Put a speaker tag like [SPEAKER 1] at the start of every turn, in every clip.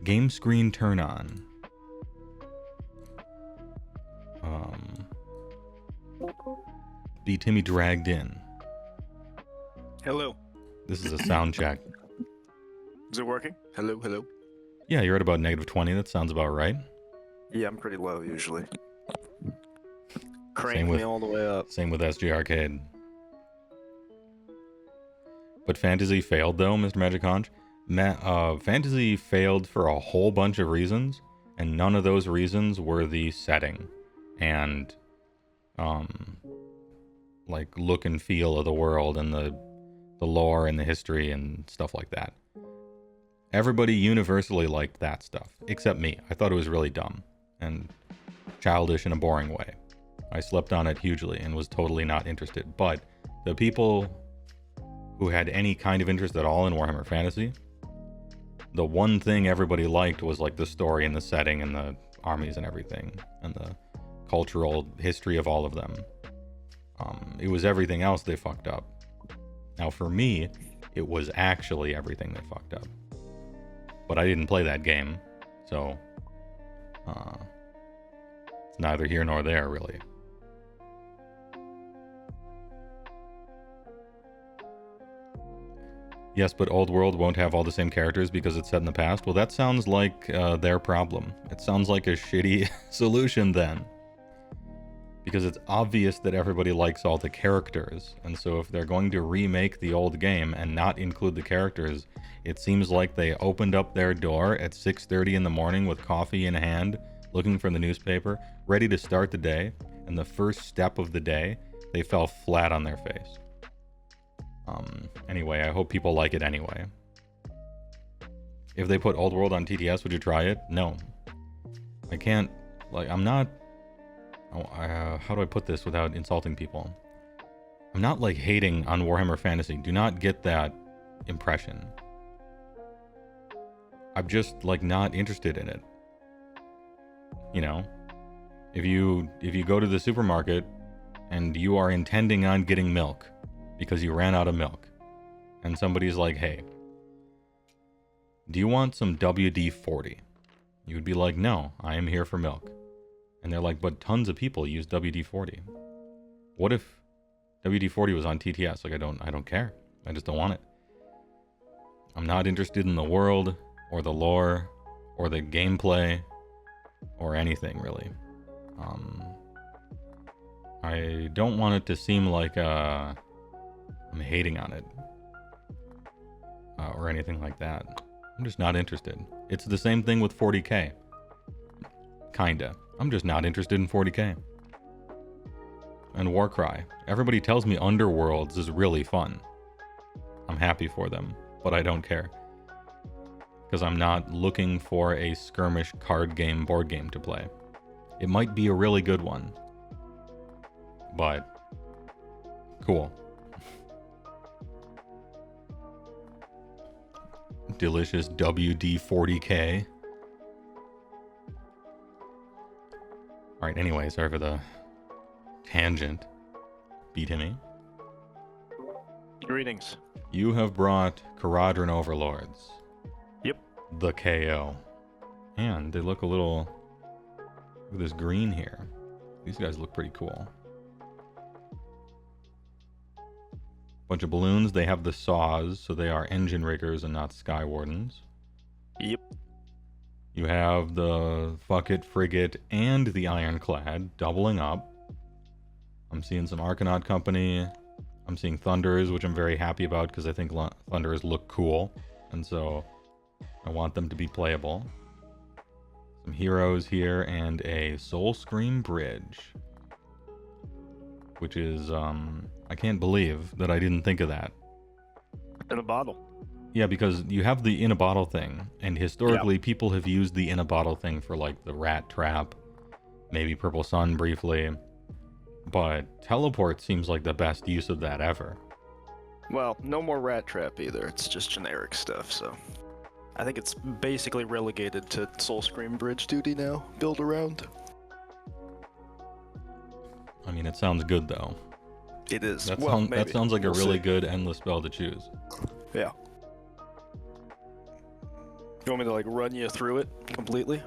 [SPEAKER 1] Game screen turn on. Be Timmy dragged in.
[SPEAKER 2] Hello.
[SPEAKER 1] This is a sound check.
[SPEAKER 2] Is it working? Hello, hello.
[SPEAKER 1] Yeah, you're at about -20. That sounds about right.
[SPEAKER 2] Yeah, I'm pretty low usually. Crank
[SPEAKER 1] Same
[SPEAKER 2] me
[SPEAKER 1] with-
[SPEAKER 2] all the way up.
[SPEAKER 1] Same with SG Arcade. But Fantasy failed though, Mr. Magic Conch. Fantasy failed for a whole bunch of reasons, and none of those reasons were the setting and like look and feel of the world and the lore and the history and stuff like that. Everybody universally liked that stuff, except me. I thought it was really dumb and childish in a boring way. I slept on it hugely and was totally not interested. But the people who had any kind of interest at all in Warhammer Fantasy, the one thing everybody liked was like the story and the setting and the armies and everything and the cultural history of all of them. It was everything else they fucked up. Now for me, it was actually everything they fucked up. But I didn't play that game, so it's neither here nor there, really. Yes, but Old World won't have all the same characters because it's set in the past. Well, that sounds like their problem. It sounds like a shitty solution then. Because it's obvious that everybody likes all the characters. And so if they're going to remake the old game and not include the characters, it seems like they opened up their door at 6:30 in the morning with coffee in hand, looking for the newspaper, ready to start the day. And the first step of the day, they fell flat on their face. Anyway, I hope people like it anyway. If they put Old World on TTS, would you try it? No. I can't, like, I'm not, how do I put this without insulting people? I'm not, like, hating on Warhammer Fantasy. Do not get that impression. I'm just, like, not interested in it. You know? If you go to the supermarket and you are intending on getting milk because you ran out of milk, and somebody's like, hey, do you want some WD-40? You would be like, no, I am here for milk. And they're like, but tons of people use WD-40. What if WD-40 was on TTS? Like, I don't care. I just don't want it. I'm not interested in the world or the lore or the gameplay or anything really. I don't want it to seem like I'm hating on it or anything like that. I'm just not interested. It's the same thing with 40k. Kinda. I'm just not interested in 40k. And Warcry. Everybody tells me Underworlds is really fun. I'm happy for them, but I don't care. Because I'm not looking for a skirmish card game, board game to play. It might be a really good one. But cool. Delicious WD-40K. Alright, anyway, sorry for the tangent. Beat Timmy.
[SPEAKER 2] Greetings.
[SPEAKER 1] You have brought Caradron Overlords.
[SPEAKER 2] Yep.
[SPEAKER 1] The KO. And they look a little... Look at this green here. These guys look pretty cool. Bunch of balloons. They have the saws, so they are engine riggers and not sky wardens.
[SPEAKER 2] Yep.
[SPEAKER 1] You have the Fuck It Frigate and the Ironclad doubling up. I'm seeing some Arcanaut Company. I'm seeing Thunderers, which I'm very happy about because I think Thunderers look cool. And so I want them to be playable. Some heroes here and a Soul Scream Bridge. Which is, I can't believe that I didn't think of that.
[SPEAKER 2] In a bottle.
[SPEAKER 1] Yeah, because you have the in a bottle thing, and historically people have used the in a bottle thing for like the Rat Trap, maybe Purple Sun briefly, but Teleport seems like the best use of that ever.
[SPEAKER 2] Well, no more Rat Trap either. It's just generic stuff, so... I think it's basically relegated to Soul Scream Bridge duty now. Build around.
[SPEAKER 1] I mean, it sounds good though.
[SPEAKER 2] It is.
[SPEAKER 1] That,
[SPEAKER 2] Well, maybe.
[SPEAKER 1] that sounds like
[SPEAKER 2] We'll
[SPEAKER 1] a really
[SPEAKER 2] see.
[SPEAKER 1] good endless spell to choose.
[SPEAKER 2] Yeah. You want me to like run you through it completely?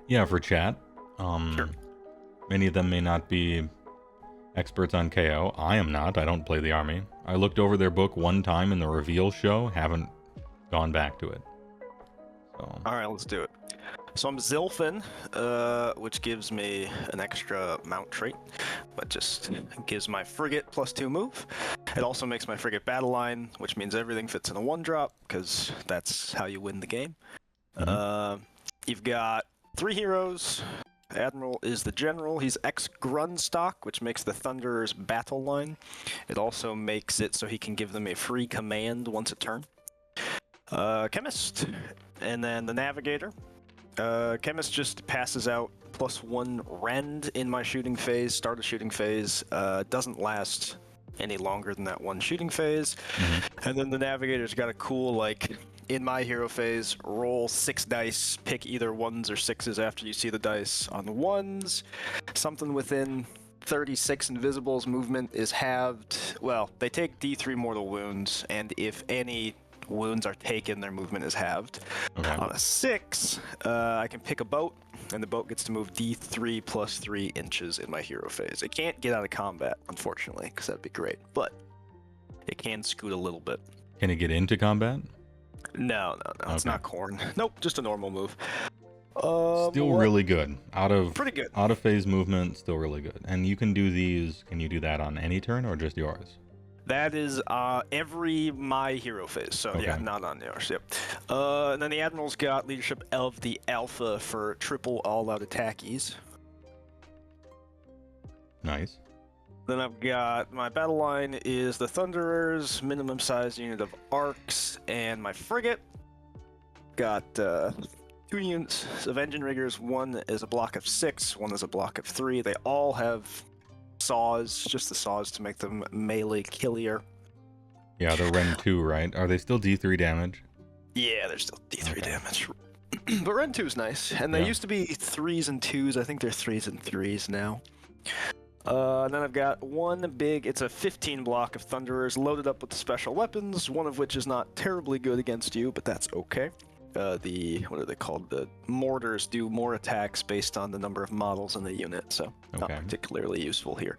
[SPEAKER 1] Yeah, for chat.
[SPEAKER 2] Sure.
[SPEAKER 1] Many of them may not be experts on KO. I am not. I don't play the army. I looked over their book one time in the reveal show. Haven't gone back to it. So.
[SPEAKER 2] All right, let's do it. So I'm Zilfin, which gives me an extra mount trait, but just gives my frigate +2 move. It also makes my frigate battle line, which means everything fits in a 1-drop, because that's how you win the game. You've got 3 heroes. Admiral is the general. He's Grunstock, which makes the Thunderer's battle line. It also makes it so he can give them a free command once a turn. Chemist, and then the Navigator. Chemist just passes out +1 rend in my shooting phase, start of shooting phase. Doesn't last any longer than that one shooting phase. And then the Navigator's got a cool, like, in my hero phase, roll 6 dice, pick either 1s or 6s after you see the dice. On 1s, something within 36 Invisible's movement is halved. Well, they take D3 mortal wounds, and if any wounds are taken, their movement is halved.
[SPEAKER 1] Okay.
[SPEAKER 2] On a 6, I can pick a boat, and the boat gets to move D3 +3 inches in my hero phase. It can't get out of combat, unfortunately, because that'd be great, but it can scoot a little bit.
[SPEAKER 1] Can it get into combat?
[SPEAKER 2] No, it's not corn. Nope, just a normal move.
[SPEAKER 1] Still really good.
[SPEAKER 2] Pretty good.
[SPEAKER 1] Out of phase movement, still really good. And you can do these. Can you do that on any turn or just yours?
[SPEAKER 2] That is every my hero phase, so
[SPEAKER 1] Okay.
[SPEAKER 2] yeah, not on yours. Yep. And then the Admiral's got leadership of the Alpha for triple all-out attackies.
[SPEAKER 1] Nice.
[SPEAKER 2] Then I've got my battle line is the Thunderers, minimum size unit of arcs, and my frigate. Got 2 units of engine riggers. 1 is a block of 6, 1 is a block of 3. They all have saws, just the saws to make them melee killier.
[SPEAKER 1] Yeah, they're Ren 2, right? Are they still D3 damage?
[SPEAKER 2] Yeah, they're still D3 damage. But Ren 2 is nice, and they used to be 3s and 2s. I think they're 3s and 3s now. And then I've got it's a 15 block of Thunderers loaded up with special weapons, one of which is not terribly good against you, but that's okay. What are they called? The mortars do more attacks based on the number of models in the unit, so not particularly useful here.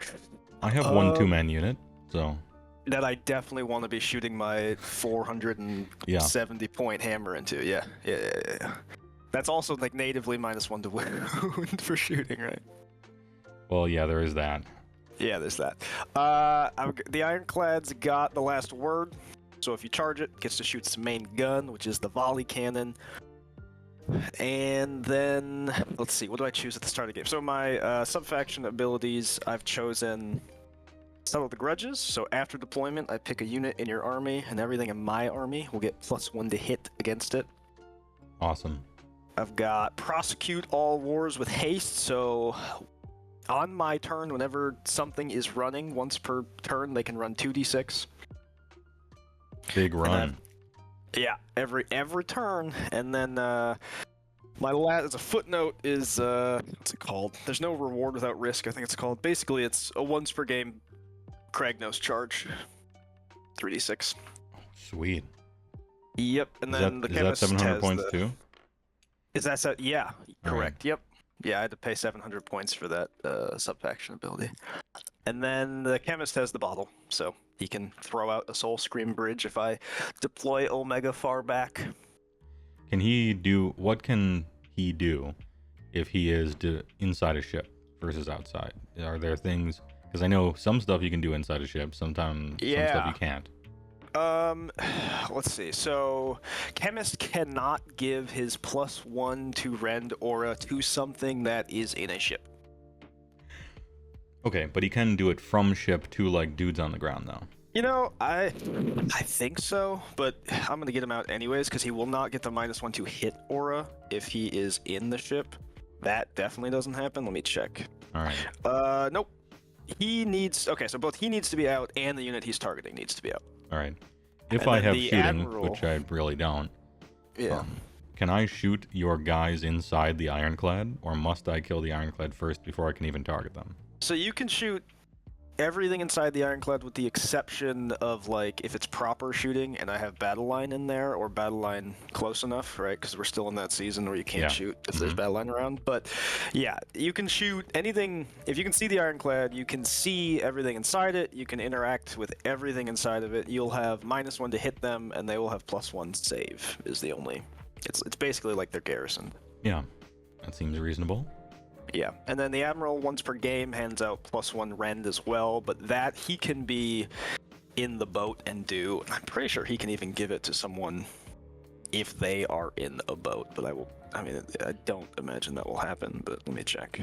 [SPEAKER 1] I have 1 2-man unit, so...
[SPEAKER 2] That I definitely want to be shooting my 470 point hammer into, yeah. That's also like natively -1 to wound for shooting, right?
[SPEAKER 1] Well, yeah, there is that.
[SPEAKER 2] Yeah, there's that. The Ironclad's got the last word, so if you charge it, it gets to shoot its main gun, which is the volley cannon. And then, let's see, what do I choose at the start of the game? So my sub-faction abilities, I've chosen Settle the Grudges. So after deployment, I pick a unit in your army, and everything in my army will get +1 to hit against it.
[SPEAKER 1] Awesome.
[SPEAKER 2] I've got Prosecute All Wars with Haste, so on my turn, whenever something is running, once per turn, they can run 2d6.
[SPEAKER 1] Big run.
[SPEAKER 2] Yeah, every turn. And then my last, as a footnote, is what's it called? There's no reward without risk, I think it's called. Basically, it's a once per game Kragnos charge. 3d6.
[SPEAKER 1] Sweet.
[SPEAKER 2] Yep, and then the Chemist
[SPEAKER 1] is that 700
[SPEAKER 2] has
[SPEAKER 1] points too?
[SPEAKER 2] Is that set? Yeah, correct.
[SPEAKER 1] Right.
[SPEAKER 2] Yep. Yeah, I had to pay 700 points for that sub-faction ability. And then the Chemist has the bottle, so he can throw out a Soul Scream Bridge if I deploy Omega far back.
[SPEAKER 1] What can he do if he is inside a ship versus outside? Are there things, because I know some stuff you can do inside a ship, sometimes some stuff you can't.
[SPEAKER 2] Let's see. So, Chemist cannot give his +1 to rend aura to something that is in a ship.
[SPEAKER 1] Okay, but he can do it from ship to like dudes on the ground though.
[SPEAKER 2] You know, I think so, but I'm gonna get him out anyways because he will not get the -1 to hit aura if he is in the ship. That definitely doesn't happen. Let me check.
[SPEAKER 1] All right.
[SPEAKER 2] Nope. So both he needs to be out and the unit he's targeting needs to be out.
[SPEAKER 1] All right. If
[SPEAKER 2] And
[SPEAKER 1] I
[SPEAKER 2] then
[SPEAKER 1] have
[SPEAKER 2] the
[SPEAKER 1] shooting,
[SPEAKER 2] Admiral-
[SPEAKER 1] which I really don't,
[SPEAKER 2] Yeah.
[SPEAKER 1] can I shoot your guys inside the Ironclad, or must I kill the Ironclad first before I can even target them?
[SPEAKER 2] So you can shoot everything inside the Ironclad with the exception of, like, if it's proper shooting and I have Battle Line in there or Battle Line close enough, right? Because we're still in that season where you can't shoot if there's Battle Line around. But yeah, you can shoot anything. If you can see the Ironclad, you can see everything inside it. You can interact with everything inside of it. You'll have -1 to hit them, and they will have +1 save. Is the only. It's basically like they're garrisoned.
[SPEAKER 1] Yeah, that seems reasonable.
[SPEAKER 2] Yeah, and then the Admiral once per game hands out +1 rend as well, but that he can be in the boat and do. And I'm pretty sure he can even give it to someone if they are in a boat, but I don't imagine that will happen, but let me check.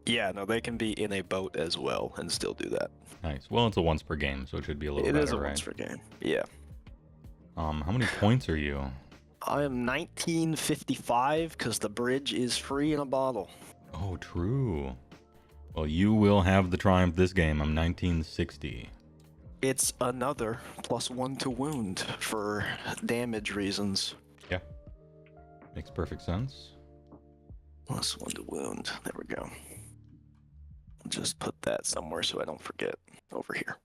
[SPEAKER 2] Yeah, no, they can be in a boat as well and still do that.
[SPEAKER 1] Nice. Well, it's a once per game, so it should be a little better,
[SPEAKER 2] right? It is a
[SPEAKER 1] right?
[SPEAKER 2] once per game, yeah.
[SPEAKER 1] How many points are you?
[SPEAKER 2] I am 1955 because the bridge is free in a bottle.
[SPEAKER 1] Oh, true. Well, you will have the triumph this game. I'm 1960.
[SPEAKER 2] It's another +1 to wound for damage reasons.
[SPEAKER 1] Yeah. Makes perfect sense.
[SPEAKER 2] +1 to wound. There we go. I'll just put that somewhere so I don't forget. Over here.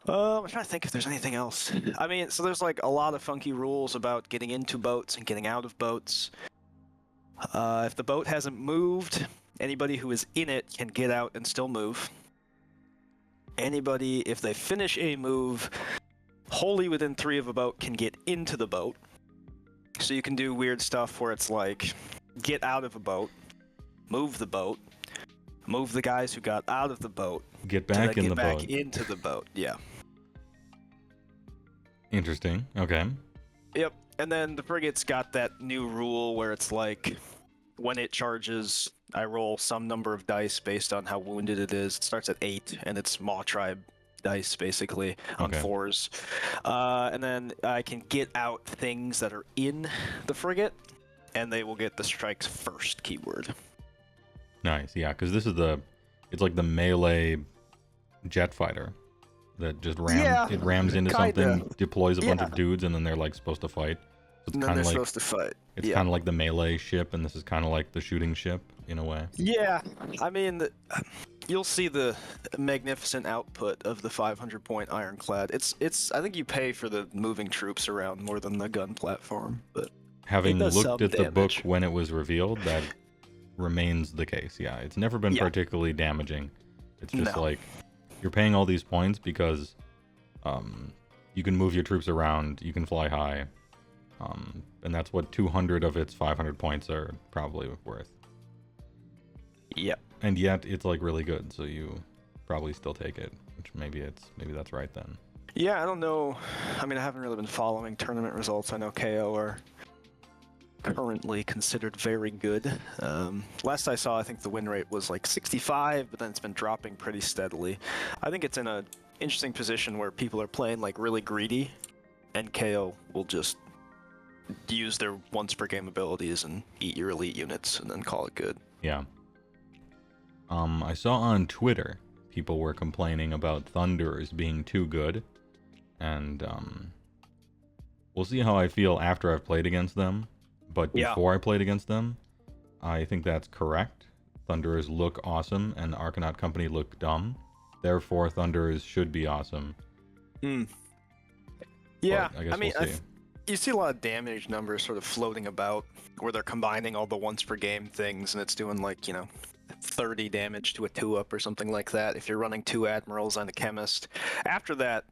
[SPEAKER 2] I'm trying to think if there's anything else. I mean, so there's like a lot of funky rules about getting into boats and getting out of boats. If the boat hasn't moved, anybody who is in it can get out and still move. Anybody, if they finish a move wholly within 3 of a boat, can get into the boat. So you can do weird stuff where it's like, get out of a boat, move the boat, move the guys who got out of the boat,
[SPEAKER 1] get back in the boat.
[SPEAKER 2] Get back into the boat, yeah.
[SPEAKER 1] Interesting. Okay.
[SPEAKER 2] Yep. And then the frigate's got that new rule where it's like, when it charges, I roll some number of dice based on how wounded it is. It starts at 8, and it's Maw Tribe dice, basically, on 4s. And then I can get out things that are in the frigate, and they will get the strikes first keyword.
[SPEAKER 1] Nice. Yeah, because this is it's like the melee jet fighter that just rams into something, deploys a bunch of dudes, and then they're like supposed to fight. So it's kind of like
[SPEAKER 2] supposed to fight.
[SPEAKER 1] It's kind of like the melee ship, and this is kind of like the shooting ship in a way.
[SPEAKER 2] Yeah, I mean, you'll see the magnificent output of the 500-point Ironclad. It's. I think you pay for the moving troops around more than the gun platform. But
[SPEAKER 1] having looked at the book when it was revealed, that remains the case. Yeah, it's never been particularly damaging. It's just like you're paying all these points because you can move your troops around, you can fly high. And that's what 200 of its 500 points are probably worth.
[SPEAKER 2] Yep.
[SPEAKER 1] And yet it's like really good, so you probably still take it, which maybe that's right then.
[SPEAKER 2] Yeah, I don't know. I mean, I haven't really been following tournament results. I know KO are currently considered very good. Last I saw, I think the win rate was like 65, but then it's been dropping pretty steadily. I think it's in a interesting position where people are playing like really greedy, and KO will just use their once per game abilities and eat your elite units and then call it good.
[SPEAKER 1] Yeah. I saw on Twitter people were complaining about Thunderers being too good, and we'll see how I feel after I've played against them. But before I played against them, I think that's correct. Thunderers look awesome, and the Arcanaut Company look dumb. Therefore, Thunderers should be awesome.
[SPEAKER 2] Yeah,
[SPEAKER 1] but I guess we'll see.
[SPEAKER 2] You see a lot of damage numbers sort of floating about where they're combining all the once per game things, and it's doing like, 30 damage to a 2-up or something like that if you're running 2 admirals and a chemist. After that,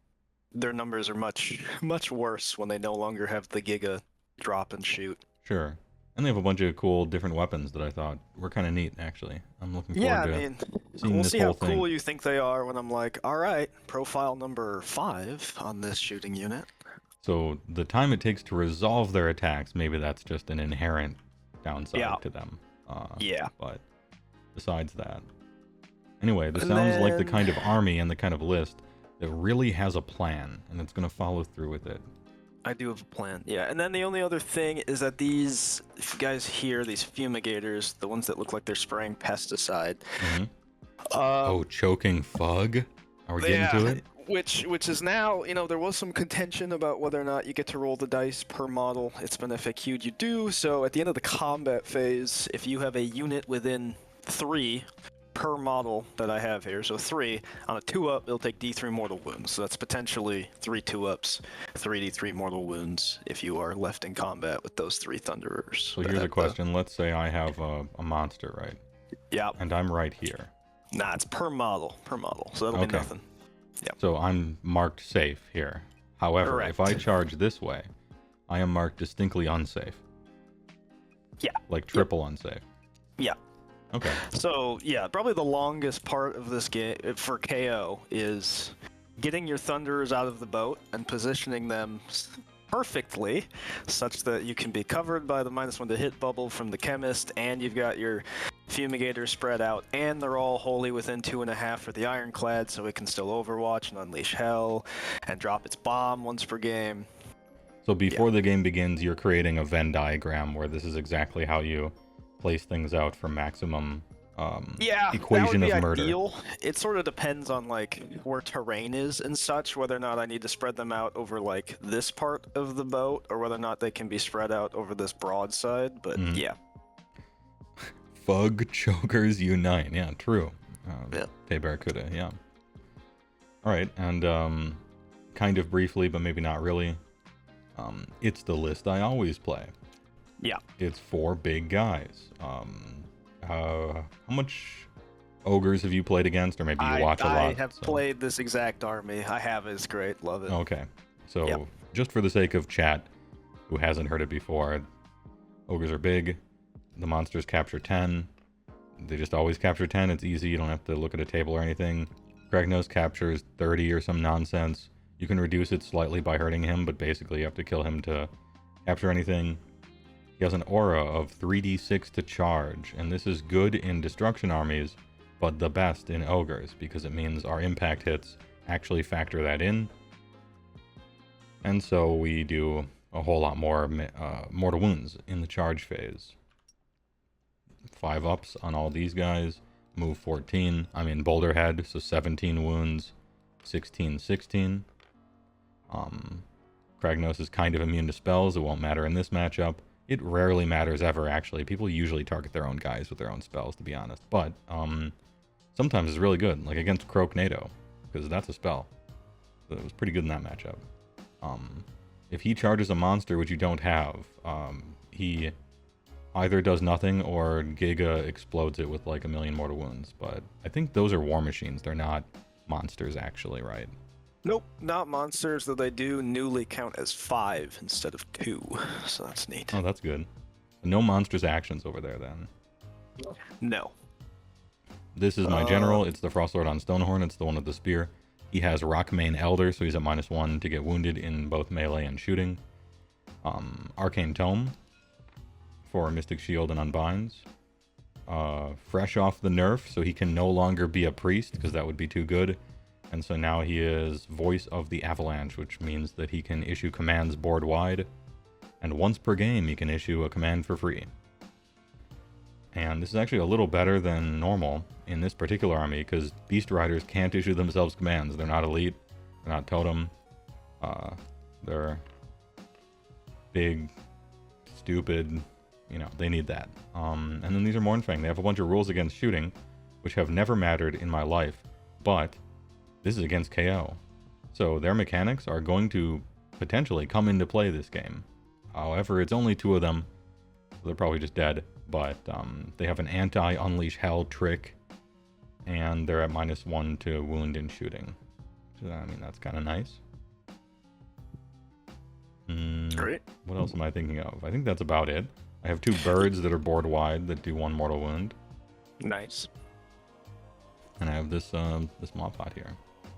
[SPEAKER 2] their numbers are much, much worse when they no longer have the Giga drop and shoot.
[SPEAKER 1] Sure. And they have a bunch of cool different weapons that I thought were kind of neat, actually. I'm looking forward to seeing
[SPEAKER 2] we'll
[SPEAKER 1] this
[SPEAKER 2] see
[SPEAKER 1] whole
[SPEAKER 2] how
[SPEAKER 1] thing.
[SPEAKER 2] cool you think they are when I'm like, all right, profile number 5 on this shooting unit.
[SPEAKER 1] So the time it takes to resolve their attacks, maybe that's just an inherent downside to them. But besides that. Anyway, this sounds like the kind of army and the kind of list that really has a plan, and it's going to follow through with it.
[SPEAKER 2] I do have a plan, yeah. And then the only other thing is that these, if you guys hear these fumigators, the ones that look like they're spraying pesticide.
[SPEAKER 1] Choking fug? Are we getting to it?
[SPEAKER 2] Which is now, there was some contention about whether or not you get to roll the dice per model. It's been FAQ'd you do. So at the end of the combat phase, if you have a unit within 3 per model that I have here, so 3 on a 2-up, it'll take D3 mortal wounds. So that's potentially 3 2-ups, 3d3 mortal wounds if you are left in combat with those 3 Thunderers.
[SPEAKER 1] So here's a question. Let's say I have a monster, right?
[SPEAKER 2] Yeah.
[SPEAKER 1] And I'm right here.
[SPEAKER 2] Nah, it's per model. So that'll be nothing. Yep.
[SPEAKER 1] So I'm marked safe here. However,
[SPEAKER 2] Correct.
[SPEAKER 1] if I charge this way, I am marked distinctly unsafe.
[SPEAKER 2] Yeah.
[SPEAKER 1] Like triple unsafe.
[SPEAKER 2] Yeah.
[SPEAKER 1] Okay.
[SPEAKER 2] So, yeah, probably the longest part of this game for KO is getting your Thunderers out of the boat and positioning them perfectly such that you can be covered by the -1 to hit bubble from the Chemist, and you've got your Fumigators spread out, and they're all wholly within 2.5 for the Ironclad, so it can still Overwatch and Unleash Hell and drop its bomb once per game.
[SPEAKER 1] So before the game begins, you're creating a Venn diagram where this is exactly how you place things out for maximum equation
[SPEAKER 2] that would be
[SPEAKER 1] of murder.
[SPEAKER 2] Ideal. It sort of depends on like where terrain is and such, whether or not I need to spread them out over like this part of the boat, or whether or not they can be spread out over this broadside. But yeah.
[SPEAKER 1] Fug chokers unite. Yeah, true.
[SPEAKER 2] Yeah.
[SPEAKER 1] Tay Barracuda, yeah. All right, and kind of briefly, but maybe not really, it's the list I always play.
[SPEAKER 2] Yeah.
[SPEAKER 1] It's 4 big guys. How much ogres have you played against, or maybe you watch a lot?
[SPEAKER 2] I have played this exact army. I have. It's great. Love it.
[SPEAKER 1] Okay. So just for the sake of chat, who hasn't heard it before, ogres are big. The monsters capture 10. They just always capture 10. It's easy. You don't have to look at a table or anything. Kragnos captures 30 or some nonsense. You can reduce it slightly by hurting him, but basically you have to kill him to capture anything. He has an aura of 3d6 to charge, and this is good in destruction armies, but the best in ogres, because it means our impact hits actually factor that in. And so we do a whole lot more mortal wounds in the charge phase. 5 ups on all these guys, move 14. I'm in Boulder Head, so 17 wounds, 16. Kragnos is kind of immune to spells. It won't matter in this matchup. It rarely matters ever, actually. People usually target their own guys with their own spells, to be honest. But sometimes it's really good, like against Croaknado, because that's a spell. So it was pretty good in that matchup. If he charges a monster, which you don't have, he either does nothing or Giga explodes it with like 1,000,000 mortal wounds. But I think those are war machines. They're not monsters, actually, right?
[SPEAKER 2] Nope, not monsters, though they do newly count as 5 instead of 2, so that's neat.
[SPEAKER 1] Oh, that's good. No monsters actions over there, then.
[SPEAKER 2] No.
[SPEAKER 1] This is my general. It's the Frostlord on Stonehorn. It's the one with the spear. He has Rockmane Elder, so he's at -1 to get wounded in both melee and shooting. Arcane Tome for Mystic Shield and Unbinds. Fresh off the nerf, so he can no longer be a priest, because that would be too good. And so now he is Voice of the Avalanche, which means that he can issue commands board wide. And once per game, he can issue a command for free. And this is actually a little better than normal in this particular army, because Beast Riders can't issue themselves commands. They're not elite. They're not totem. They're big, stupid. They need that. And then these are Mournfang. They have a bunch of rules against shooting, which have never mattered in my life. But this is against KO. So their mechanics are going to potentially come into play this game. However, it's only 2 of them. So they're probably just dead. But they have an anti-Unleash Hell trick. And they're at -1 to wound and shooting. So, I mean, that's kind of nice.
[SPEAKER 2] Great.
[SPEAKER 1] What else am I thinking of? I think that's about it. I have 2 birds that are board wide that do 1 mortal wound.
[SPEAKER 2] Nice.
[SPEAKER 1] And I have this mob pot here.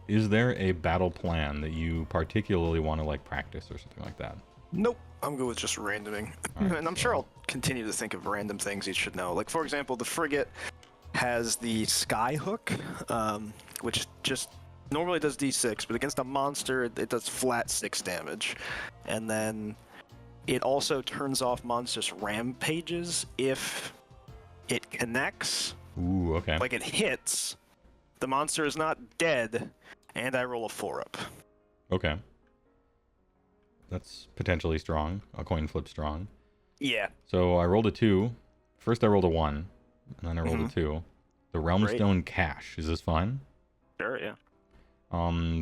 [SPEAKER 1] Is there a battle plan that you particularly want to like practice or something like that?
[SPEAKER 2] Nope. I'm good with just randoming.
[SPEAKER 1] Right,
[SPEAKER 2] and I'm sure I'll continue to think of random things you should know. Like, for example, the frigate has the Sky Hook, which just normally does D6, but against a monster, it does flat 6 damage. And then it also turns off monstrous rampages if it connects.
[SPEAKER 1] Ooh, okay.
[SPEAKER 2] Like, it hits, the monster is not dead, and I roll a 4 up.
[SPEAKER 1] Okay. That's potentially strong. A coin flip strong.
[SPEAKER 2] Yeah.
[SPEAKER 1] So I rolled a 2. First I rolled a 1, and then I rolled a
[SPEAKER 2] Mhm.
[SPEAKER 1] 2. The
[SPEAKER 2] Great.
[SPEAKER 1] Realmstone Cache. Is this fine?
[SPEAKER 2] Sure, yeah.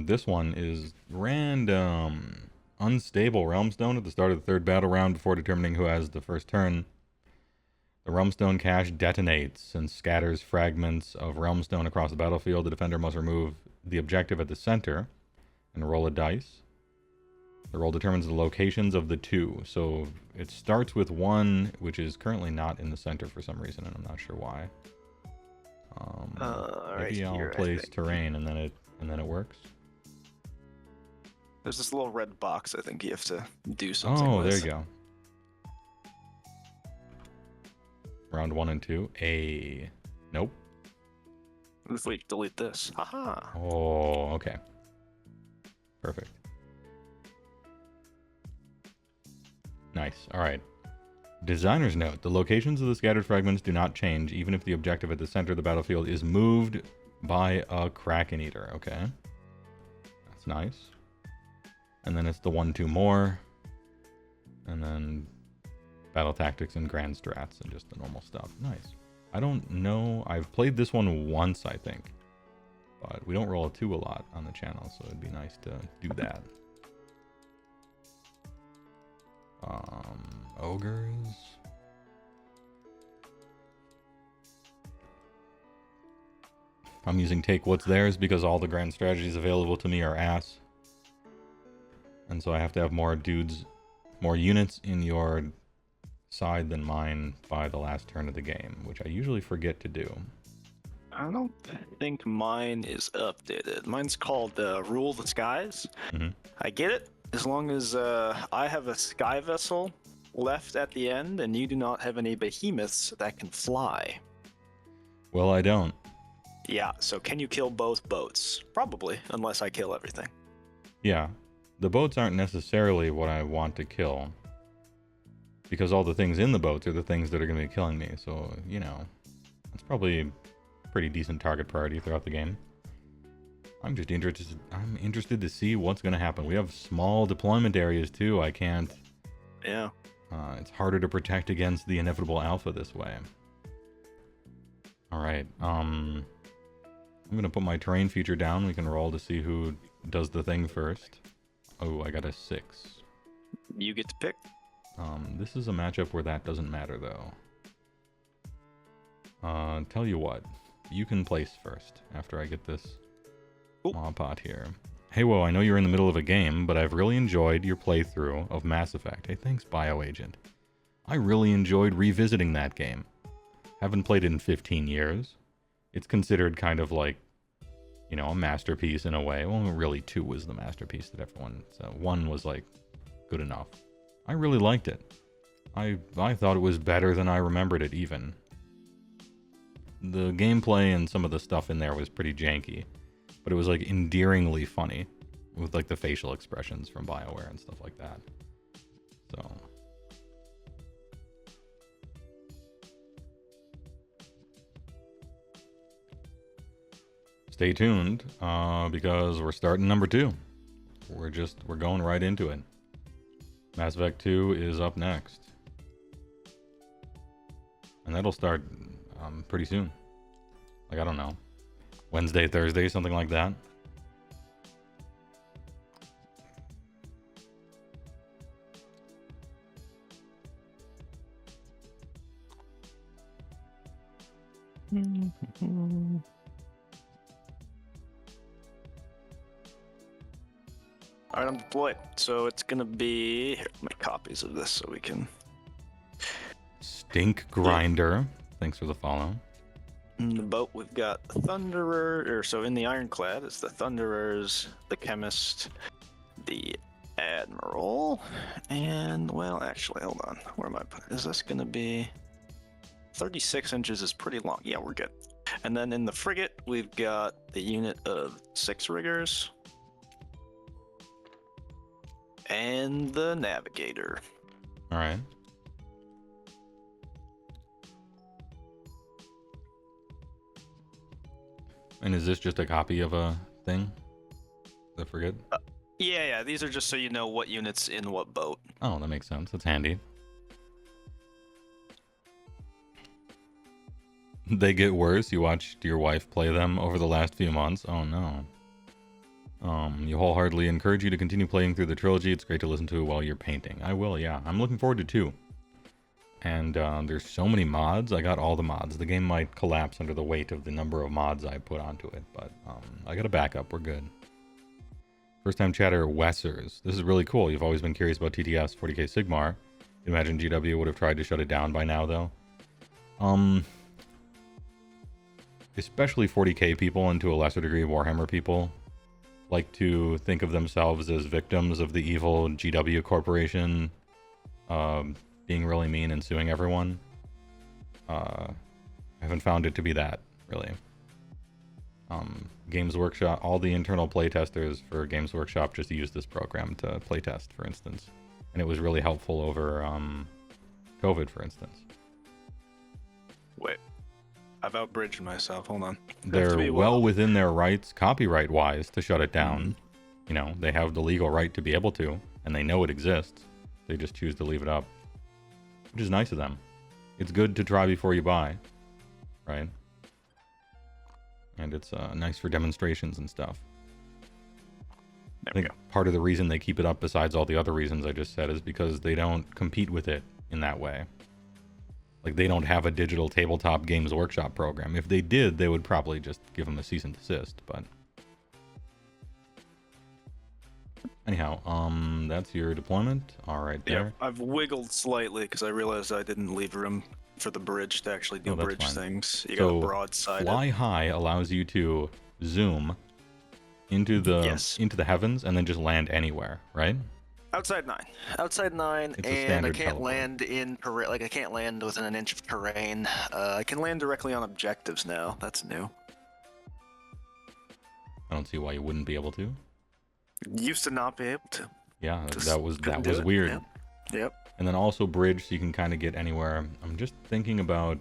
[SPEAKER 1] This one is random. Unstable Realmstone at the start of the third battle round before determining who has the first turn. The Realmstone Cache detonates and scatters fragments of Realmstone across the battlefield. The defender must remove the objective at the center and roll a dice. The roll determines the locations of the 2. So it starts with 1, which is currently not in the center for some reason, and I'm not sure why.
[SPEAKER 2] Right
[SPEAKER 1] Maybe I'll
[SPEAKER 2] here, I
[SPEAKER 1] place
[SPEAKER 2] think.
[SPEAKER 1] terrain and then it works.
[SPEAKER 2] There's this little red box I think you have to do something
[SPEAKER 1] Oh,
[SPEAKER 2] with.
[SPEAKER 1] there you go. Round 1 and 2. Nope.
[SPEAKER 2] If we delete this. Haha.
[SPEAKER 1] Oh, okay. Perfect. Nice. All right. Designer's note. The locations of the scattered fragments do not change, even if the objective at the center of the battlefield is moved by a Kraken Eater. Okay. That's nice. And then it's the 1-2 more. And then battle tactics and grand strats and just the normal stuff. Nice. I don't know. I've played this one once, I think. But we don't roll a 2 a lot on the channel, so it'd be nice to do that. Ogres. I'm using take what's theirs because all the grand strategies available to me are ass. And so I have to have more dudes, more units in your side than mine by the last turn of the game, which I usually forget to do.
[SPEAKER 2] I don't think mine is updated. Mine's called Rule the Skies.
[SPEAKER 1] Mhm.
[SPEAKER 2] I get it as long as I have a sky vessel left at the end and you do not have any behemoths that can fly.
[SPEAKER 1] Well, I don't.
[SPEAKER 2] Yeah, so can you kill both boats? Probably, unless I kill everything.
[SPEAKER 1] Yeah. The boats aren't necessarily what I want to kill. Because all the things in the boats are the things that are going to be killing me. So, you know, that's probably a pretty decent target priority throughout the game. I'm interested to see what's going to happen. We have small deployment areas too. I can't...
[SPEAKER 2] Yeah.
[SPEAKER 1] It's harder to protect against the inevitable alpha this way. Alright, I'm going to put my terrain feature down. We can roll to see who does the thing first. Oh, I got a 6.
[SPEAKER 2] You get to pick.
[SPEAKER 1] This is a matchup where that doesn't matter, though. Tell you what. You can place first, after I get this mob pot here. Heywoah, I know you're in the middle of a game, but I've really enjoyed your playthrough of Mass Effect. Hey, thanks, BioAgent. I really enjoyed revisiting that game. Haven't played it in 15 years. It's considered kind of like, you know, a masterpiece in a way. Well, really, 2 was the masterpiece that everyone... So 1 was, like, good enough. I really liked it. I thought it was better than I remembered it, even. The gameplay and some of the stuff in there was pretty janky. But it was, like, endearingly funny. With, like, the facial expressions from BioWare and stuff like that. So... Stay tuned, because we're starting number 2. We're going right into it. Mass Effect 2 is up next. And that'll start pretty soon. Like, I don't know. Wednesday, Thursday, something like that.
[SPEAKER 2] All right, I'm deployed. So it's gonna be. Here, make copies of this so we can.
[SPEAKER 1] Stink Grinder. Thanks for the follow.
[SPEAKER 2] In the boat, we've got the Thunderer. Or so in the Ironclad, it's the Thunderers, the Chemist, the Admiral, and well, actually, hold on. Where am I? Is this gonna be? 36 inches is pretty long. Yeah, we're good. And then in the frigate, we've got the unit of 6 riggers. And the Navigator.
[SPEAKER 1] All right. And is this just a copy of a thing? The frigate?
[SPEAKER 2] Yeah, these are just so you know what unit's in what boat.
[SPEAKER 1] Oh, that makes sense. That's handy. They get worse. You watched your wife play them over the last few months. Oh no. You wholeheartedly encourage you to continue playing through the trilogy. It's great to listen to while you're painting. I will, yeah. I'm looking forward to 2. And there's so many mods. I got all the mods. The game might collapse under the weight of the number of mods I put onto it, but I got a backup. We're good. First time chatter, Wessers. This is really cool. You've always been curious about TTS, 40k Sigmar. You imagine GW would have tried to shut it down by now, though. Especially 40k people, and to a lesser degree Warhammer people, like to think of themselves as victims of the evil GW corporation being really mean and suing everyone. I haven't found it to be that, really. Games Workshop, all the internal playtesters for Games Workshop just used this program to playtest, for instance. And it was really helpful over COVID, for instance.
[SPEAKER 2] Wait. I've outbridged myself. Hold on.
[SPEAKER 1] They're well within their rights, copyright-wise, to shut it down. You know, they have the legal right to be able to, and they know it exists. They just choose to leave it up, which is nice of them. It's good to try before you buy, right? And it's nice for demonstrations and stuff. I think part of the reason they keep it up, besides all the other reasons I just said, is because they don't compete with it in that way. Like, they don't have a digital tabletop Games Workshop program. If they did, they would probably just give them a cease and desist, but... Anyhow, that's your deployment. All right, there.
[SPEAKER 2] Yeah, I've wiggled slightly because I realized I didn't leave room for the bridge to actually do bridge things. You got a broadside.
[SPEAKER 1] Fly high allows you to zoom into the heavens and then just land anywhere, right?
[SPEAKER 2] Outside 9. Outside 9, and I can't land in I can't land within an inch of terrain. I can land directly on objectives now. That's new.
[SPEAKER 1] I don't see why you wouldn't be able to.
[SPEAKER 2] Used to not be able to.
[SPEAKER 1] Yeah, that was weird.
[SPEAKER 2] Yep.
[SPEAKER 1] And then also bridge, so you can kind of get anywhere. I'm just thinking about,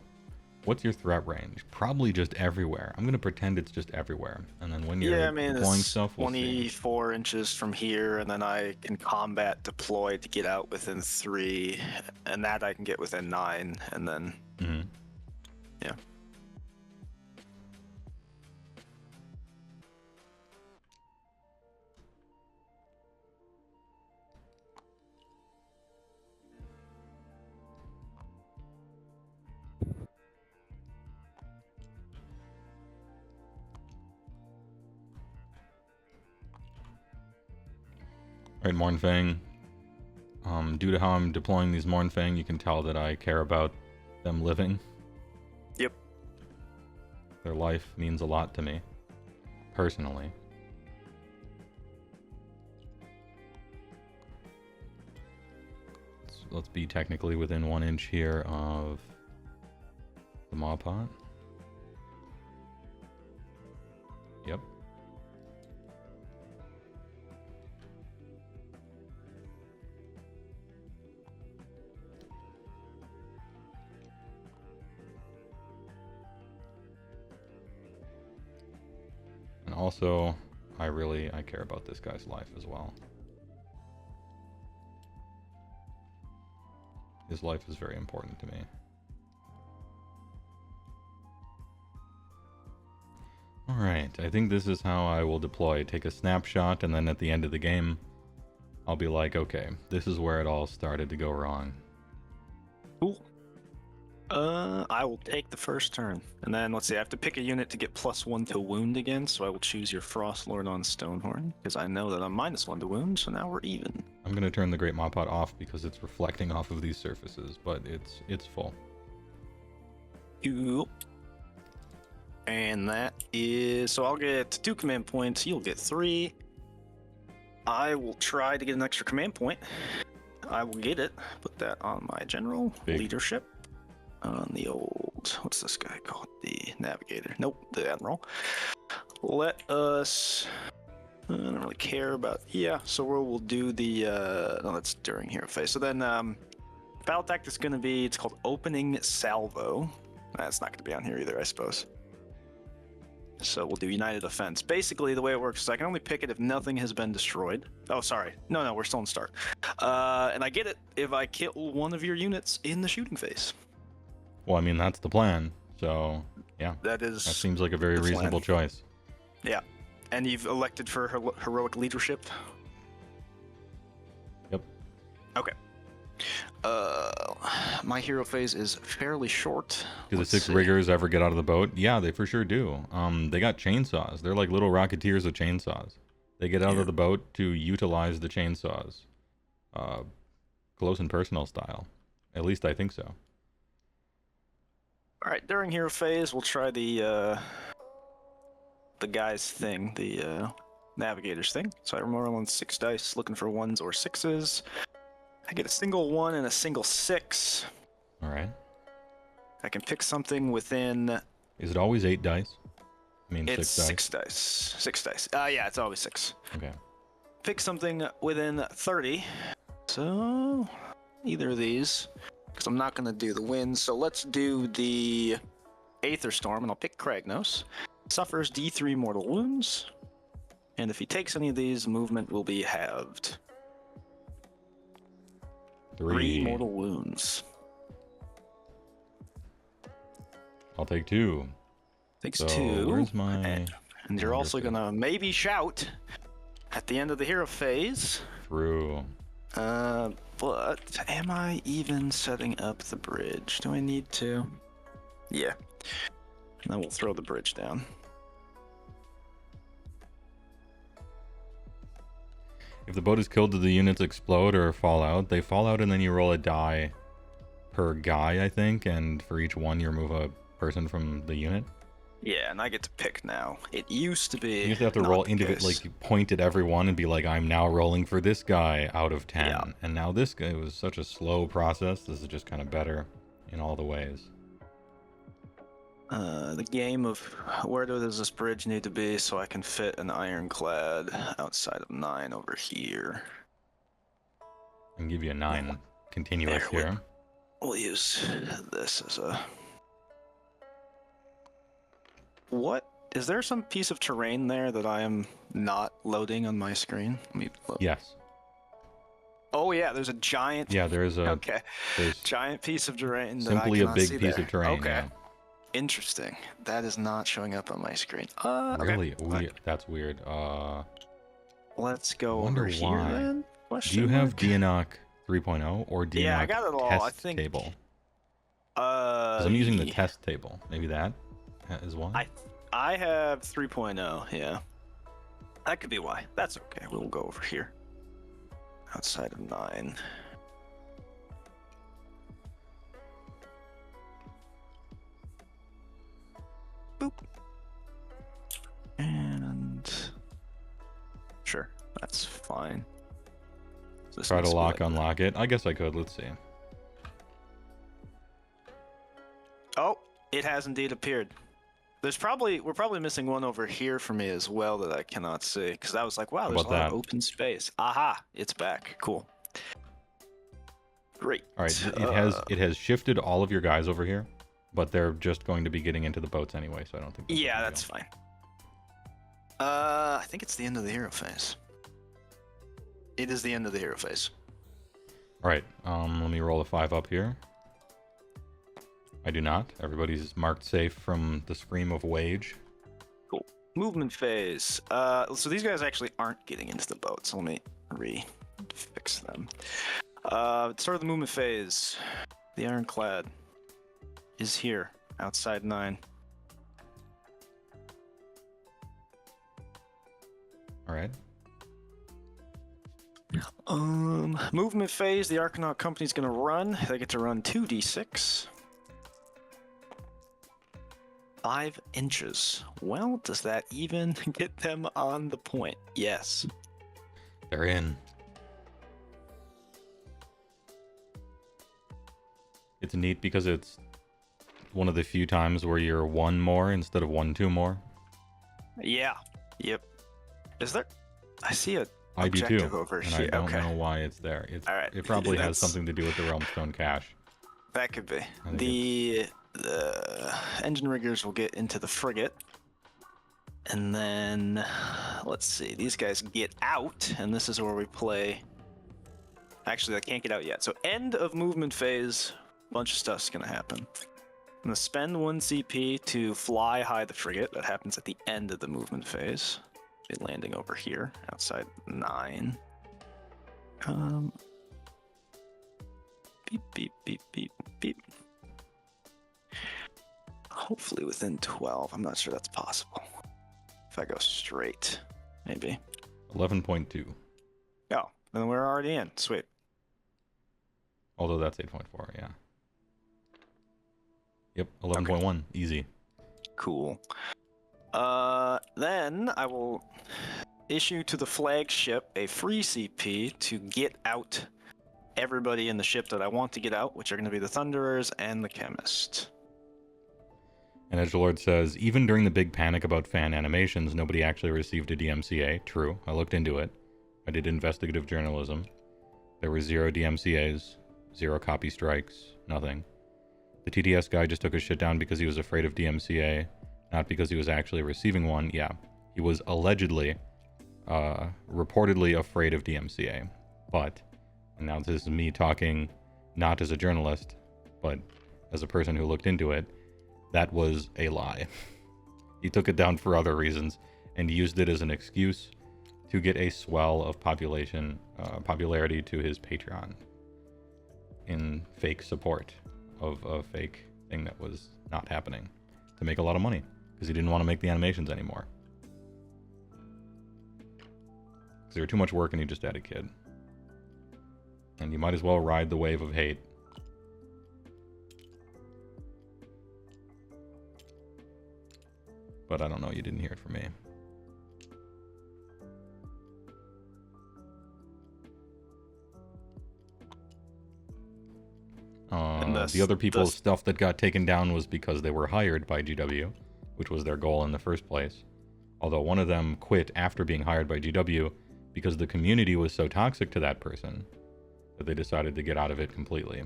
[SPEAKER 1] what's your threat range? Probably just everywhere. I'm going to pretend it's just everywhere. And then when you're deploying stuff, we'll
[SPEAKER 2] 24 inches from here, and then I can combat deploy to get out within 3, and that I can get within 9, and then... Yeah.
[SPEAKER 1] Alright, Mornfang. Due to how I'm deploying these Mornfang, you can tell that I care about them living.
[SPEAKER 2] Yep.
[SPEAKER 1] Their life means a lot to me, personally. Let's be technically within 1 inch here of the Maw Pot. Yep. And also, I care about this guy's life as well. His life is very important to me. Alright, I think this is how I will deploy. Take a snapshot, and then at the end of the game, I'll be like, okay, this is where it all started to go wrong.
[SPEAKER 2] Cool. I will take the first turn. And then, let's see, I have to pick a unit to get +1 to wound again, so I will choose your Frostlord on Stonehorn, because I know that I'm -1 to wound, so now we're even.
[SPEAKER 1] I'm going to turn the Great Maw Pot off because it's reflecting off of these surfaces, but it's full.
[SPEAKER 2] Cool. And that is... So I'll get 2 command points, you'll get 3. I will try to get an extra command point. I will get it. Put that on my general leadership. On the old, what's this guy called? The navigator. Nope, the admiral. Let us... I don't really care about... Yeah, so we'll do the... No, that's during hero phase. So then, battle tactic is going to be... It's called opening salvo. That's not going to be on here either, I suppose. So we'll do United Defense. Basically, the way it works is I can only pick it if nothing has been destroyed. Oh, sorry. No, we're still in start. And I get it if I kill one of your units in the shooting phase.
[SPEAKER 1] Well, I mean, that's the plan. So, yeah.
[SPEAKER 2] That
[SPEAKER 1] seems like a very reasonable choice.
[SPEAKER 2] Yeah. And you've elected for heroic leadership?
[SPEAKER 1] Yep.
[SPEAKER 2] Okay. My hero phase is fairly short.
[SPEAKER 1] Do the 6 riggers ever get out of the boat? Yeah, they for sure do. They got chainsaws. They're like little rocketeers with chainsaws. They get out of the boat to utilize the chainsaws. Close and personal style. At least I think so.
[SPEAKER 2] Alright, during hero phase, we'll try the guy's thing, the navigator's thing. So I'm rolling 6 dice, looking for 1s or 6s. I get a single 1 and a single 6.
[SPEAKER 1] All right.
[SPEAKER 2] I can pick something within...
[SPEAKER 1] Is it always 8 dice? I mean,
[SPEAKER 2] it's
[SPEAKER 1] 6 dice?
[SPEAKER 2] 6 dice. Yeah, it's always 6.
[SPEAKER 1] Okay.
[SPEAKER 2] Pick something within 30. So, either of these. Because I'm not going to do the wind. So let's do the Aether Storm, and I'll pick Kragnos. Suffers D3 mortal wounds. And if he takes any of these, movement will be halved. 3 mortal wounds.
[SPEAKER 1] I'll take 2.
[SPEAKER 2] Takes 2.
[SPEAKER 1] Where's my...
[SPEAKER 2] And you're also going to maybe shout at the end of the hero phase.
[SPEAKER 1] True.
[SPEAKER 2] But am I even setting up the bridge? Do I need to? Yeah. And then we'll throw the bridge down.
[SPEAKER 1] If the boat is killed, do the units explode or fall out? They fall out and then you roll a die per guy, I think, and for each one you remove a person from the unit.
[SPEAKER 2] Yeah, and I get to pick now. It used to be...
[SPEAKER 1] You used to have to roll individually, like you point at everyone and be like, I'm now rolling for this guy out of 10. Yeah. And now this guy was such a slow process. This is just kind of better in all the ways.
[SPEAKER 2] The game of where does this bridge need to be so I can fit an ironclad outside of 9 over here.
[SPEAKER 1] I can give you a 9 continuous here.
[SPEAKER 2] We'll use this as a... What? Is there some piece of terrain there that I am not loading on my screen? Let me load.
[SPEAKER 1] Yes.
[SPEAKER 2] Oh yeah, there's a giant...
[SPEAKER 1] Yeah, there is a...
[SPEAKER 2] Okay. Giant piece of terrain that
[SPEAKER 1] simply
[SPEAKER 2] I
[SPEAKER 1] a
[SPEAKER 2] cannot
[SPEAKER 1] big
[SPEAKER 2] see
[SPEAKER 1] piece
[SPEAKER 2] there.
[SPEAKER 1] of terrain,
[SPEAKER 2] Okay.
[SPEAKER 1] yeah.
[SPEAKER 2] Interesting. That is not showing up on my screen.
[SPEAKER 1] Really?
[SPEAKER 2] Okay.
[SPEAKER 1] That's weird.
[SPEAKER 2] Let's go
[SPEAKER 1] wonder
[SPEAKER 2] over
[SPEAKER 1] why.
[SPEAKER 2] here then.
[SPEAKER 1] Do you have DNOC 3.0 or DNOC
[SPEAKER 2] yeah, I got it all.
[SPEAKER 1] test
[SPEAKER 2] I think,
[SPEAKER 1] table? Because I'm using the test table. Maybe that is why?
[SPEAKER 2] I have 3.0, yeah. That could be why. That's okay. We'll go over here. Outside of 9. Boop. And... Sure, that's fine.
[SPEAKER 1] Try to unlock it. I guess I could. Let's see.
[SPEAKER 2] Oh, it has indeed appeared. We're probably missing one over here for me as well that I cannot see, because I was like, wow, there's a lot of open space. Aha, it's back. Cool. Great.
[SPEAKER 1] All right, it has shifted all of your guys over here, but they're just going to be getting into the boats anyway, so I don't think.
[SPEAKER 2] That's fine. I think it's the end of the hero phase. It is the end of the hero phase.
[SPEAKER 1] All right, let me roll a 5 up here. I do not. Everybody's marked safe from the scream of wage.
[SPEAKER 2] Cool. Movement phase. So these guys actually aren't getting into the boat, so let me fix them. Start of the movement phase. The ironclad is here, outside 9.
[SPEAKER 1] All right.
[SPEAKER 2] Movement phase. The Arcanaut Company's gonna run. They get to run 2d6. 5 inches. Well, does that even get them on the point? Yes.
[SPEAKER 1] They're in. It's neat because it's one of the few times where you're 1 more instead of 1-2 more.
[SPEAKER 2] Yeah. Yep. Is there? I see a
[SPEAKER 1] I do
[SPEAKER 2] objective
[SPEAKER 1] too,
[SPEAKER 2] over
[SPEAKER 1] and
[SPEAKER 2] here.
[SPEAKER 1] I don't know why it's there.
[SPEAKER 2] All right.
[SPEAKER 1] It probably has something to do with the Realmstone cache.
[SPEAKER 2] That could be. The engine riggers will get into the frigate. And then, let's see, these guys get out, and this is where we play. Actually, they can't get out yet. So end of movement phase, a bunch of stuff's gonna happen. I'm gonna spend 1 CP to fly high the frigate. That happens at the end of the movement phase. Be landing over here, outside 9. Beep, beep, beep, beep, beep. Hopefully within 12. I'm not sure that's possible. If I go straight, maybe.
[SPEAKER 1] 11.2.
[SPEAKER 2] Oh, then we're already in. Sweet.
[SPEAKER 1] Although that's 8.4, yeah. Yep, 11.1. Okay. Easy.
[SPEAKER 2] Cool. Then I will issue to the flagship a free CP to get out everybody in the ship that I want to get out, which are going to be the Thunderers and the Chemist.
[SPEAKER 1] And Edgelord says, even during the big panic about fan animations, nobody actually received a DMCA. True, I looked into it. I did investigative journalism. There were 0 DMCAs, 0 copy strikes, nothing. The TTS guy just took his shit down because he was afraid of DMCA, not because he was actually receiving one. Yeah, he was allegedly, reportedly afraid of DMCA. But, and now this is me talking not as a journalist, but as a person who looked into it, that was a lie. He took it down for other reasons and used it as an excuse to get a swell of popularity to his Patreon in fake support of a fake thing that was not happening to make a lot of money because he didn't want to make the animations anymore. Because they were too much work and he just had a kid. And you might as well ride the wave of hate. But I don't know, you didn't hear it from me. The other people's stuff that got taken down was because they were hired by GW, which was their goal in the first place. Although one of them quit after being hired by GW because the community was so toxic to that person that they decided to get out of it completely.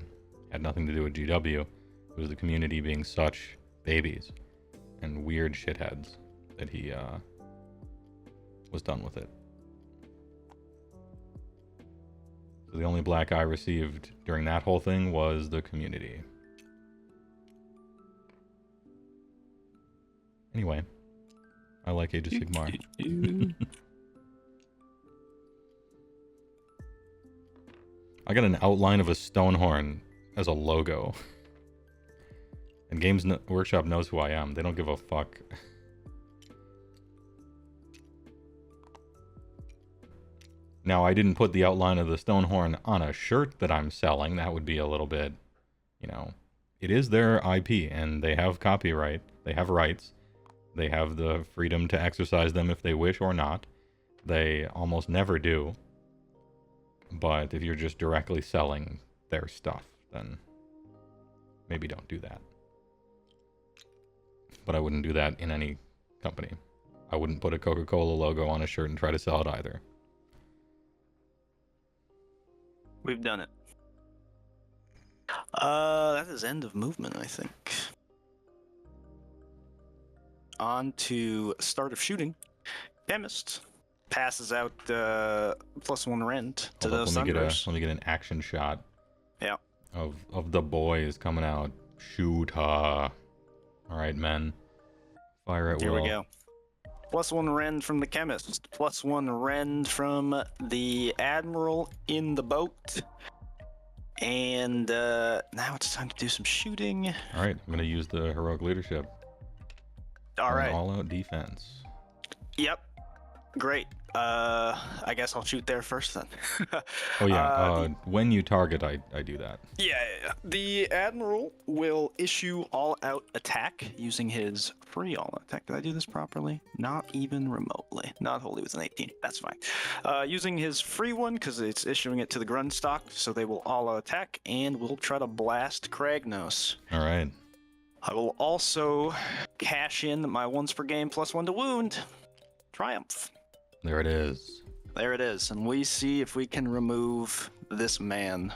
[SPEAKER 1] Had nothing to do with GW. It was the community being such babies and weird shitheads that he was done with it. So the only black eye received during that whole thing was the community. Anyway, I like Age of Sigmar. I got an outline of a Stonehorn as a logo. And Games Workshop knows who I am. They don't give a fuck. Now, I didn't put the outline of the Stonehorn on a shirt that I'm selling. That would be a little bit, you know. It is their IP, and they have copyright. They have rights. They have the freedom to exercise them if they wish or not. They almost never do. But if you're just directly selling their stuff, then maybe don't do that. But I wouldn't do that in any company. I wouldn't put a Coca-Cola logo on a shirt and try to sell it either.
[SPEAKER 2] We've done it. That is end of movement, I think. On to start of shooting. Chemist passes out +1 rend to those Thunderers.
[SPEAKER 1] Let me get an action shot.
[SPEAKER 2] Yeah.
[SPEAKER 1] Of the boys coming out. Shoot. All right, men. Fire at will.
[SPEAKER 2] Here we go. +1 rend from the Chemist. +1 rend from the Admiral in the boat. And now it's time to do some shooting.
[SPEAKER 1] All right, I'm going to use the heroic leadership.
[SPEAKER 2] All right.
[SPEAKER 1] All-out defense.
[SPEAKER 2] Yep. Great. I guess I'll shoot there first then.
[SPEAKER 1] Oh yeah. When you target, I do that.
[SPEAKER 2] Yeah. The Admiral will issue all-out attack using his free all-out attack. Did I do this properly? Not even remotely. Not wholly with an 18. That's fine. Using his free one because it's issuing it to the Grundstock, so they will all-out attack and we'll try to blast Kragnos.
[SPEAKER 1] All right.
[SPEAKER 2] I will also cash in my once per game +1 to wound. Triumph.
[SPEAKER 1] There it is.
[SPEAKER 2] There it is. And we see if we can remove this man.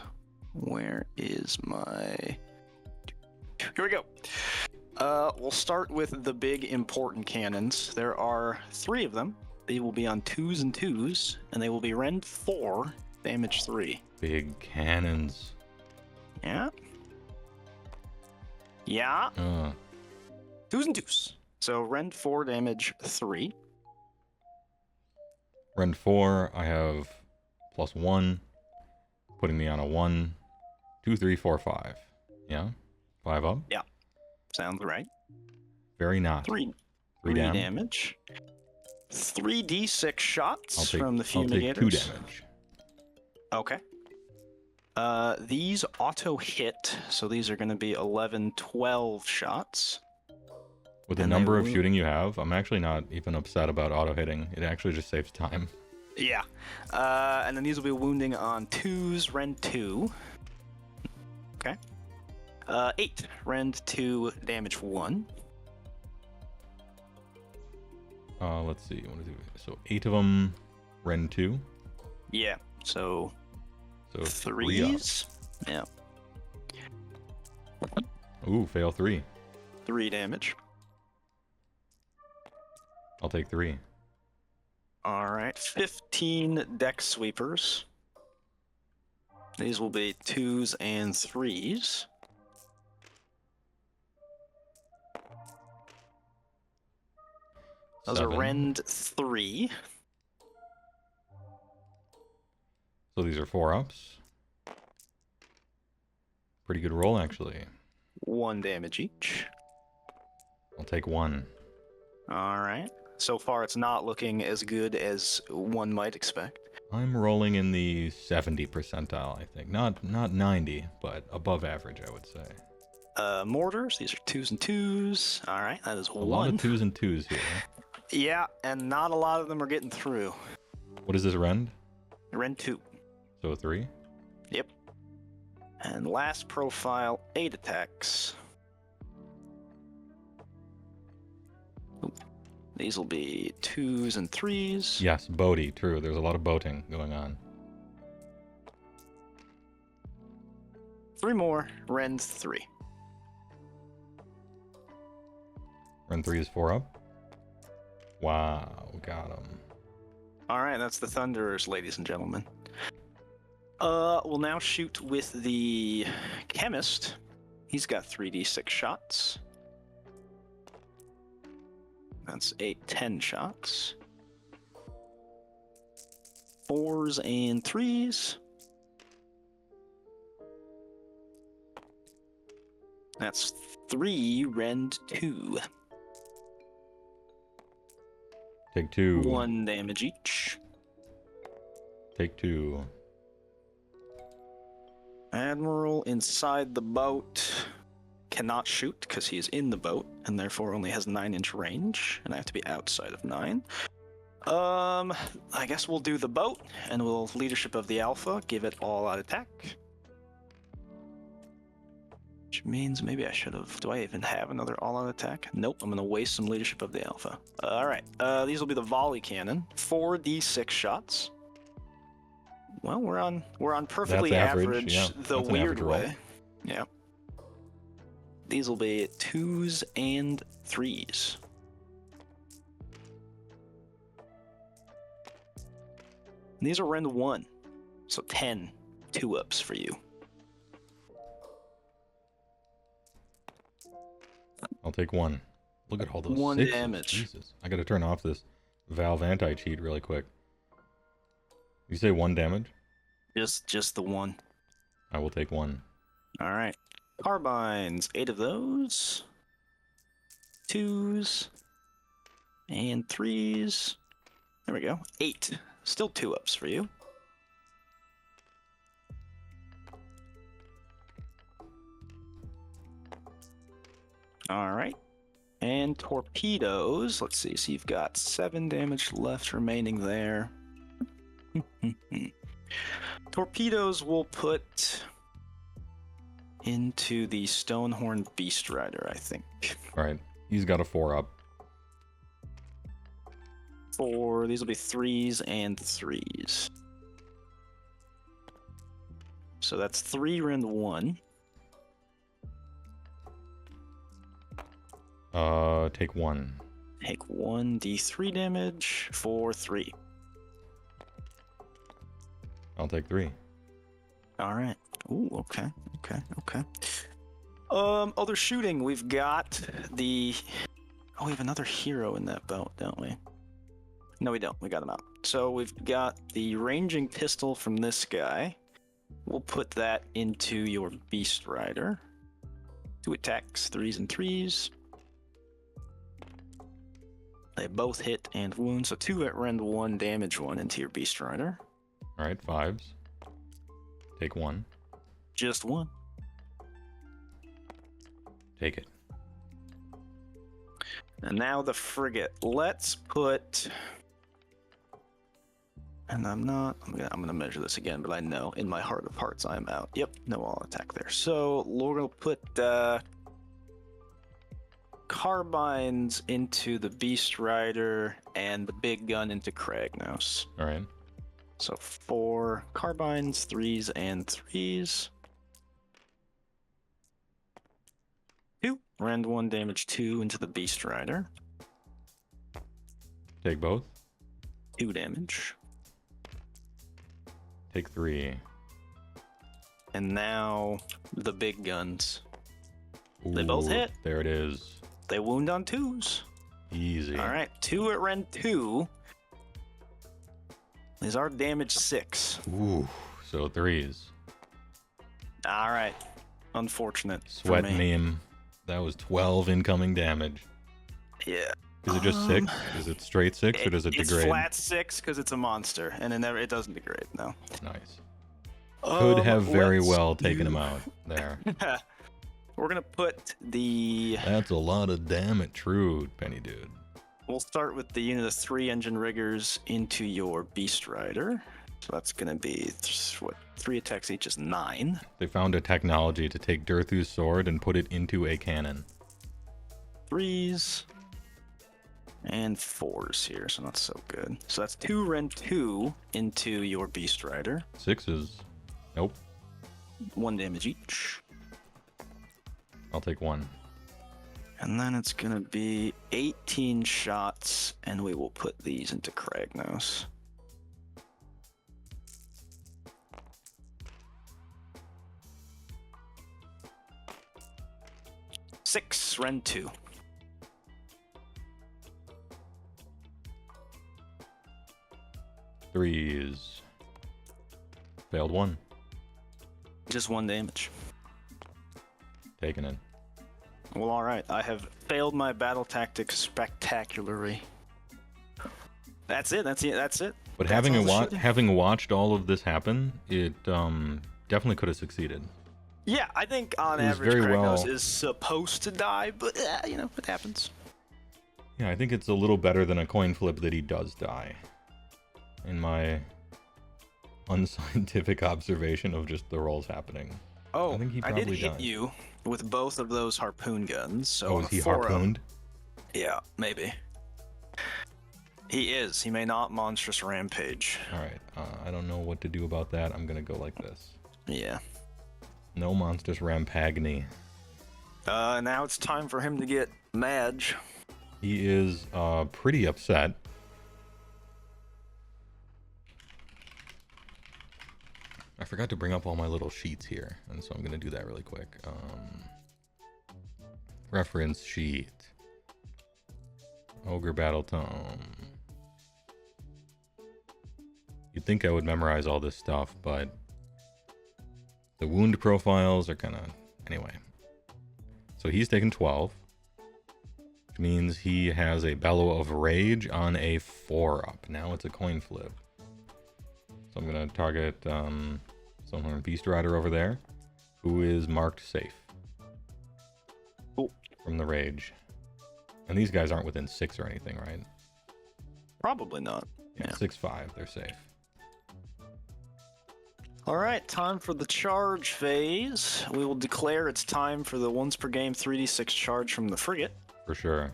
[SPEAKER 2] Where is my... Here we go. We'll start with the big important cannons. There are 3 of them. They will be on 2s and 2s, and they will be rend 4, damage 3.
[SPEAKER 1] Big cannons.
[SPEAKER 2] Yeah. Yeah. 2s and 2s. So rend 4, damage 3.
[SPEAKER 1] Rend 4, I have +1, putting me on a 1, 2, 3, 4, 5. Yeah? 5 up?
[SPEAKER 2] Yeah. Sounds right.
[SPEAKER 1] Very not.
[SPEAKER 2] 3
[SPEAKER 1] 3
[SPEAKER 2] damage. 3d6 shots from the
[SPEAKER 1] I'll take 2
[SPEAKER 2] fumigators.
[SPEAKER 1] damage.
[SPEAKER 2] Okay. These auto hit, so these are going to be 11, 12 shots.
[SPEAKER 1] With the number of shooting you have, I'm actually not even upset about auto hitting. It actually just saves time.
[SPEAKER 2] Yeah. And then these will be wounding on 2s, rend 2. Okay. 8, rend 2, damage 1.
[SPEAKER 1] Let's see. What is it? So 8 of them, rend 2.
[SPEAKER 2] Yeah. So
[SPEAKER 1] 3 up.
[SPEAKER 2] 3s. Yeah.
[SPEAKER 1] Ooh, fail 3.
[SPEAKER 2] 3 damage.
[SPEAKER 1] I'll take 3.
[SPEAKER 2] All right. 15 deck sweepers. These will be 2s and 3s. Those
[SPEAKER 1] 7.
[SPEAKER 2] are rend 3.
[SPEAKER 1] So these are 4 ups. Pretty good roll, actually.
[SPEAKER 2] 1 damage each.
[SPEAKER 1] I'll take 1.
[SPEAKER 2] All right. So far, it's not looking as good as one might expect.
[SPEAKER 1] I'm rolling in the 70 percentile, I think. Not 90, but above average, I would say.
[SPEAKER 2] Mortars. These are 2s and 2s. All right. That is 1.
[SPEAKER 1] A lot of 2s and 2s here.
[SPEAKER 2] Yeah, and not a lot of them are getting through.
[SPEAKER 1] What is this rend?
[SPEAKER 2] Rend 2.
[SPEAKER 1] So 3?
[SPEAKER 2] Yep. And last profile, 8 attacks. Ooh. These will be 2s and 3s.
[SPEAKER 1] Yes, boaty, true. There's a lot of boating going on.
[SPEAKER 2] 3 more, rend 3.
[SPEAKER 1] Rend 3 is 4 up. Wow, got him.
[SPEAKER 2] All right, that's the Thunderers, ladies and gentlemen. We'll now shoot with the Chemist. He's got 3d6 shots. That's 8, 10 shots. 4s and 3s. That's 3, rend 2.
[SPEAKER 1] Take 2.
[SPEAKER 2] 1 damage each.
[SPEAKER 1] Take 2.
[SPEAKER 2] Admiral inside the boat cannot shoot because he is in the boat and therefore only has 9-inch range, and I have to be outside of 9. I guess we'll do the boat and we'll leadership of the Alpha, give it all out attack. Which means maybe I should have. Do I even have another all-out attack? Nope, I'm going to waste some leadership of the Alpha. Alright, these will be the volley cannon. 4d6 shots. Well, we're on perfectly
[SPEAKER 1] That's average,
[SPEAKER 2] average
[SPEAKER 1] yeah.
[SPEAKER 2] the
[SPEAKER 1] That's an
[SPEAKER 2] weird
[SPEAKER 1] average roll.
[SPEAKER 2] way. Yeah. These will be 2s and 3s. And these are rend 1. So 10 2-ups for you.
[SPEAKER 1] I'll take 1. Look at all those
[SPEAKER 2] 1
[SPEAKER 1] 6s.
[SPEAKER 2] damage.
[SPEAKER 1] Jesus. I gotta turn off this Valve anti-cheat really quick. You say 1 damage?
[SPEAKER 2] Just the 1.
[SPEAKER 1] I will take 1.
[SPEAKER 2] All right. Carbines, 8 of those. 2s and 3s. There we go. 8. Still 2-ups for you. All right. And torpedoes. Let's see. So you've got 7 damage left remaining there. Torpedoes will put into the Stonehorn Beast Rider, I think.
[SPEAKER 1] Alright. He's got a 4 up.
[SPEAKER 2] These will be 3s and 3s. So that's 3 rend 1.
[SPEAKER 1] Take 1.
[SPEAKER 2] Take 1d3 damage for 3.
[SPEAKER 1] I'll take 3.
[SPEAKER 2] All right. Ooh, okay. Other shooting. We've got the... Oh, we have another hero in that boat, don't we? No, we don't. We got him out. So we've got the ranging pistol from this guy. We'll put that into your Beast Rider. 2 attacks, 3s and 3s. They both hit and wound, so 2 at rend 1, damage 1 into your Beast Rider.
[SPEAKER 1] Alright, 5s. Take 1.
[SPEAKER 2] Just 1.
[SPEAKER 1] Take it.
[SPEAKER 2] And now the frigate. Let's put... And I'm gonna measure this again, but I know in my heart of hearts I'm out. Yep, no all attack there. So we're gonna put carbines into the Beast Rider and the big gun into Kragnos.
[SPEAKER 1] Alright.
[SPEAKER 2] So 4 carbines, 3s and 3s. 2. Rend 1, damage 2 into the Beast Rider.
[SPEAKER 1] Take both.
[SPEAKER 2] 2 damage.
[SPEAKER 1] Take 3.
[SPEAKER 2] And now the big guns.
[SPEAKER 1] Ooh,
[SPEAKER 2] They both hit.
[SPEAKER 1] There it is.
[SPEAKER 2] They wound on 2s.
[SPEAKER 1] Easy.
[SPEAKER 2] All right, 2 at rend 2. Is our damage 6?
[SPEAKER 1] Ooh, so 3s.
[SPEAKER 2] All right. Unfortunate.
[SPEAKER 1] Sweat
[SPEAKER 2] for me.
[SPEAKER 1] meme. That was 12 incoming damage.
[SPEAKER 2] Yeah.
[SPEAKER 1] Is it just 6? Is it straight 6 or does it degrade?
[SPEAKER 2] It's flat 6 because it's a monster, and it doesn't degrade. No.
[SPEAKER 1] Nice. Could have very
[SPEAKER 2] let's
[SPEAKER 1] well taken
[SPEAKER 2] do-
[SPEAKER 1] him out there.
[SPEAKER 2] We're gonna put the.
[SPEAKER 1] That's a lot of damage, true, Penny Dude.
[SPEAKER 2] We'll start with the unit of 3 engine riggers into your Beast Rider. So that's gonna be 3 attacks each is 9.
[SPEAKER 1] They found a technology to take Durthu's sword and put it into a cannon.
[SPEAKER 2] 3s and 4s here, so not so good. So that's 2 rend 2 into your Beast Rider.
[SPEAKER 1] 6s. Nope.
[SPEAKER 2] 1 damage each.
[SPEAKER 1] I'll take 1.
[SPEAKER 2] And then it's gonna be 18 shots, and we will put these into Kragnos. Six, rend 2.
[SPEAKER 1] Threes. Failed 1.
[SPEAKER 2] Just 1 damage.
[SPEAKER 1] Taking it.
[SPEAKER 2] Well, alright. I have failed my battle tactics spectacularly. That's it. That's it.
[SPEAKER 1] But
[SPEAKER 2] That's all the shooting.
[SPEAKER 1] having watched all of this happen, it definitely could have succeeded.
[SPEAKER 2] Yeah, I think on
[SPEAKER 1] It was
[SPEAKER 2] average
[SPEAKER 1] very
[SPEAKER 2] Kragnos
[SPEAKER 1] well-
[SPEAKER 2] is supposed to die, but it happens.
[SPEAKER 1] Yeah, I think it's a little better than a coin flip that he does die. In my unscientific observation of just the rolls happening.
[SPEAKER 2] Oh,
[SPEAKER 1] I think he
[SPEAKER 2] I did
[SPEAKER 1] probably
[SPEAKER 2] hit
[SPEAKER 1] died.
[SPEAKER 2] you with both of those harpoon guns. So
[SPEAKER 1] Oh,
[SPEAKER 2] on
[SPEAKER 1] is
[SPEAKER 2] a
[SPEAKER 1] he
[SPEAKER 2] 4-0
[SPEAKER 1] harpooned?
[SPEAKER 2] Yeah, maybe. He is. He may not monstrous rampage.
[SPEAKER 1] Alright, I don't know what to do about that. I'm gonna go like this.
[SPEAKER 2] Yeah.
[SPEAKER 1] No monstrous rampagny.
[SPEAKER 2] Now it's time for him to get Madge.
[SPEAKER 1] He is pretty upset. I forgot to bring up all my little sheets here, and so I'm gonna do that really quick. Reference sheet. Ogre Battle Tome. You'd think I would memorize all this stuff, but the wound profiles are kind of... Anyway. So he's taken 12, which means he has a Bellow of Rage on a 4-up. Now it's a coin flip. So I'm going to target someone Beast Rider over there, who is marked safe.
[SPEAKER 2] Cool.
[SPEAKER 1] From the Rage. And these guys aren't within 6 or anything, right?
[SPEAKER 2] Probably not.
[SPEAKER 1] Yeah, 6-5, they're safe.
[SPEAKER 2] All right, time for the charge phase. We will declare it's time for the once per game 3d6 charge from the frigate.
[SPEAKER 1] For sure.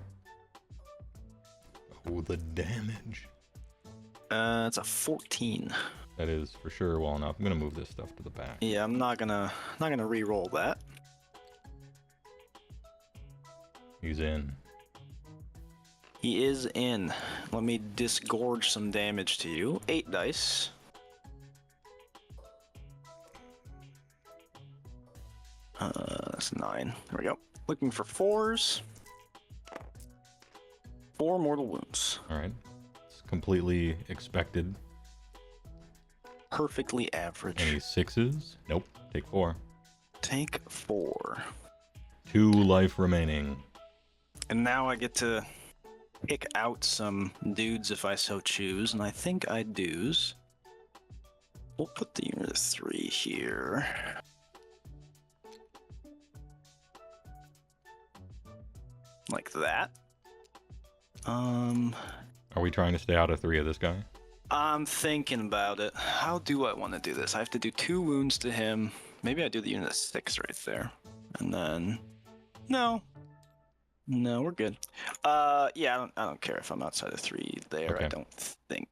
[SPEAKER 1] Oh, the damage.
[SPEAKER 2] It's a 14.
[SPEAKER 1] That is for sure well enough. I'm gonna move this stuff to the back.
[SPEAKER 2] Yeah, I'm not gonna re-roll that.
[SPEAKER 1] He's in.
[SPEAKER 2] He is in. Let me disgorge some damage to you. 8 dice. That's 9. There we go. Looking for 4s. 4 mortal wounds.
[SPEAKER 1] All right. It's completely expected.
[SPEAKER 2] Perfectly average.
[SPEAKER 1] Any 6s? Nope. Take 4.
[SPEAKER 2] Take 4.
[SPEAKER 1] 2 life remaining.
[SPEAKER 2] And now I get to pick out some dudes if I so choose, and I think I do's. We'll put the unit of 3 here. Like that.
[SPEAKER 1] Are we trying to stay out of 3 of this guy?
[SPEAKER 2] I'm thinking about it. How do I want to do this? I have to do 2 wounds to him. Maybe I do the unit of 6 right there. And then... No, we're good. Yeah, I don't care if I'm outside of 3 there.
[SPEAKER 1] Okay.
[SPEAKER 2] I don't think.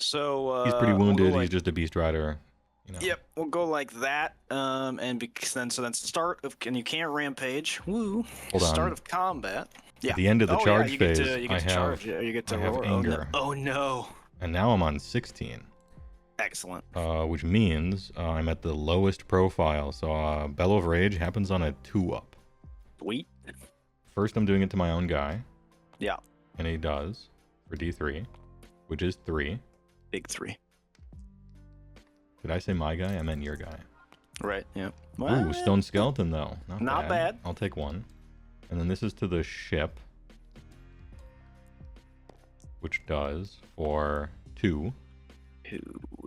[SPEAKER 2] So
[SPEAKER 1] He's pretty wounded.
[SPEAKER 2] We'll
[SPEAKER 1] He's just a beast rider. You know.
[SPEAKER 2] Yep, we'll go like that. And because then start of, and you can't rampage. Woo.
[SPEAKER 1] Hold on.
[SPEAKER 2] Start of combat. Yeah.
[SPEAKER 1] At the end of the charge
[SPEAKER 2] you
[SPEAKER 1] phase,
[SPEAKER 2] get to charge. Yeah, you get to
[SPEAKER 1] I have
[SPEAKER 2] roar.
[SPEAKER 1] anger.
[SPEAKER 2] Oh no.
[SPEAKER 1] And now I'm on 16.
[SPEAKER 2] Excellent.
[SPEAKER 1] Which means I'm at the lowest profile. So Bellow of Rage happens on a 2-up.
[SPEAKER 2] Sweet.
[SPEAKER 1] First, I'm doing it to my own guy.
[SPEAKER 2] Yeah.
[SPEAKER 1] And he does for D3, which is 3.
[SPEAKER 2] Big 3.
[SPEAKER 1] Did I say my guy? I meant your guy.
[SPEAKER 2] Right. Yeah.
[SPEAKER 1] Ooh, Stone Skeleton though.
[SPEAKER 2] Not bad.
[SPEAKER 1] I'll take 1. And then this is to the ship, which does for 2.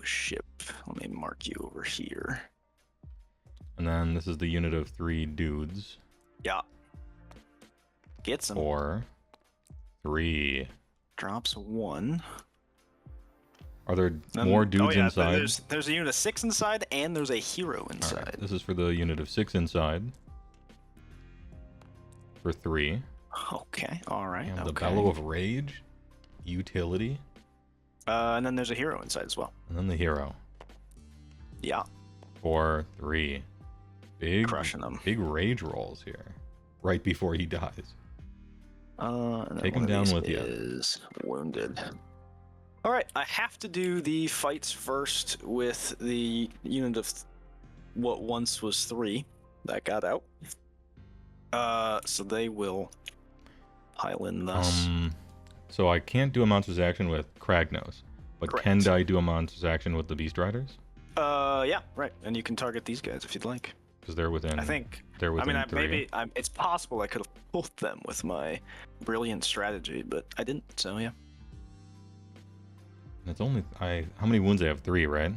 [SPEAKER 2] Ship. Let me mark you over here.
[SPEAKER 1] And then this is the unit of 3 dudes.
[SPEAKER 2] Yeah. Gets him.
[SPEAKER 1] For 3.
[SPEAKER 2] Drops 1.
[SPEAKER 1] Are there more dudes inside?
[SPEAKER 2] There's a unit of 6 inside, and there's a hero inside.
[SPEAKER 1] All right, this is for the unit of 6 inside. For 3.
[SPEAKER 2] Okay, alright.
[SPEAKER 1] And the Bellow of Rage. Utility.
[SPEAKER 2] And then there's a hero inside as well.
[SPEAKER 1] And then the hero.
[SPEAKER 2] Yeah.
[SPEAKER 1] For 3. Big,
[SPEAKER 2] crushing them.
[SPEAKER 1] Big rage rolls here. Right before he dies.
[SPEAKER 2] Take
[SPEAKER 1] him down with you.
[SPEAKER 2] Is wounded. Alright, I have to do the fights first with the unit of what once was 3 that got out. So they will pile in thus.
[SPEAKER 1] So I can't do a monster's action with Kragnos, but
[SPEAKER 2] Correct.
[SPEAKER 1] Can I do a monster's action with the Beast Riders?
[SPEAKER 2] Yeah, right. And you can target these guys if you'd like.
[SPEAKER 1] Because they're within.
[SPEAKER 2] I think.
[SPEAKER 1] They're within 3.
[SPEAKER 2] It's possible I could have pulled them with my brilliant strategy, but I didn't. So yeah.
[SPEAKER 1] It's only how many wounds I have? 3, right?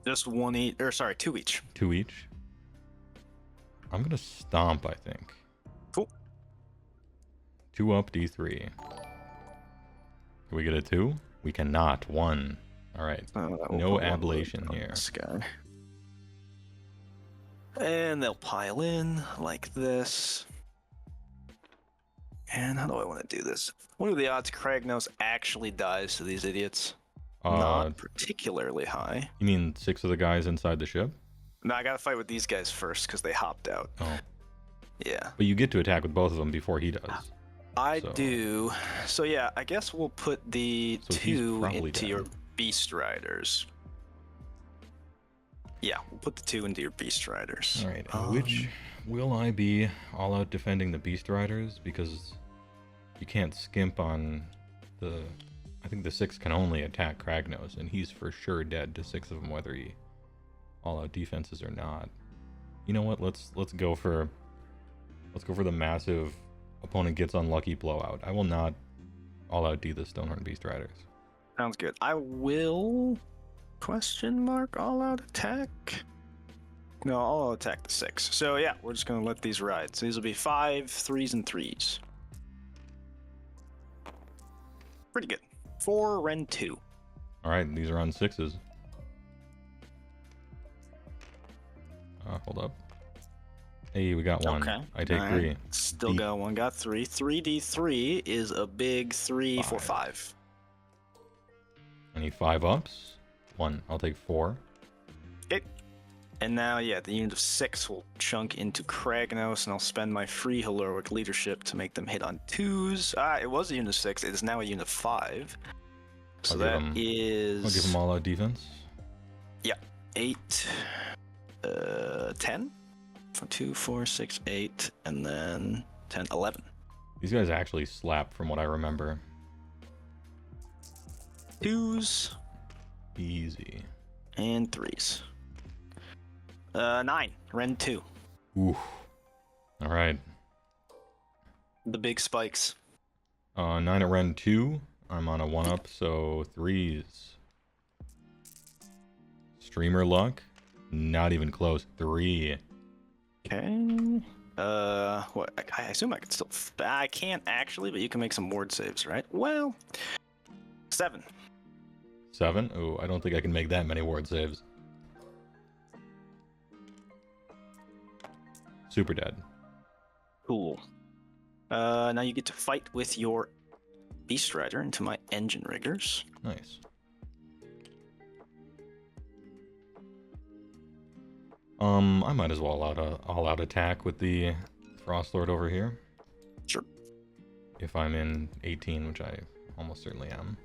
[SPEAKER 2] Just 1 each, or sorry, 2 each.
[SPEAKER 1] 2 each. I'm gonna stomp, I think.
[SPEAKER 2] Cool.
[SPEAKER 1] 2 up, D3. Can we get a 2? We cannot. 1. All right. No ablation here.
[SPEAKER 2] This guy. And they'll pile in like this. And how do I want to do this? What are the odds Kragnos actually dies to these idiots? Not particularly high.
[SPEAKER 1] You mean 6 of the guys inside the ship?
[SPEAKER 2] No, I gotta fight with these guys first because they hopped out.
[SPEAKER 1] Oh.
[SPEAKER 2] Yeah.
[SPEAKER 1] But you get to attack with both of them before he does.
[SPEAKER 2] I do. So yeah, I guess we'll put the 2 into your Beast Riders. Yeah, we'll put the 2 into your Beast Riders.
[SPEAKER 1] All right. Which will I be all out defending the Beast Riders? Because you can't skimp on the... I think the 6 can only attack Kragnos, and he's for sure dead to 6 of them, whether he all out defenses or not. You know what? Let's go for the massive opponent gets unlucky blowout. I will not all out D the Stonehorn Beast Riders.
[SPEAKER 2] Sounds good. I will all out attack. No, I'll attack the 6. So yeah, we're just gonna let these ride. So these will be 5 3s and 3s. Pretty good. 4 Ren 2.
[SPEAKER 1] All right, these are on 6s. Hold up. Hey, we got 1.
[SPEAKER 2] Okay.
[SPEAKER 1] I take 3.
[SPEAKER 2] Still got 1. Got 3. 3d3 is a big 3 for 5.
[SPEAKER 1] Any 5 ups? 1. I'll take 4.
[SPEAKER 2] Okay. And now, yeah, the unit of 6 will chunk into Kragnos, and I'll spend my free heroic leadership to make them hit on 2s. It was a unit of 6. It is now a unit of 5. So that is...
[SPEAKER 1] I'll give him all out defense.
[SPEAKER 2] Yeah, 8, 10. 2, 4, 6, 8, and then 10, 11.
[SPEAKER 1] These guys actually slap from what I remember.
[SPEAKER 2] 2s.
[SPEAKER 1] Easy.
[SPEAKER 2] And 3s. 9. Ren 2.
[SPEAKER 1] Ooh. All right.
[SPEAKER 2] The big spikes.
[SPEAKER 1] 9 at Ren 2. I'm on a 1-up, so 3s. Streamer luck. Not even close. 3.
[SPEAKER 2] Okay. What? I assume I can still. I can't actually, but you can make some ward saves, right? Well, 7.
[SPEAKER 1] 7? Oh, I don't think I can make that many ward saves. Super dead.
[SPEAKER 2] Cool. Now you get to fight with your Beast Rider into my Engine Riggers.
[SPEAKER 1] Nice. I might as well all-out attack with the Frost Lord over here.
[SPEAKER 2] Sure.
[SPEAKER 1] If I'm in 18, which I almost certainly am.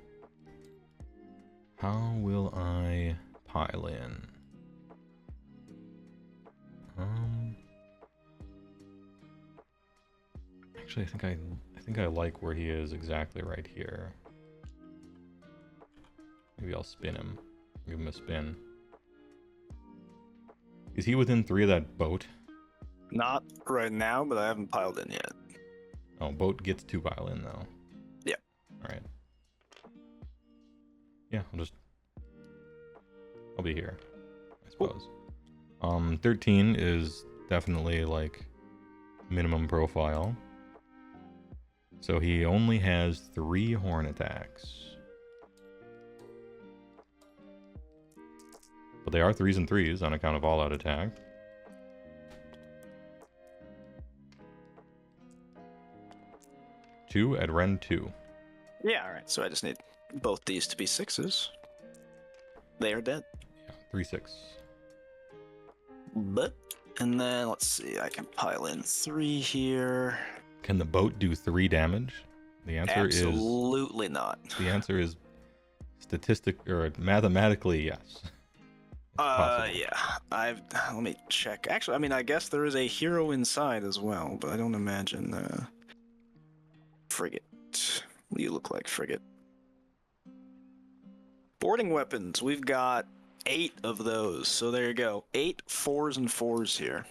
[SPEAKER 1] How will I pile in? Actually, I think I like where he is exactly right here. Maybe I'll spin him. Give him a spin. Is he within 3 of that boat?
[SPEAKER 2] Not right now, but I haven't piled in yet.
[SPEAKER 1] Oh, boat gets 2 pile in though.
[SPEAKER 2] Yeah.
[SPEAKER 1] All right. Yeah, I'll be here, I suppose. 13 is definitely like minimum profile. So he only has 3 horn attacks. But they are 3s and 3s on account of all-out attack. Two at Ren 2.
[SPEAKER 2] Yeah, alright, so I just need both these to be 6s. They are dead.
[SPEAKER 1] Yeah, 3/6.
[SPEAKER 2] But, and then let's see, I can pile in 3 here.
[SPEAKER 1] Can the boat do 3 damage? The answer
[SPEAKER 2] Absolutely not.
[SPEAKER 1] The answer is mathematically yes.
[SPEAKER 2] Yeah. Let me check. Actually, I mean, I guess there is a hero inside as well, but I don't imagine. Frigate. What do you look like, frigate? Boarding weapons. We've got 8 of those. So there you go. 8 4s and 4s here.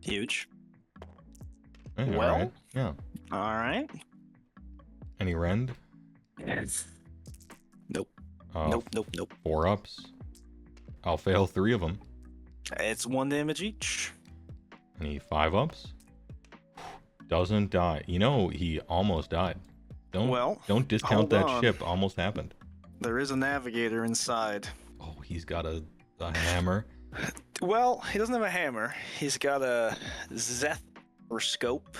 [SPEAKER 2] Huge.
[SPEAKER 1] Hey,
[SPEAKER 2] Well.
[SPEAKER 1] all right. Yeah.
[SPEAKER 2] All right.
[SPEAKER 1] Any rend?
[SPEAKER 2] Nope. Nope.
[SPEAKER 1] 4-ups. I'll fail 3 of them.
[SPEAKER 2] It's 1 damage each.
[SPEAKER 1] Any 5-ups? Doesn't die. You know, he almost died. Don't discount that ship. Almost happened.
[SPEAKER 2] There is a navigator inside.
[SPEAKER 1] Oh, he's got a hammer.
[SPEAKER 2] Well, he doesn't have a hammer. He's got a Zethoscope,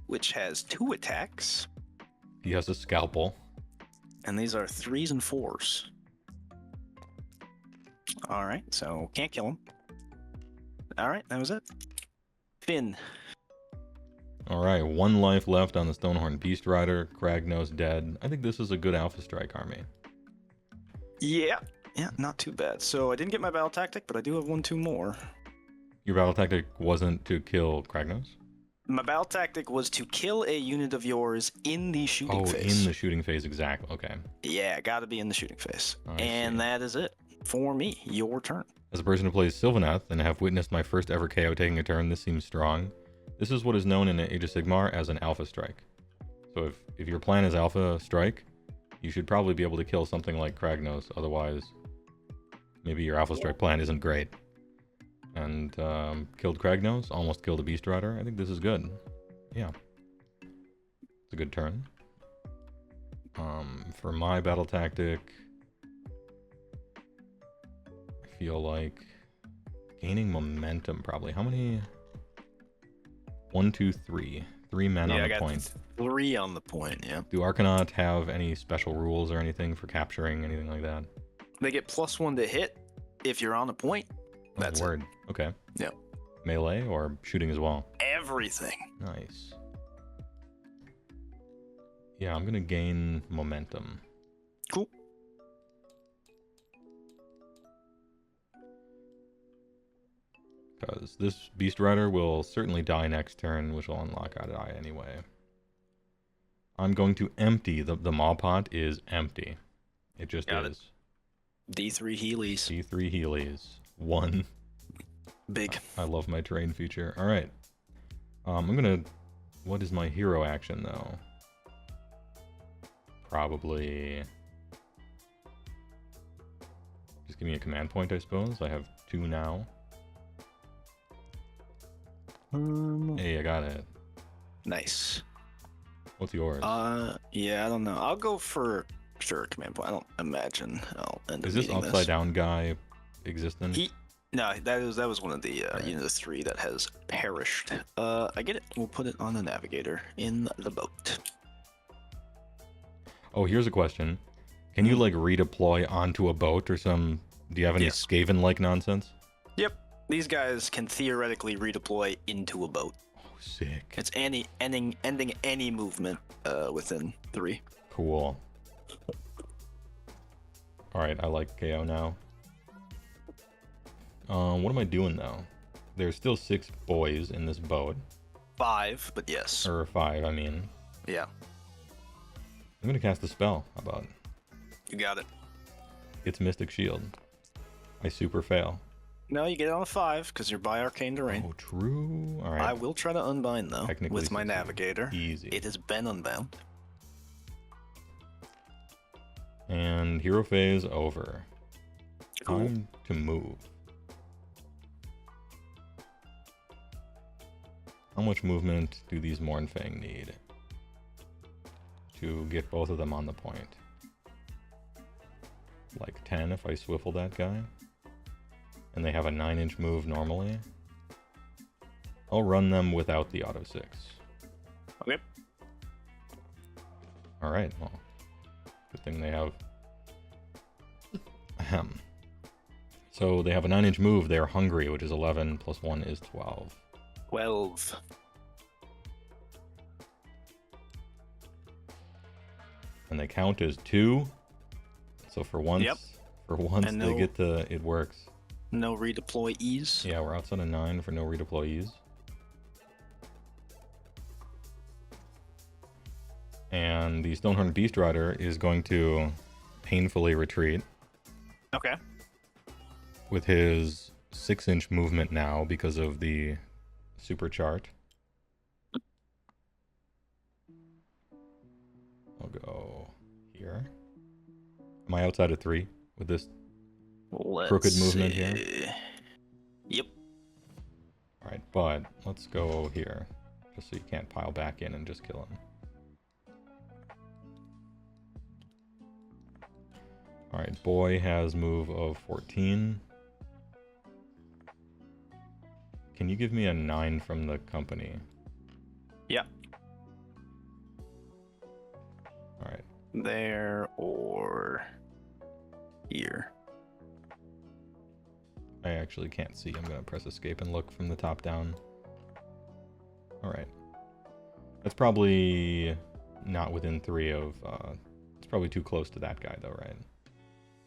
[SPEAKER 2] which has 2 attacks.
[SPEAKER 1] He has a scalpel.
[SPEAKER 2] And these are 3s and 4s. Alright, so can't kill him. Alright, that was it. Finn.
[SPEAKER 1] Alright, 1 life left on the Stonehorn Beast Rider. Kragnos dead. I think this is a good Alpha Strike army.
[SPEAKER 2] Yeah, not too bad. So I didn't get my battle tactic, but I do have 1-2 more.
[SPEAKER 1] Your battle tactic wasn't to kill Kragnos?
[SPEAKER 2] My battle tactic was to kill a unit of yours in the shooting phase.
[SPEAKER 1] In the shooting phase, exactly. Okay.
[SPEAKER 2] Yeah, gotta be in the shooting phase.
[SPEAKER 1] I
[SPEAKER 2] and
[SPEAKER 1] see.
[SPEAKER 2] That is it. For me, your turn.
[SPEAKER 1] As a person who plays Sylvaneth and have witnessed my first ever KO taking a turn, this seems strong. This is what is known in Age of Sigmar as an Alpha Strike. So if your plan is Alpha Strike, you should probably be able to kill something like Kragnos, otherwise maybe your Alpha Strike plan isn't great. And killed Kragnos, almost killed a Beast Rider. I think this is good. Yeah. It's a good turn. For my battle tactic, I feel like gaining momentum probably. How many? 1, 2, 3. 3 men
[SPEAKER 2] Yeah,
[SPEAKER 1] on
[SPEAKER 2] I
[SPEAKER 1] the
[SPEAKER 2] got
[SPEAKER 1] point.
[SPEAKER 2] 3 on the point, yeah.
[SPEAKER 1] Do Arcanaut have any special rules or anything for capturing, anything like that?
[SPEAKER 2] They get +1 to hit if you're on the point.
[SPEAKER 1] Oh,
[SPEAKER 2] That's
[SPEAKER 1] word. Okay.
[SPEAKER 2] Yeah.
[SPEAKER 1] Melee or shooting as well?
[SPEAKER 2] Everything.
[SPEAKER 1] Nice. Yeah, I'm gonna gain momentum.
[SPEAKER 2] Cool.
[SPEAKER 1] Because this Beast Rider will certainly die next turn, which will unlock a die anyway. I'm going to empty. The Maw Pot is empty. It just
[SPEAKER 2] Got
[SPEAKER 1] is.
[SPEAKER 2] D3 Heelys.
[SPEAKER 1] D3 Heelys. 1.
[SPEAKER 2] Big.
[SPEAKER 1] I love my terrain feature. Alright. I'm gonna... What is my hero action, though? Probably... Just give me a command point, I suppose. I have 2 now. Hey, I got it.
[SPEAKER 2] Nice.
[SPEAKER 1] What's yours?
[SPEAKER 2] Yeah, I don't know. I'll go for sure command point. I don't imagine I'll end up
[SPEAKER 1] Is this
[SPEAKER 2] needing
[SPEAKER 1] upside down guy existent?
[SPEAKER 2] No, that was one of the unit 3 that has perished. I get it. We'll put it on the navigator in the boat.
[SPEAKER 1] Oh, here's a question. Can you, like, redeploy onto a boat or some... Do you have any
[SPEAKER 2] Yes.
[SPEAKER 1] Skaven-like nonsense?
[SPEAKER 2] Yep. These guys can theoretically redeploy into a boat.
[SPEAKER 1] Oh, sick.
[SPEAKER 2] It's ending any movement within 3.
[SPEAKER 1] Cool. Alright, I like KO now. What am I doing, though? There's still 6 boys in this boat.
[SPEAKER 2] 5, but yes.
[SPEAKER 1] Or 5, I mean.
[SPEAKER 2] Yeah.
[SPEAKER 1] I'm gonna cast a spell. How about it?
[SPEAKER 2] You got it.
[SPEAKER 1] It's Mystic Shield. I super fail.
[SPEAKER 2] No, you get it on a 5 because you're by Arcane Terrain.
[SPEAKER 1] Oh, true. Alright.
[SPEAKER 2] I will try to unbind though
[SPEAKER 1] Technically
[SPEAKER 2] with my
[SPEAKER 1] succeed.
[SPEAKER 2] navigator.
[SPEAKER 1] Easy.
[SPEAKER 2] It has been unbound.
[SPEAKER 1] And hero phase over.
[SPEAKER 2] Cool.
[SPEAKER 1] Time to move. How much movement do these Mournfang need to get both of them on the point? Like 10 if I swivel that guy. And they have a 9-inch move normally. I'll run them without the auto 6.
[SPEAKER 2] Okay.
[SPEAKER 1] Alright, well. Good thing they have... Ahem. So they have a 9-inch move, they're hungry, which is 11, plus 1 is 12.
[SPEAKER 2] 12.
[SPEAKER 1] And they count as 2. So for once,
[SPEAKER 2] Yep. And
[SPEAKER 1] they
[SPEAKER 2] no-
[SPEAKER 1] get to... It works.
[SPEAKER 2] No redeploy ease.
[SPEAKER 1] Yeah, we're outside of 9 for no redeployees. And the Stonehorn Beast Rider is going to painfully retreat
[SPEAKER 2] Okay.
[SPEAKER 1] with his 6-inch movement now because of the super chart. I'll go here. Am I outside of 3 with this? Crooked movement here?
[SPEAKER 2] Yep.
[SPEAKER 1] Alright, but let's go here. Just so you can't pile back in and just kill him. Alright, boy has move of 14. Can you give me a 9 from the company?
[SPEAKER 2] Yep.
[SPEAKER 1] Alright.
[SPEAKER 2] There or here.
[SPEAKER 1] I actually can't see. I'm gonna press escape and look from the top down. Alright. That's probably not within 3 of... it's probably too close to that guy though, right?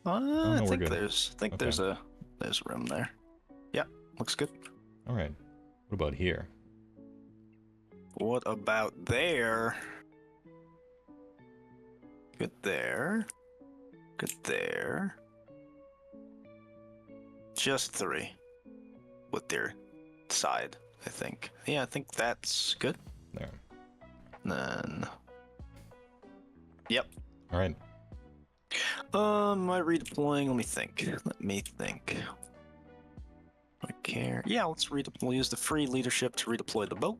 [SPEAKER 2] No,
[SPEAKER 1] we're
[SPEAKER 2] I think
[SPEAKER 1] good.
[SPEAKER 2] there's
[SPEAKER 1] Okay.
[SPEAKER 2] there's room there. Yeah, looks good.
[SPEAKER 1] Alright. What about here?
[SPEAKER 2] What about there? Good there. Good there. Just 3 with their side, I think. Yeah, I think that's good.
[SPEAKER 1] There.
[SPEAKER 2] Then, yep.
[SPEAKER 1] Alright.
[SPEAKER 2] Am I redeploying? Let me think. I care. Yeah, let's redeploy. We'll use the free leadership to redeploy the boat.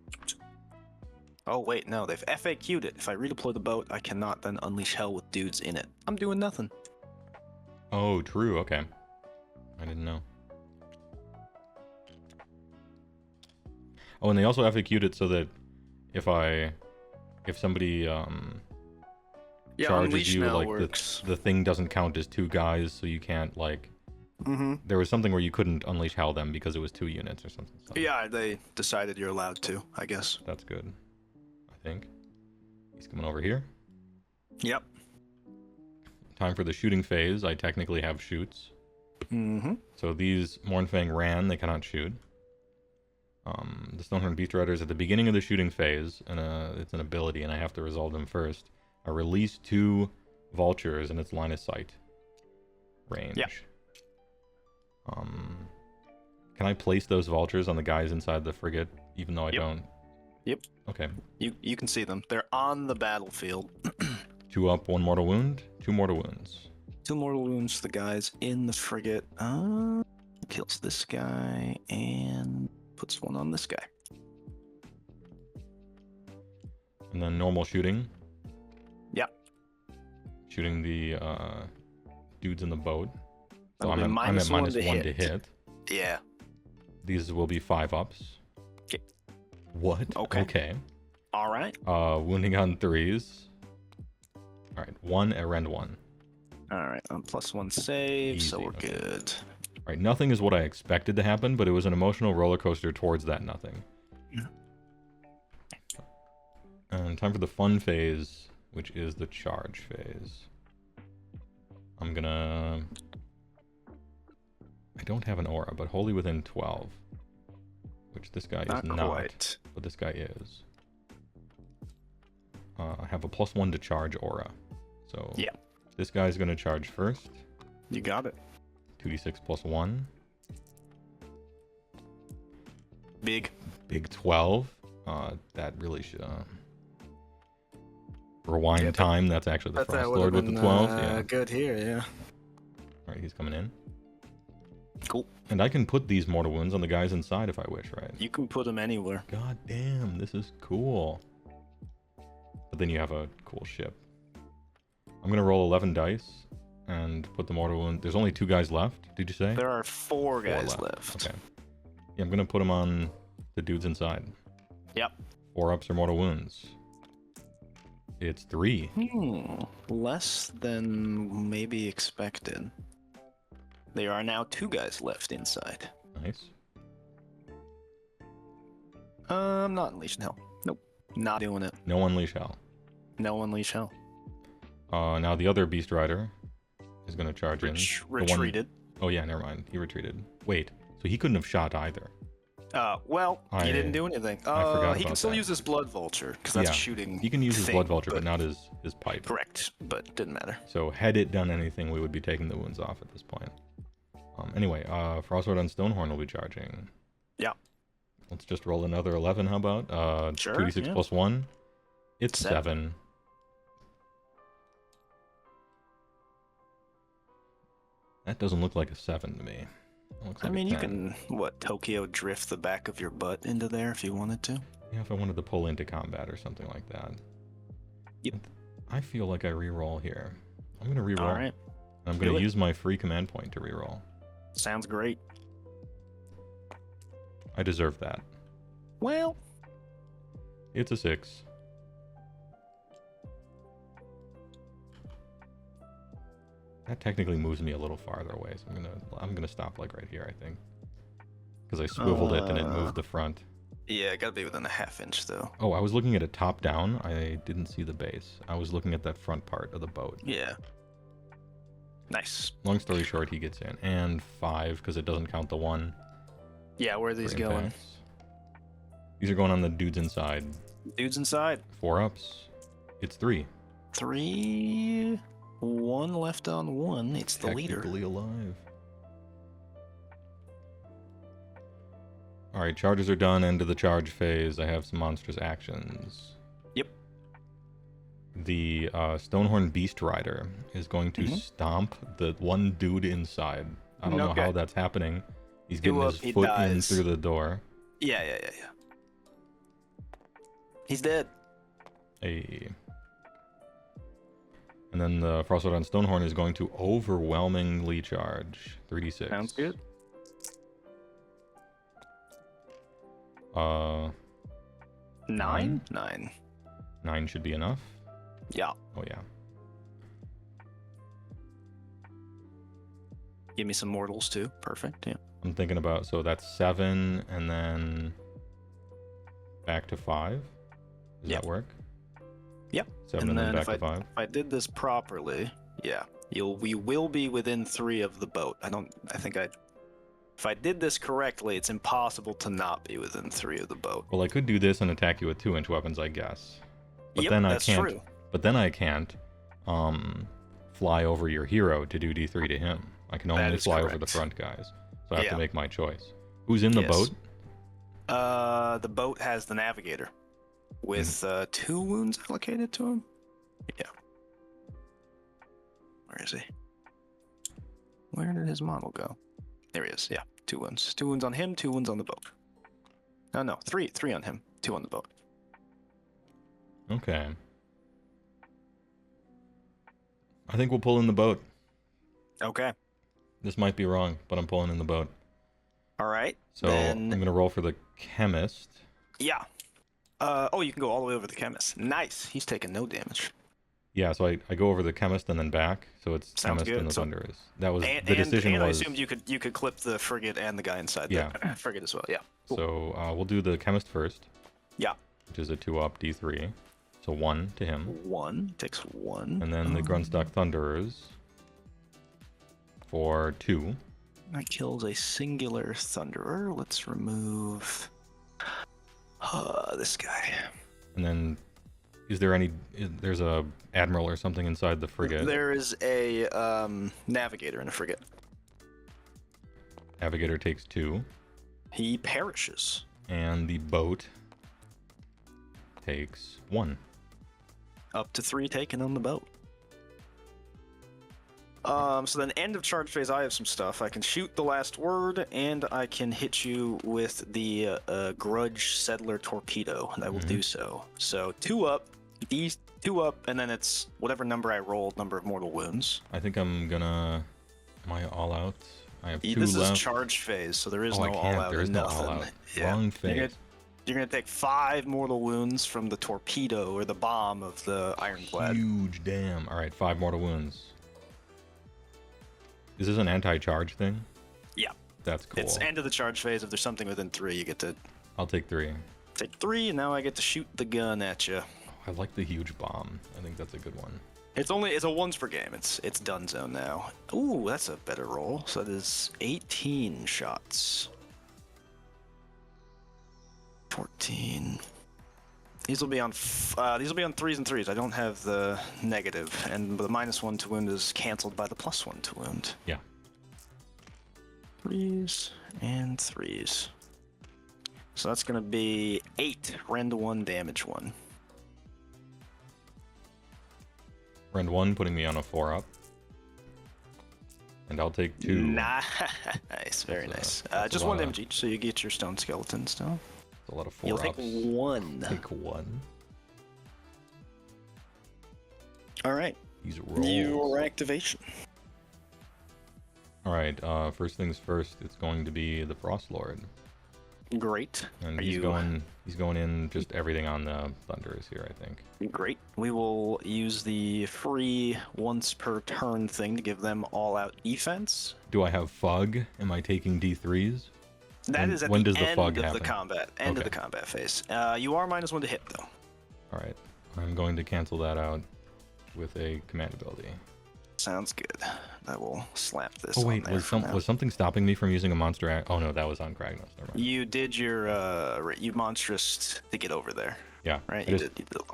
[SPEAKER 2] Oh wait, no, they've FAQ'd it. If I redeploy the boat, I cannot then unleash hell with dudes in it. I'm doing nothing.
[SPEAKER 1] Oh, true. Okay. I didn't know. Oh, and they also FAQ'd it so that if somebody
[SPEAKER 2] Yeah,
[SPEAKER 1] charges
[SPEAKER 2] unleash
[SPEAKER 1] you,
[SPEAKER 2] now
[SPEAKER 1] like
[SPEAKER 2] works.
[SPEAKER 1] the thing doesn't count as 2 guys, so you can't like.
[SPEAKER 2] Mm-hmm.
[SPEAKER 1] There was something where you couldn't unleash hell them because it was 2 units or something. So
[SPEAKER 2] Yeah, they decided you're allowed to, I guess.
[SPEAKER 1] that's good. I think he's coming over here.
[SPEAKER 2] Yep.
[SPEAKER 1] Time for the shooting phase. I technically have shoots.
[SPEAKER 2] Mm-hmm.
[SPEAKER 1] So these Mournfang ran, they cannot shoot. The Stonehorn Beast Riders at the beginning of the shooting phase, and it's an ability, and I have to resolve them first. I release 2 vultures in its line of sight range.
[SPEAKER 2] Yeah.
[SPEAKER 1] Can I place those vultures on the guys inside the frigate, even though I don't?
[SPEAKER 2] Yep.
[SPEAKER 1] Okay.
[SPEAKER 2] You can see them. They're on the battlefield.
[SPEAKER 1] 2 up, 1 mortal wound, 2 mortal wounds.
[SPEAKER 2] 2 mortal wounds to the guys in the frigate. Kills this guy and puts 1 on this guy.
[SPEAKER 1] And then normal shooting.
[SPEAKER 2] Yep.
[SPEAKER 1] Shooting the dudes in the boat. So
[SPEAKER 2] That'll
[SPEAKER 1] I'm
[SPEAKER 2] be
[SPEAKER 1] at minus
[SPEAKER 2] -1
[SPEAKER 1] 1 to hit.
[SPEAKER 2] Yeah.
[SPEAKER 1] These will be 5 ups.
[SPEAKER 2] Okay.
[SPEAKER 1] What? Okay.
[SPEAKER 2] All right.
[SPEAKER 1] Wounding on 3s. All right, 1 at rend 1.
[SPEAKER 2] All right. +1 save, so
[SPEAKER 1] Easy,
[SPEAKER 2] we're
[SPEAKER 1] okay.
[SPEAKER 2] good.
[SPEAKER 1] All right, nothing is what I expected to happen, but it was an emotional roller coaster towards that nothing.
[SPEAKER 2] Yeah.
[SPEAKER 1] And time for the fun phase, which is the charge phase. I'm gonna... I don't have an aura, but wholly within 12. Which this guy is not,
[SPEAKER 2] quite.
[SPEAKER 1] but this guy is. I have a +1 to charge aura. So
[SPEAKER 2] Yeah.
[SPEAKER 1] this guy's gonna charge first.
[SPEAKER 2] You got it.
[SPEAKER 1] 2d6 +1.
[SPEAKER 2] Big.
[SPEAKER 1] Big 12. That really should... rewind
[SPEAKER 2] Yeah,
[SPEAKER 1] time, that's actually the
[SPEAKER 2] That
[SPEAKER 1] Frost
[SPEAKER 2] would
[SPEAKER 1] Lord
[SPEAKER 2] have
[SPEAKER 1] with
[SPEAKER 2] been
[SPEAKER 1] the 12. Yeah.
[SPEAKER 2] good here, yeah.
[SPEAKER 1] Alright, he's coming in.
[SPEAKER 2] Cool.
[SPEAKER 1] And I can put these mortal wounds on the guys inside if I wish, right?
[SPEAKER 2] You can put them anywhere.
[SPEAKER 1] God damn, this is cool. But then you have a cool ship. I'm gonna roll 11 dice and put the mortal wound. There's only 2 guys left, did you say?
[SPEAKER 2] There are 4
[SPEAKER 1] 4
[SPEAKER 2] guys left.
[SPEAKER 1] Okay. Yeah, I'm gonna put them on the dudes inside.
[SPEAKER 2] Yep.
[SPEAKER 1] 4 ups or mortal wounds. It's 3.
[SPEAKER 2] Less than maybe expected. There are now 2 guys left inside.
[SPEAKER 1] Nice.
[SPEAKER 2] I'm not unleashing hell. Nope. Not doing it.
[SPEAKER 1] No unleash hell.
[SPEAKER 2] No unleash hell.
[SPEAKER 1] Now the other Beast Rider is gonna charge in. The one-
[SPEAKER 2] Retreated.
[SPEAKER 1] Oh yeah, never mind. He retreated. Wait, so he couldn't have shot either.
[SPEAKER 2] Well,
[SPEAKER 1] I
[SPEAKER 2] he didn't do anything.
[SPEAKER 1] forgot
[SPEAKER 2] he can
[SPEAKER 1] about
[SPEAKER 2] still
[SPEAKER 1] that.
[SPEAKER 2] use his blood vulture because that's
[SPEAKER 1] Yeah,
[SPEAKER 2] shooting.
[SPEAKER 1] He can use his
[SPEAKER 2] thing,
[SPEAKER 1] blood vulture, but not his pipe.
[SPEAKER 2] Correct, but didn't matter.
[SPEAKER 1] So had it done anything, we would be taking the wounds off at this point. Anyway, Frostward on Stonehorn will be charging.
[SPEAKER 2] Yeah.
[SPEAKER 1] Let's just roll another 11. How about
[SPEAKER 2] Sure,
[SPEAKER 1] 2d6
[SPEAKER 2] yeah.
[SPEAKER 1] +1? It's
[SPEAKER 2] 7.
[SPEAKER 1] 7. That doesn't look like a 7 to me. It looks like
[SPEAKER 2] I mean,
[SPEAKER 1] a
[SPEAKER 2] you
[SPEAKER 1] 10.
[SPEAKER 2] can Tokyo drift the back of your butt into there if you wanted to.
[SPEAKER 1] Yeah, if I wanted to pull into combat or something like that.
[SPEAKER 2] Yep.
[SPEAKER 1] I feel like I reroll here. I'm gonna reroll.
[SPEAKER 2] All right.
[SPEAKER 1] I'm
[SPEAKER 2] Do
[SPEAKER 1] gonna
[SPEAKER 2] it.
[SPEAKER 1] use my free command point to reroll.
[SPEAKER 2] Sounds great.
[SPEAKER 1] I deserve that.
[SPEAKER 2] Well,
[SPEAKER 1] It's a 6. That technically moves me a little farther away, so I'm gonna stop like right here, I think, because I swiveled it and it moved the front.
[SPEAKER 2] yeah, it gotta be within a ½ inch though.
[SPEAKER 1] Oh, I was looking at it top down. I didn't see the base. I was looking at that front part of the boat.
[SPEAKER 2] Yeah. Nice.
[SPEAKER 1] Long story short, he gets in, and 5 because it doesn't count the 1.
[SPEAKER 2] Yeah, where are these
[SPEAKER 1] for
[SPEAKER 2] going?
[SPEAKER 1] impacts. These are going on the dudes inside.
[SPEAKER 2] Dudes inside.
[SPEAKER 1] 4 ups. It's 3.
[SPEAKER 2] 3. 1 left on 1. It's the leader.
[SPEAKER 1] Technically alive. All right, charges are done. End of the charge phase. I have some monstrous actions.
[SPEAKER 2] Yep.
[SPEAKER 1] The Stonehorn Beast Rider is going to stomp the one dude inside. I don't know how that's happening. He's getting his
[SPEAKER 2] he
[SPEAKER 1] foot in
[SPEAKER 2] dies.
[SPEAKER 1] through the door.
[SPEAKER 2] Yeah. He's dead.
[SPEAKER 1] Hey. And then the Frostwood on Stonehorn is going to overwhelmingly charge. 3d6.
[SPEAKER 2] Sounds good. 9? 9.
[SPEAKER 1] 9 should be enough.
[SPEAKER 2] Yeah.
[SPEAKER 1] Oh, yeah.
[SPEAKER 2] Give me some mortals too. Perfect. Yeah.
[SPEAKER 1] I'm thinking about, so that's 7 and then back to 5. Does that work?
[SPEAKER 2] Yep.
[SPEAKER 1] 7 and then back to 5.
[SPEAKER 2] If I did this properly, yeah, we will be within 3 of the boat. If I did this correctly, it's impossible to not be within 3 of the boat.
[SPEAKER 1] Well, I could do this and attack you with 2-inch weapons, I guess. But
[SPEAKER 2] Yep,
[SPEAKER 1] then
[SPEAKER 2] that's true.
[SPEAKER 1] But then I can't fly over your hero to do D3 to him. I can only fly over the front guys. So I have to make my choice. Who's in the boat?
[SPEAKER 2] The boat has the navigator with 2 wounds allocated to him. Yeah. Where is he? Where did his model go? There he is. Yeah, 2 wounds. 2 wounds on him, 2 wounds on the boat. No, 3 on him, 2 on the boat.
[SPEAKER 1] Okay. I think we'll pull in the boat.
[SPEAKER 2] Okay.
[SPEAKER 1] This might be wrong, but I'm pulling in the boat.
[SPEAKER 2] All right.
[SPEAKER 1] So I'm going to roll for the chemist.
[SPEAKER 2] Yeah. You can go all the way over the chemist. Nice. He's taking no damage.
[SPEAKER 1] Yeah, so I go over the chemist and then back, so it's
[SPEAKER 2] Sounds
[SPEAKER 1] chemist
[SPEAKER 2] good.
[SPEAKER 1] and the thunderers. That was
[SPEAKER 2] And
[SPEAKER 1] the decision
[SPEAKER 2] I
[SPEAKER 1] was.
[SPEAKER 2] assumed you could clip the frigate and the guy inside the frigate as well. Yeah. Cool.
[SPEAKER 1] So we'll do the chemist first.
[SPEAKER 2] Yeah.
[SPEAKER 1] Which is a 2-up D3. So 1 to him.
[SPEAKER 2] 1 takes 1.
[SPEAKER 1] And then the Grunstock Thunderers for 2.
[SPEAKER 2] That kills a singular Thunderer. Let's remove this guy.
[SPEAKER 1] And then, there's a admiral or something inside the frigate?
[SPEAKER 2] There is a navigator in a frigate.
[SPEAKER 1] Navigator takes 2.
[SPEAKER 2] He perishes.
[SPEAKER 1] And the boat takes 1.
[SPEAKER 2] Up to 3 taken on the boat. So then end of charge phase, I have some stuff. I can shoot the last word, and I can hit you with the Grudge Settler Torpedo, and I will do so. So 2 up, these 2 up, and then it's whatever number I rolled, number of mortal wounds.
[SPEAKER 1] I think I'm gonna... Am I all out? I have 2
[SPEAKER 2] this
[SPEAKER 1] left.
[SPEAKER 2] is charge phase, so there is
[SPEAKER 1] I
[SPEAKER 2] no
[SPEAKER 1] can't.
[SPEAKER 2] all out.
[SPEAKER 1] There is no all out. Wrong phase.
[SPEAKER 2] You're gonna take 5 mortal wounds from the torpedo or the bomb of the ironclad.
[SPEAKER 1] Huge damn. All right, 5 mortal wounds. Is this an anti-charge thing?
[SPEAKER 2] Yeah.
[SPEAKER 1] That's cool.
[SPEAKER 2] It's end of the charge phase. If there's something within 3, you get to...
[SPEAKER 1] I'll take 3.
[SPEAKER 2] Take 3, and now I get to shoot the gun at you.
[SPEAKER 1] I like the huge bomb. I think that's a good one.
[SPEAKER 2] It's a once per game. It's done zone now. Ooh, that's a better roll. So that is 18 shots. 14. These will be on 3s and 3s. I don't have the negative, and the -1 to wound is canceled by the +1 to wound.
[SPEAKER 1] Yeah.
[SPEAKER 2] 3s and 3s. So that's gonna be 8 rend 1 damage 1.
[SPEAKER 1] Rend 1 putting me on a 4-up. And I'll take 2.
[SPEAKER 2] Nice, very nice. Just 1 damage each, so you get your stone skeleton still.
[SPEAKER 1] A lot of 4-ups.
[SPEAKER 2] You'll take 1.
[SPEAKER 1] Take 1.
[SPEAKER 2] All right.
[SPEAKER 1] These rolls.
[SPEAKER 2] Your activation.
[SPEAKER 1] All right. First things first. It's going to be the Frost Lord.
[SPEAKER 2] Great.
[SPEAKER 1] And he's going in just everything on the Thunderers here, I think.
[SPEAKER 2] Great. We will use the free once per turn thing to give them all out defense.
[SPEAKER 1] Do I have Fug? Am I taking D3s?
[SPEAKER 2] That is at
[SPEAKER 1] when
[SPEAKER 2] the
[SPEAKER 1] does the
[SPEAKER 2] end
[SPEAKER 1] fog
[SPEAKER 2] of
[SPEAKER 1] happen?
[SPEAKER 2] the combat. End of the combat phase. You are -1 to hit though.
[SPEAKER 1] All right. I'm going to cancel that out with a command ability.
[SPEAKER 2] Sounds good. I will slap this.
[SPEAKER 1] Oh wait,
[SPEAKER 2] on there
[SPEAKER 1] was something stopping me from using a monster act? Oh no, that was on Kragnos. Never mind.
[SPEAKER 2] You did your you monstrous to get over there.
[SPEAKER 1] Yeah.
[SPEAKER 2] Right.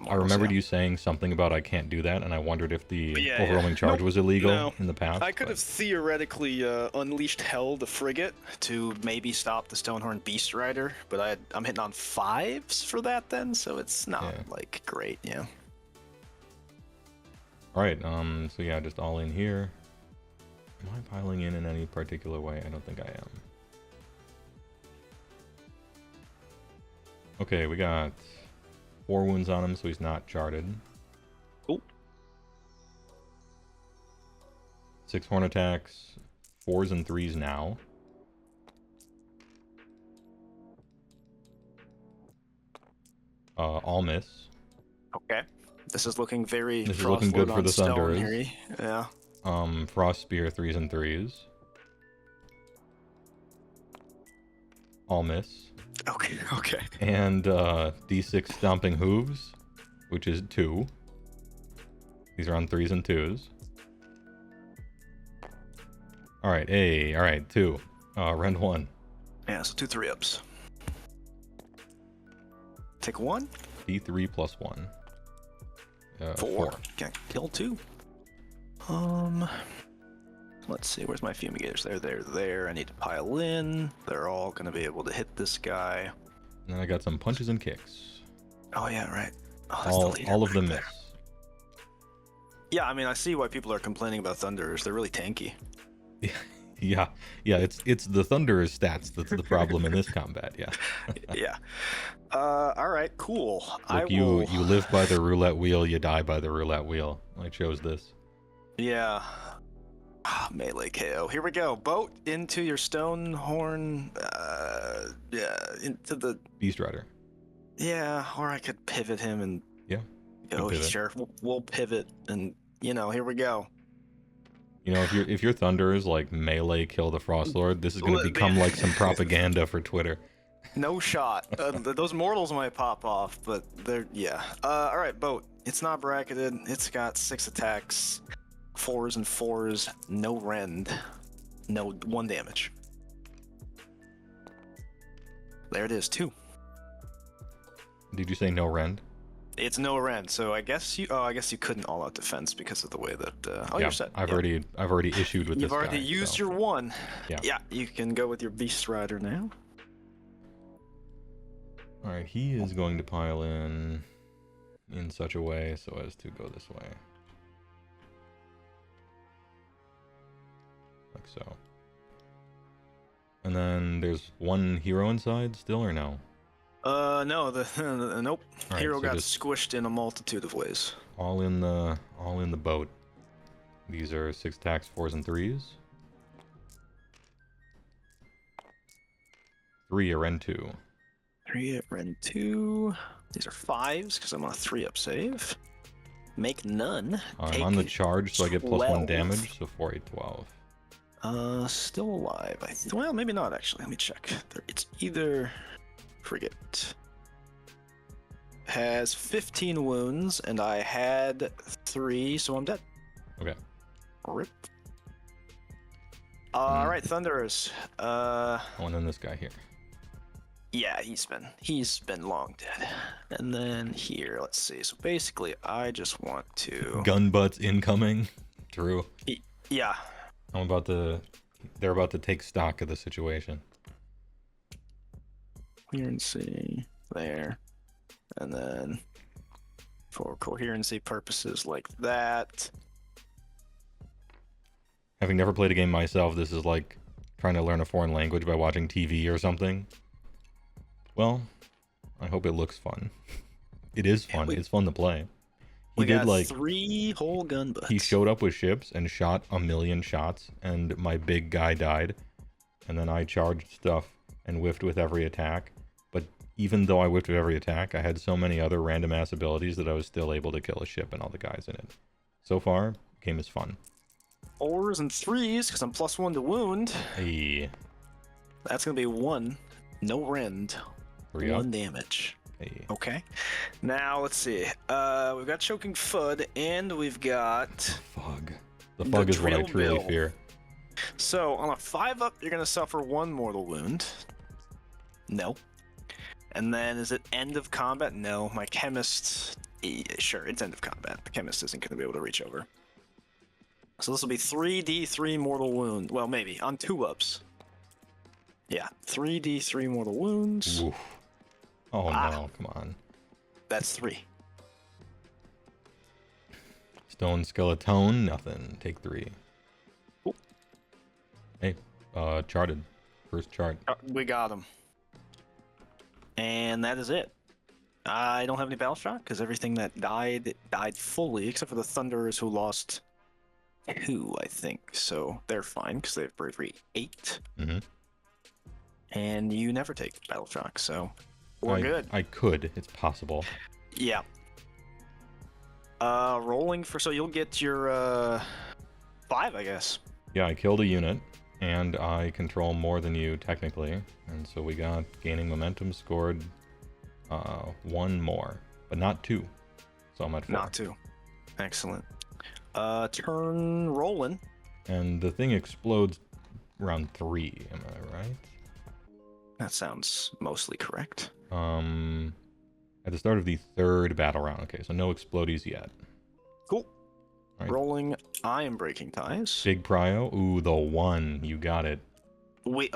[SPEAKER 1] I remembered you saying something about I can't do that, and I wondered if the overwhelming charge was illegal in the past.
[SPEAKER 2] I could have theoretically unleashed Hell, the frigate, to maybe stop the Stonehorn Beast Rider, but I'm hitting on 5s for that then, so it's not like great, yeah.
[SPEAKER 1] All right. So yeah, just all in here. Am I piling in any particular way? I don't think I am. Okay, we got 4 wounds on him, so he's not charted.
[SPEAKER 2] Cool.
[SPEAKER 1] 6 horn attacks, 4s and 3s now. All miss.
[SPEAKER 2] Okay. This is looking very
[SPEAKER 1] This is looking good for the
[SPEAKER 2] stone
[SPEAKER 1] Thunderers.
[SPEAKER 2] here. Yeah.
[SPEAKER 1] Frost Spear 3s and 3s. All miss.
[SPEAKER 2] Okay. Okay.
[SPEAKER 1] And D6 Stomping Hooves, which is 2. These are on 3s and 2s. Alright, alright, 2. Rend 1.
[SPEAKER 2] Yeah, so 2 3-ups. Take 1.
[SPEAKER 1] D3 plus 1.
[SPEAKER 2] 4. Can't kill 2. Let's see, where's my fumigators? There. I need to pile in. They're all gonna be able to hit this guy.
[SPEAKER 1] And then I got some punches and kicks.
[SPEAKER 2] Oh yeah, right. Oh, that's the leader
[SPEAKER 1] All of them
[SPEAKER 2] right
[SPEAKER 1] miss.
[SPEAKER 2] there. Yeah, I mean, I see why people are complaining about Thunderers. They're really tanky.
[SPEAKER 1] Yeah, it's the Thunderers stats that's the problem in this combat, yeah.
[SPEAKER 2] Yeah. All right, cool.
[SPEAKER 1] Look, you live by the roulette wheel, you die by the roulette wheel. I chose this.
[SPEAKER 2] Yeah. Melee KO. Here we go. Boat into your stone horn. Yeah, into the
[SPEAKER 1] Beast Rider.
[SPEAKER 2] Yeah, or I could pivot him and
[SPEAKER 1] Yeah.
[SPEAKER 2] go. Sure, we'll pivot, and here we go.
[SPEAKER 1] You know, if your Thunderers like melee kill the Frost Lord, this is going to become like some propaganda for Twitter.
[SPEAKER 2] No shot. Those mortals might pop off, but yeah. All right, boat. It's not bracketed. It's got 6 attacks, 4s and 4s, no rend, no 1 damage. There it is, 2.
[SPEAKER 1] Did you say no rend?
[SPEAKER 2] It's no rend, so I guess you couldn't all out defense because of the way that.
[SPEAKER 1] Yeah,
[SPEAKER 2] you're set.
[SPEAKER 1] I've already issued with this guy.
[SPEAKER 2] You've already used your 1.
[SPEAKER 1] Yeah.
[SPEAKER 2] Yeah, you can go with your Beast Rider now.
[SPEAKER 1] All right, he is going to pile in such a way so as to go this way. Like so. And then there's 1 hero inside still, or no?
[SPEAKER 2] No, nope.
[SPEAKER 1] Right,
[SPEAKER 2] Hero
[SPEAKER 1] so
[SPEAKER 2] got
[SPEAKER 1] just
[SPEAKER 2] squished in a multitude of ways.
[SPEAKER 1] all in the boat. These are 6 attacks, 4s and 3s. 3 are Rend 2.
[SPEAKER 2] 3 at Rend 2. These are 5s because I'm on a 3-up save. Make none.
[SPEAKER 1] I'm on the charge, so I get plus 1 damage, so 4, 8, 12.
[SPEAKER 2] Still alive. Well, maybe not actually. Let me check. It's either frigate has 15 wounds, and I had 3, so I'm dead.
[SPEAKER 1] Okay.
[SPEAKER 2] Rip. All right, Thunderers.
[SPEAKER 1] Oh, and then this guy here.
[SPEAKER 2] Yeah, he's been long dead. And then here, let's see. So basically, I just want to
[SPEAKER 1] Gun butts incoming. True.
[SPEAKER 2] Yeah.
[SPEAKER 1] They're about to take stock of the situation.
[SPEAKER 2] Coherency there, and then for coherency purposes like that.
[SPEAKER 1] Having never played a game myself, this is like trying to learn a foreign language by watching TV or something. Well, I hope it looks fun. It is fun. It's fun to play.
[SPEAKER 2] We got like 3 whole gun butts.
[SPEAKER 1] He showed up with ships and shot 1,000,000 shots, and my big guy died. And then I charged stuff and whiffed with every attack. But even though I whiffed with every attack, I had so many other random ass abilities that I was still able to kill a ship and all the guys in it. So far, game is fun.
[SPEAKER 2] 4s and 3s because I'm plus 1 to wound.
[SPEAKER 1] Hey.
[SPEAKER 2] That's gonna be 1. No rend. 1 damage.
[SPEAKER 1] Hey.
[SPEAKER 2] Okay. Now let's see. We've got Choking Fud, and we've got
[SPEAKER 1] Fug. The Fug is what I truly fear.
[SPEAKER 2] So on a 5-up, you're gonna suffer 1 mortal wound. No. And then is it end of combat? No. My chemist. Sure, it's end of combat. The chemist isn't gonna be able to reach over. So this will be 3d3 mortal wound. Well, maybe on 2-ups. Yeah, 3d3 mortal wounds.
[SPEAKER 1] Oof. Oh no, come on.
[SPEAKER 2] That's 3.
[SPEAKER 1] Stone Skeleton, nothing. Take 3.
[SPEAKER 2] Ooh.
[SPEAKER 1] Hey, charted. First chart.
[SPEAKER 2] We got him. And that is it. I don't have any battle shock because everything that died fully, except for the Thunderers who lost 2, I think. So they're fine because they have bravery 8.
[SPEAKER 1] Mm-hmm.
[SPEAKER 2] And you never take battle shock, so We're good.
[SPEAKER 1] I could. It's possible.
[SPEAKER 2] Yeah. Rolling for, so you'll get your 5, I guess.
[SPEAKER 1] Yeah, I killed a unit, and I control more than you technically, and so we got gaining momentum, scored 1 more, but not 2. So I'm at 4.
[SPEAKER 2] Not 2. Excellent. Turn rolling.
[SPEAKER 1] And the thing explodes around 3. Am I right?
[SPEAKER 2] That sounds mostly correct.
[SPEAKER 1] At the start of the 3rd battle round. Okay, so no explodies yet.
[SPEAKER 2] Cool.
[SPEAKER 1] Right.
[SPEAKER 2] Rolling. I am breaking ties.
[SPEAKER 1] Big prio. Ooh, the 1. You got it.
[SPEAKER 2] Wait.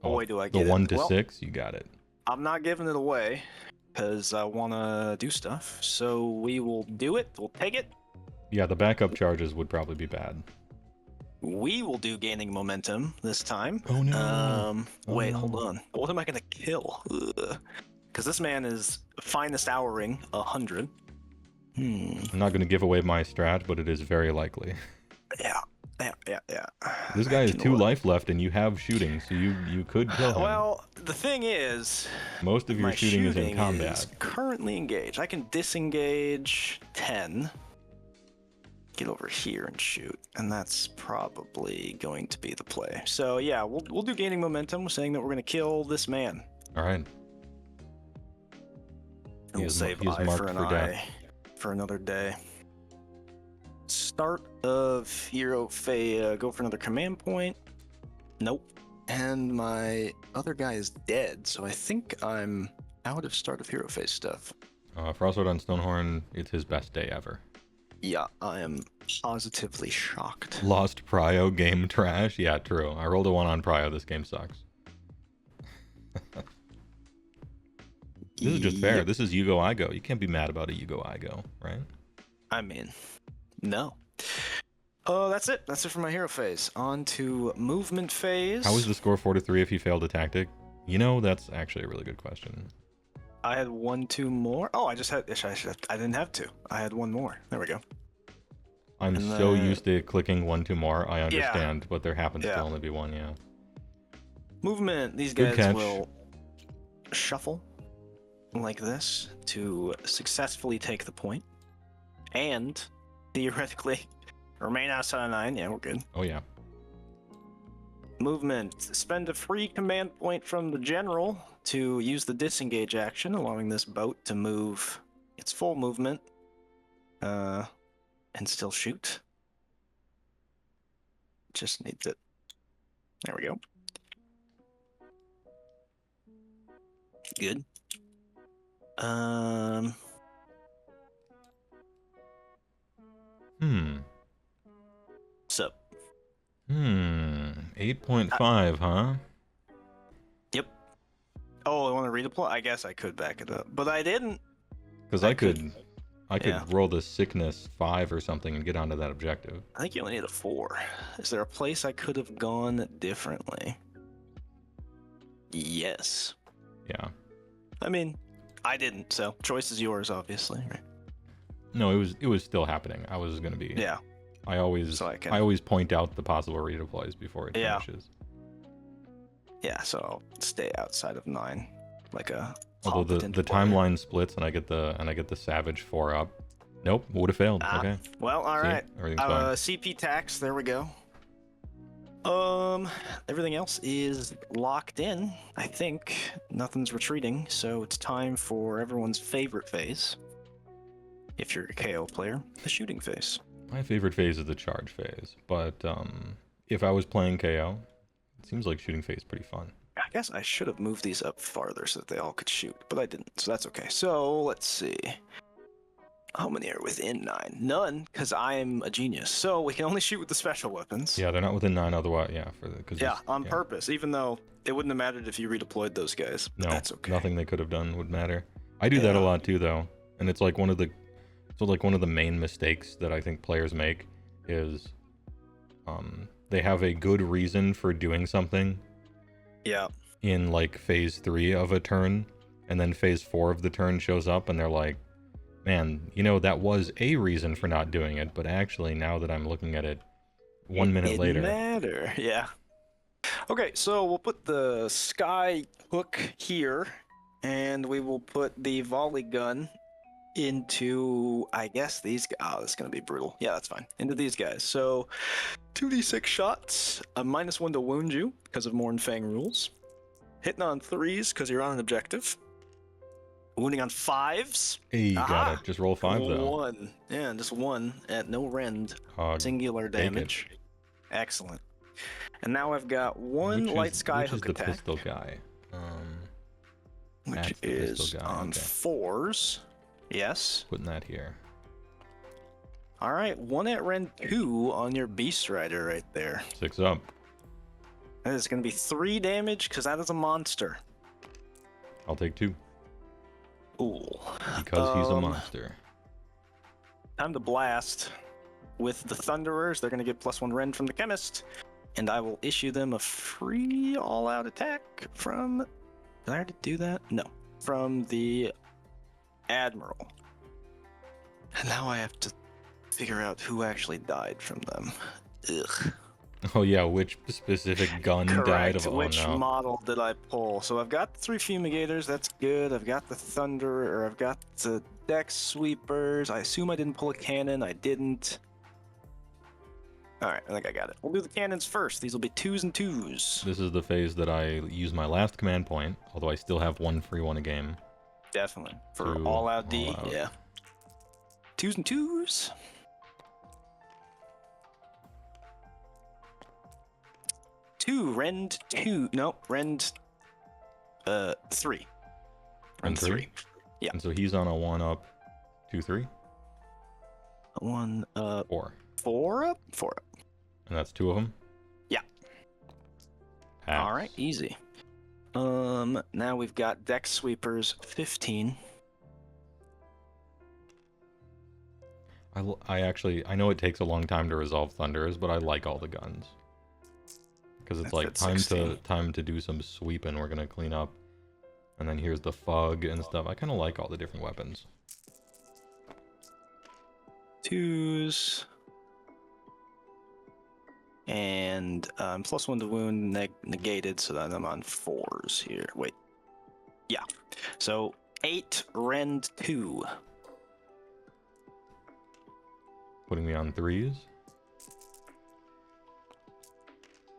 [SPEAKER 2] Boy, do I get it.
[SPEAKER 1] The 1 to
[SPEAKER 2] Well,
[SPEAKER 1] 6. You got it.
[SPEAKER 2] I'm not giving it away because I want to do stuff. So we will do it. We'll take it.
[SPEAKER 1] Yeah, the backup charges would probably be bad.
[SPEAKER 2] We will do gaining momentum this time.
[SPEAKER 1] Oh no.
[SPEAKER 2] Wait,
[SPEAKER 1] no.
[SPEAKER 2] hold on. What am I gonna kill? Because this man is finest houring 100.
[SPEAKER 1] I'm not going to give away my strat, but it is very likely.
[SPEAKER 2] Yeah.
[SPEAKER 1] This guy has 2 life left, and you have shooting, so you could kill him.
[SPEAKER 2] Well, the thing is,
[SPEAKER 1] most of your shooting is in combat.
[SPEAKER 2] Is currently engaged. I can disengage 10. Get over here and shoot, and that's probably going to be the play. So yeah, we'll do gaining momentum. We're saying that we're going to kill this man.
[SPEAKER 1] All right.
[SPEAKER 2] And we'll save eye for an eye for another day. Start of hero phase. Go for another command point. Nope. And my other guy is dead, so I think I'm out of start of hero phase stuff.
[SPEAKER 1] Frostwood on Stonehorn, it's his best day ever.
[SPEAKER 2] Yeah, I am positively shocked.
[SPEAKER 1] Lost Prio, game trash. Yeah, true. I rolled a 1 on Prio. This game sucks. This is just fair. This is you go, I go. You can't be mad about a you go, I go, right?
[SPEAKER 2] I mean, no. Oh, that's it. That's it for my hero phase. On to movement phase.
[SPEAKER 1] How is the score 4-3 if he failed a tactic? You know, that's actually a really good question.
[SPEAKER 2] I had 1, 2 more. Oh, I just had. I didn't have 2. I had 1 more. There we go.
[SPEAKER 1] I'm so used to clicking 1, 2 more. I understand, but there happens to only be 1. Yeah.
[SPEAKER 2] Movement. These guys will shuffle like this to successfully take the point, and theoretically remain outside of 9. Yeah, we're good.
[SPEAKER 1] Oh yeah.
[SPEAKER 2] Movement. Spend a free command point from the general to use the disengage action, allowing this boat to move its full movement and still shoot. Just needs it. There we go. Good. So.
[SPEAKER 1] 8.5, huh?
[SPEAKER 2] Yep. Oh, I want to redeploy? I guess I could back it up, but I didn't.
[SPEAKER 1] Because I could roll the sickness 5 or something and get onto that objective.
[SPEAKER 2] I think you only need a 4. Is there a place I could have gone differently? Yes.
[SPEAKER 1] Yeah.
[SPEAKER 2] I mean, I didn't, so choice is yours, obviously. Right?
[SPEAKER 1] No, it was still happening. I was gonna be.
[SPEAKER 2] Yeah.
[SPEAKER 1] I always point out the possible redeploys before it finishes.
[SPEAKER 2] Yeah, so I'll stay outside of 9, like a.
[SPEAKER 1] Although the timeline splits and I get the Savage 4 up. Nope, would have failed. Okay.
[SPEAKER 2] Well, all right.
[SPEAKER 1] Everything's fine.
[SPEAKER 2] CP tax. There we go. Everything else is locked in. I think nothing's retreating, so it's time for everyone's favorite phase. If you're a KO player, the shooting phase.
[SPEAKER 1] My favorite phase is the charge phase, but if I was playing KO, it seems like shooting phase is pretty fun.
[SPEAKER 2] I guess I should have moved these up farther so that they all could shoot, but I didn't, so that's okay. So let's see. How many are within 9? None, because I'm a genius. So we can only shoot with the special weapons.
[SPEAKER 1] Yeah, they're not within 9 otherwise. Yeah,
[SPEAKER 2] on purpose, even though it wouldn't have mattered if you redeployed those guys.
[SPEAKER 1] No,
[SPEAKER 2] that's okay.
[SPEAKER 1] Nothing they could have done would matter. I do that a lot too, though, and it's like one of the main mistakes that I think players make is they have a good reason for doing something.
[SPEAKER 2] Yeah.
[SPEAKER 1] In like phase 3 of a turn, and then phase 4 of the turn shows up, and they're like, man, that was a reason for not doing it, but actually, now that I'm looking at it, 1 minute later.
[SPEAKER 2] It didn't matter, yeah. Okay, so we'll put the sky hook here, And we will put the volley gun into, I guess, these guys. Oh, this is going to be brutal. Yeah, that's fine. Into these guys. So 2d6 shots, a -1 to wound you because of Morn Fang rules. Hitting on 3s because you're on an objective. Wounding on 5s.
[SPEAKER 1] Hey, you got
[SPEAKER 2] Aha!
[SPEAKER 1] it. Just roll 5 though.
[SPEAKER 2] 1. Yeah, just 1 at no rend. Singular
[SPEAKER 1] take it.
[SPEAKER 2] damage. Excellent. And now I've got one light sky hook
[SPEAKER 1] which is the
[SPEAKER 2] attack.
[SPEAKER 1] pistol guy?
[SPEAKER 2] Which
[SPEAKER 1] That's the
[SPEAKER 2] is
[SPEAKER 1] pistol guy.
[SPEAKER 2] on
[SPEAKER 1] Okay.
[SPEAKER 2] 4s. Yes.
[SPEAKER 1] Putting that here.
[SPEAKER 2] All right, 1 at rend 2 on your beast rider right there.
[SPEAKER 1] 6 up.
[SPEAKER 2] That is going to be 3 damage because that is a monster.
[SPEAKER 1] I'll take 2.
[SPEAKER 2] Ooh.
[SPEAKER 1] Because he's a monster.
[SPEAKER 2] Time to blast with the Thunderers. They're going to get +1 rend from the chemist. And I will issue them a free all-out attack from... Did I already do that? No. From the Admiral. And now I have to figure out who actually died from them. Ugh.
[SPEAKER 1] Oh yeah, which specific gun died of? Oh
[SPEAKER 2] Which
[SPEAKER 1] no.
[SPEAKER 2] model did I pull? So I've got the 3 fumigators. That's good. I've got the Thunderer. I've got the deck sweepers. I assume I didn't pull a cannon. I didn't. All right, I think I got it. We'll do the cannons first. These will be 2s and 2s.
[SPEAKER 1] This is the phase that I use my last command point, although I still have one free one a game.
[SPEAKER 2] Definitely. For
[SPEAKER 1] To
[SPEAKER 2] all-out D,
[SPEAKER 1] all out.
[SPEAKER 2] yeah. 2s and 2s. Rend 2. No, Rend 3.
[SPEAKER 1] Rend 3?
[SPEAKER 2] Yeah.
[SPEAKER 1] And so he's on a 1 up, 2, 3?
[SPEAKER 2] 1 up.
[SPEAKER 1] 4.
[SPEAKER 2] 4 up? 4 up.
[SPEAKER 1] And that's 2 of them?
[SPEAKER 2] Yeah.
[SPEAKER 1] Pass.
[SPEAKER 2] All right, easy. Now we've got deck sweepers 15.
[SPEAKER 1] I know it takes a long time to resolve Thunderers, but I like all the guns. Because it's
[SPEAKER 2] That's
[SPEAKER 1] like
[SPEAKER 2] at
[SPEAKER 1] time
[SPEAKER 2] 16.
[SPEAKER 1] to do some sweeping. We're gonna clean up, and then here's the fug and stuff. I kind of like all the different weapons.
[SPEAKER 2] 2s. And +1 to wound negated, so then I'm on 4s here. Wait. Yeah. So 8 rend 2.
[SPEAKER 1] Putting me on 3s.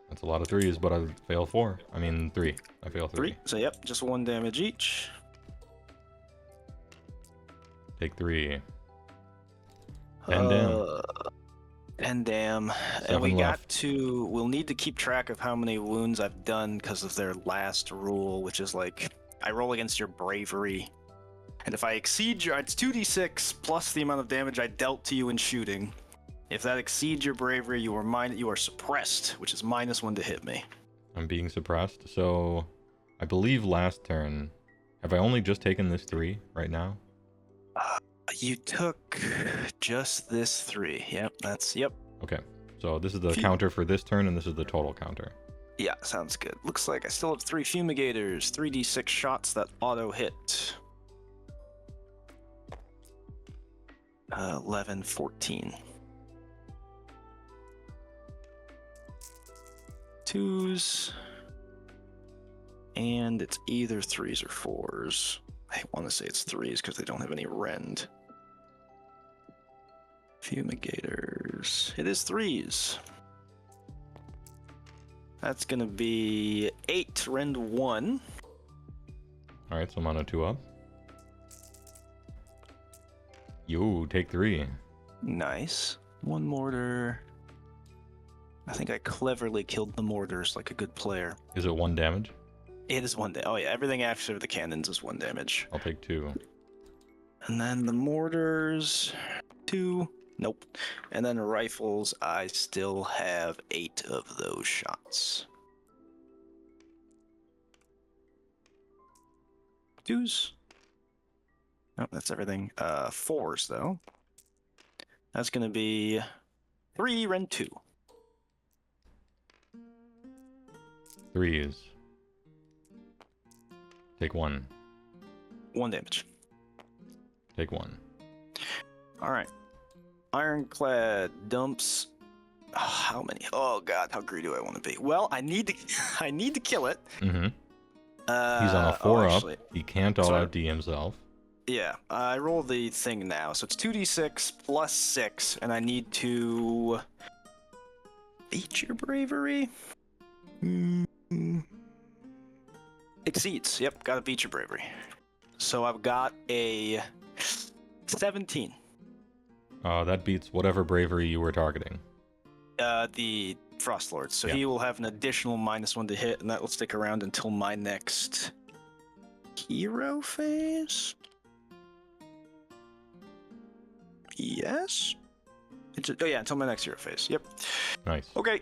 [SPEAKER 1] That's a lot of 3s, but I fail 4. I mean 3. I fail 3.
[SPEAKER 2] 3. So yep, just 1 damage each.
[SPEAKER 1] Take 3. 10 down.
[SPEAKER 2] 10 dam.
[SPEAKER 1] 7
[SPEAKER 2] And we
[SPEAKER 1] left.
[SPEAKER 2] we'll need to keep track of how many wounds I've done because of their last rule, which is like, I roll against your bravery. And if I exceed your, it's 2d6 plus the amount of damage I dealt to you in shooting. If that exceeds your bravery, you are suppressed, which is -1 to hit me.
[SPEAKER 1] I'm being suppressed. So I believe last turn. Have I only just taken this 3 right now?
[SPEAKER 2] You took just this 3. Yep, yep.
[SPEAKER 1] Okay. So this is the counter for this turn, and this is the total counter.
[SPEAKER 2] Yeah, sounds good. Looks like I still have 3 fumigators, 3d6 shots that auto hit. 11, 14. 2s. And it's either 3s or 4s. I want to say it's 3s because they don't have any rend. Fumigators. It is 3s. That's going to be 8 rend 1.
[SPEAKER 1] Alright, so I'm on a 2 up. Yo, take 3.
[SPEAKER 2] Nice. 1 mortar. I think I cleverly killed the mortars like a good player.
[SPEAKER 1] Is it 1 damage?
[SPEAKER 2] It is 1 damage. Oh yeah, everything after the cannons is 1 damage.
[SPEAKER 1] I'll take 2.
[SPEAKER 2] And then the mortars, 2. Nope. And then the rifles, I still have 8 of those shots. 2s. Nope, that's everything. 4s though. That's gonna be 3 rend 2.
[SPEAKER 1] 3s. Take 1.
[SPEAKER 2] 1 damage.
[SPEAKER 1] Take 1.
[SPEAKER 2] All right. Ironclad dumps. Oh, how many? Oh god, how greedy do I want to be? Well, I need to kill it.
[SPEAKER 1] Mm-hmm. He's on a
[SPEAKER 2] Oh,
[SPEAKER 1] 4 up.
[SPEAKER 2] actually,
[SPEAKER 1] He can't all out D himself.
[SPEAKER 2] yeah. I roll the thing now, so it's 2d6 plus 6, and I need to beat your bravery. Exceeds. Yep, gotta beat your bravery. So I've got a 17.
[SPEAKER 1] That beats whatever bravery you were targeting.
[SPEAKER 2] The Frost Lord. So
[SPEAKER 1] Yeah.
[SPEAKER 2] he will have an additional -1 to hit, and that will stick around until my next hero phase. Yes. Oh yeah, until my next hero phase. Yep.
[SPEAKER 1] Nice.
[SPEAKER 2] Okay.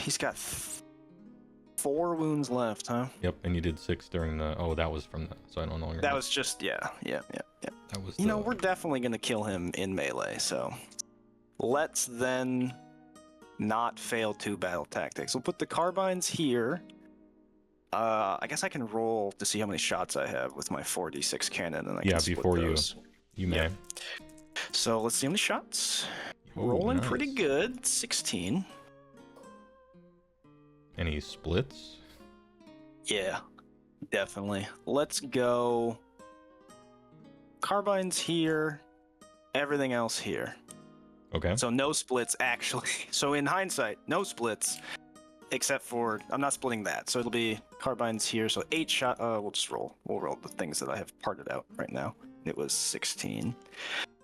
[SPEAKER 2] He's got 4 wounds left, huh?
[SPEAKER 1] Yep, and you did 6 during the... Oh, that was from the... So I don't know longer...
[SPEAKER 2] That was just, yeah.
[SPEAKER 1] That was
[SPEAKER 2] You know, we're definitely going to kill him in melee, so... Let's then not fail 2 battle tactics. We'll put the carbines here. I guess I can roll to see how many shots I have with my 4d6 cannon, and I can split
[SPEAKER 1] before
[SPEAKER 2] those.
[SPEAKER 1] you may.
[SPEAKER 2] Yep. So let's see how many shots.
[SPEAKER 1] Oh,
[SPEAKER 2] Rolling
[SPEAKER 1] nice.
[SPEAKER 2] pretty good. 16.
[SPEAKER 1] Any splits?
[SPEAKER 2] Yeah, definitely. Let's go. Carbines here. Everything else here.
[SPEAKER 1] Okay.
[SPEAKER 2] So no splits, actually. So in hindsight, no splits, except for I'm not splitting that. So it'll be carbines here. So 8 shot. We'll just roll. We'll roll the things that I have parted out right now. It was 16.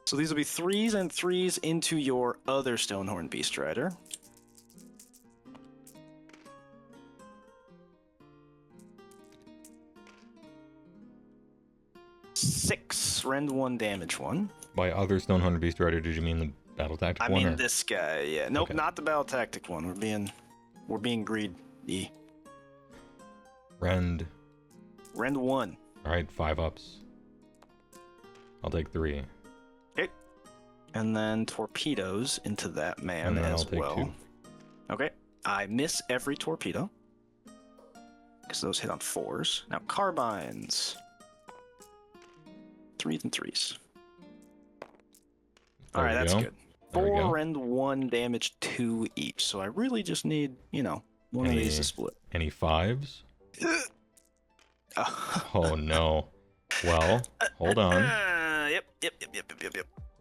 [SPEAKER 2] So these will be 3s and 3s into your other Stonehorn Beast Rider. Six rend 1, damage 1.
[SPEAKER 1] By other Stonehunter Beast Rider, did you mean the battle tactic
[SPEAKER 2] I
[SPEAKER 1] one?
[SPEAKER 2] mean
[SPEAKER 1] or...
[SPEAKER 2] this guy, yeah. Nope,
[SPEAKER 1] Okay.
[SPEAKER 2] not the battle tactic one. We're being greedy.
[SPEAKER 1] Rend.
[SPEAKER 2] Rend 1.
[SPEAKER 1] All right, 5 ups. I'll take 3.
[SPEAKER 2] Okay. And then torpedoes into that man
[SPEAKER 1] And then
[SPEAKER 2] as
[SPEAKER 1] I'll take
[SPEAKER 2] well.
[SPEAKER 1] 2.
[SPEAKER 2] Okay. I miss every torpedo. Because those hit on 4s. Now carbines. 3s and 3s.
[SPEAKER 1] There
[SPEAKER 2] Alright,
[SPEAKER 1] we
[SPEAKER 2] that's
[SPEAKER 1] go.
[SPEAKER 2] good.
[SPEAKER 1] There we
[SPEAKER 2] 4
[SPEAKER 1] go.
[SPEAKER 2] rend 1, damage 2 each. So I really just need, one of these to split.
[SPEAKER 1] Any 5s? Oh no. Well, hold on.
[SPEAKER 2] Yep.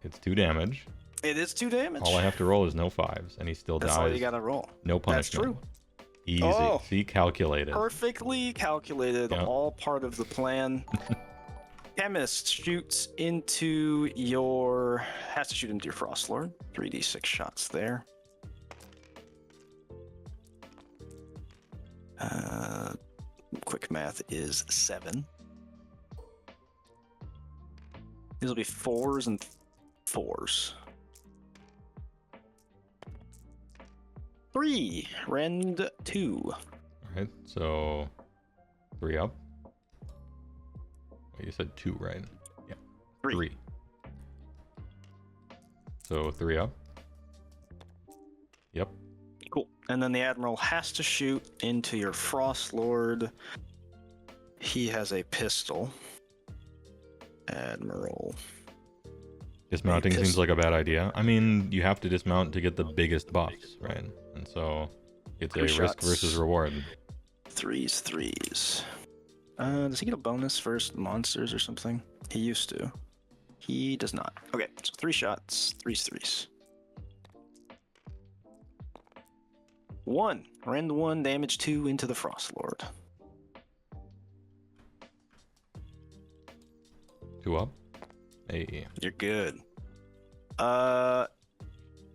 [SPEAKER 1] It's 2 damage.
[SPEAKER 2] It is 2 damage.
[SPEAKER 1] All I have to roll is no 5s, and he still
[SPEAKER 2] That's
[SPEAKER 1] dies.
[SPEAKER 2] all you gotta roll.
[SPEAKER 1] No punishment.
[SPEAKER 2] That's true.
[SPEAKER 1] Easy.
[SPEAKER 2] Oh.
[SPEAKER 1] See, calculated.
[SPEAKER 2] Perfectly calculated,
[SPEAKER 1] Yep.
[SPEAKER 2] all part of the plan. Chemist shoots into your... has to shoot into your Frost Lord. 3d6 shots there. Quick math is 7. These will be 4s and 4s. 3. Rend 2.
[SPEAKER 1] All right, so 3 up. Wait, you said 2, right? Yeah. 3. So 3 up. Yep.
[SPEAKER 2] Cool. And then the Admiral has to shoot into your Frost Lord. He has a pistol. Admiral.
[SPEAKER 1] Dismounting seems like a bad idea. I mean, you have to dismount to get the biggest buffs, right? And so it's a
[SPEAKER 2] 3
[SPEAKER 1] risk
[SPEAKER 2] shots.
[SPEAKER 1] versus reward.
[SPEAKER 2] 3s. Does he get a bonus versus monsters or something? He used to. He does not. Okay, so 3 shots. 3s. 1. Rend 1, damage 2 into the Frost Lord.
[SPEAKER 1] 2 up. Hey.
[SPEAKER 2] You're good.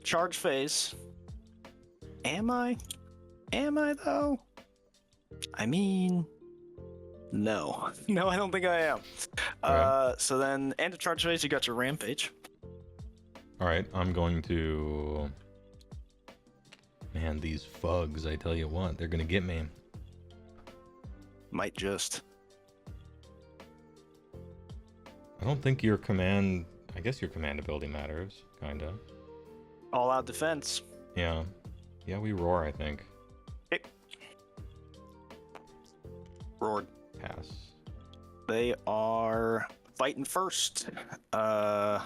[SPEAKER 2] Charge phase. Am I? Am I though? I mean, no. No, I don't think I am.
[SPEAKER 1] Okay.
[SPEAKER 2] So then, end of charge phase, you got your rampage.
[SPEAKER 1] All right, I'm going to... Man, these fugs, I tell you what, they're going to get me.
[SPEAKER 2] Might just.
[SPEAKER 1] I don't think your command... I guess your command ability matters, kind of.
[SPEAKER 2] All out defense.
[SPEAKER 1] Yeah. Yeah, we roar, I think.
[SPEAKER 2] Okay. Roared.
[SPEAKER 1] Pass.
[SPEAKER 2] They are fighting first. Am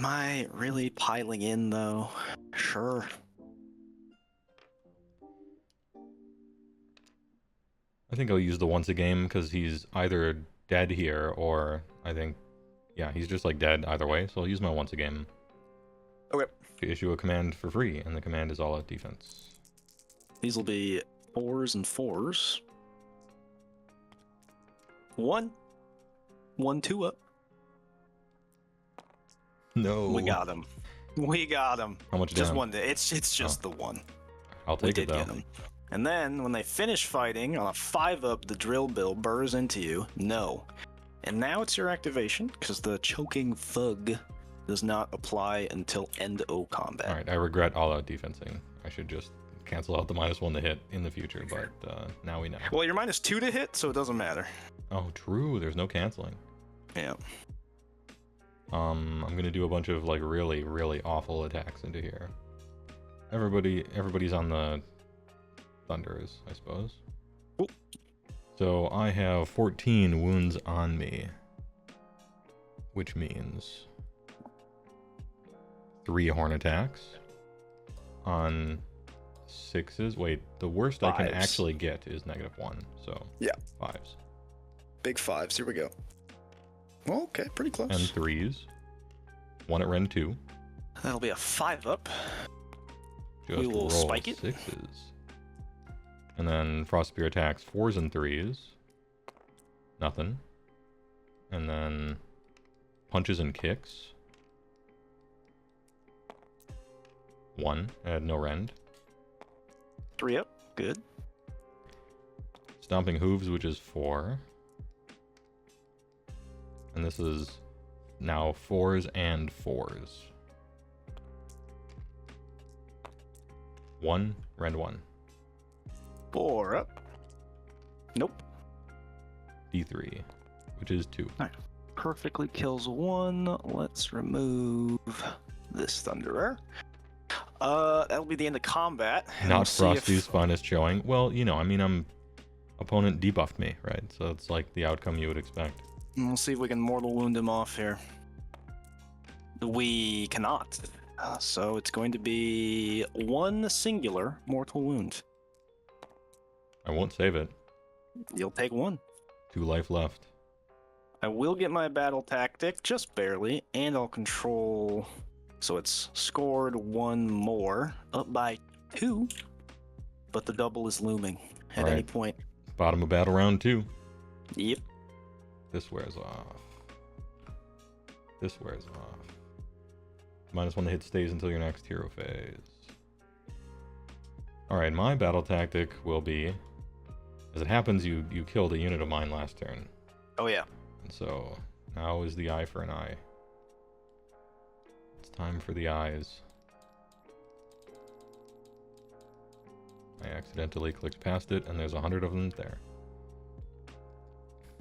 [SPEAKER 2] I really piling in though? Sure.
[SPEAKER 1] I think I'll use the once a game because he's either dead here or I think, yeah, he's just like dead either way. So I'll use my once a game.
[SPEAKER 2] Okay.
[SPEAKER 1] To issue a command for free, and the command is all out defense.
[SPEAKER 2] These will be 4s and 4s. 1. 1, 2 up.
[SPEAKER 1] No.
[SPEAKER 2] We got him. We got him.
[SPEAKER 1] How much
[SPEAKER 2] Just
[SPEAKER 1] down?
[SPEAKER 2] one. It's just the one.
[SPEAKER 1] I'll take it though.
[SPEAKER 2] Get him. And then when they finish fighting on a 5 up, the drill bill burrs into you. No. And now it's your activation because the choking thug does not apply until end O combat.
[SPEAKER 1] All right, I regret all out defensing. I should just cancel out the -1 to hit in the future, but now we know.
[SPEAKER 2] Well, you're -2 to hit, so it doesn't matter.
[SPEAKER 1] Oh, true. There's no canceling.
[SPEAKER 2] Yeah.
[SPEAKER 1] I'm gonna do a bunch of like really, really awful attacks into here. Everybody's on the thunders, I suppose.
[SPEAKER 2] Ooh.
[SPEAKER 1] So I have 14 wounds on me, which means 3 horn attacks on 6s. Wait, the worst I can
[SPEAKER 2] 5s.
[SPEAKER 1] actually get is -1, so
[SPEAKER 2] Yeah.
[SPEAKER 1] 5s.
[SPEAKER 2] Big 5s. Here we go. Well, okay, pretty close.
[SPEAKER 1] And 3s. 1 at Ren 2.
[SPEAKER 2] That'll be a 5 up.
[SPEAKER 1] Just
[SPEAKER 2] We will
[SPEAKER 1] roll
[SPEAKER 2] spike it.
[SPEAKER 1] 6s. And then Frost Spear attacks 4s and 3s. Nothing. And then punches and kicks. 1. I had no rend.
[SPEAKER 2] 3 up. Good.
[SPEAKER 1] Stomping Hooves, which is 4. And this is now 4s and 4s. 1, rend 1.
[SPEAKER 2] 4 up. Nope.
[SPEAKER 1] D3, which is 2.
[SPEAKER 2] Perfectly kills 1. Let's remove this Thunderer. That'll be the end of combat. and
[SPEAKER 1] Not
[SPEAKER 2] we'll see if-
[SPEAKER 1] Frosty's finest showing. Well, you know, I mean, opponent debuffed me, right? So it's like the outcome you would expect.
[SPEAKER 2] We'll see if we can mortal wound him off here. We cannot. So it's going to be 1 singular mortal wound.
[SPEAKER 1] I won't save it.
[SPEAKER 2] You'll take 1.
[SPEAKER 1] 2 life left.
[SPEAKER 2] I will get my battle tactic, just barely, and I'll control. So it's scored 1 more, up by 2, but the double is looming at any
[SPEAKER 1] Alright.
[SPEAKER 2] point.
[SPEAKER 1] Bottom of battle round 2.
[SPEAKER 2] Yep.
[SPEAKER 1] This wears off. This wears off. -1 to hit stays until your next hero phase. Alright, my battle tactic will be, as it happens, you killed a unit of mine last turn.
[SPEAKER 2] Oh yeah.
[SPEAKER 1] And so now is the eye for an eye. It's time for the eyes. I accidentally clicked past it, and there's 100 of them there.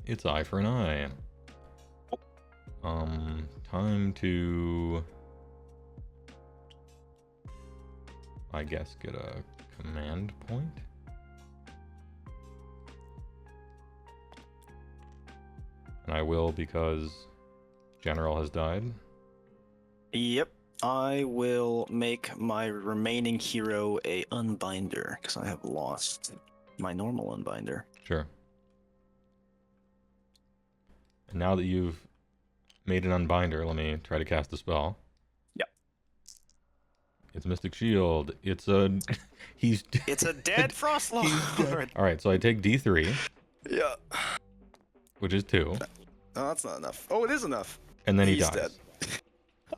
[SPEAKER 1] It's eye for an eye. Time to, I guess, get a command point. And I will because General has died.
[SPEAKER 2] Yep. I will make my remaining hero a unbinder because I have lost my normal unbinder.
[SPEAKER 1] Sure. And now that you've made an unbinder, let me try to cast the spell.
[SPEAKER 2] Yep.
[SPEAKER 1] It's Mystic Shield. It's a... He's...
[SPEAKER 2] It's a dead Frost Lord.
[SPEAKER 1] Alright, so I take D3,
[SPEAKER 2] Yeah.
[SPEAKER 1] which is 2,
[SPEAKER 2] Oh, that's not enough. Oh, it is enough.
[SPEAKER 1] and then he
[SPEAKER 2] He's
[SPEAKER 1] dies.
[SPEAKER 2] dead.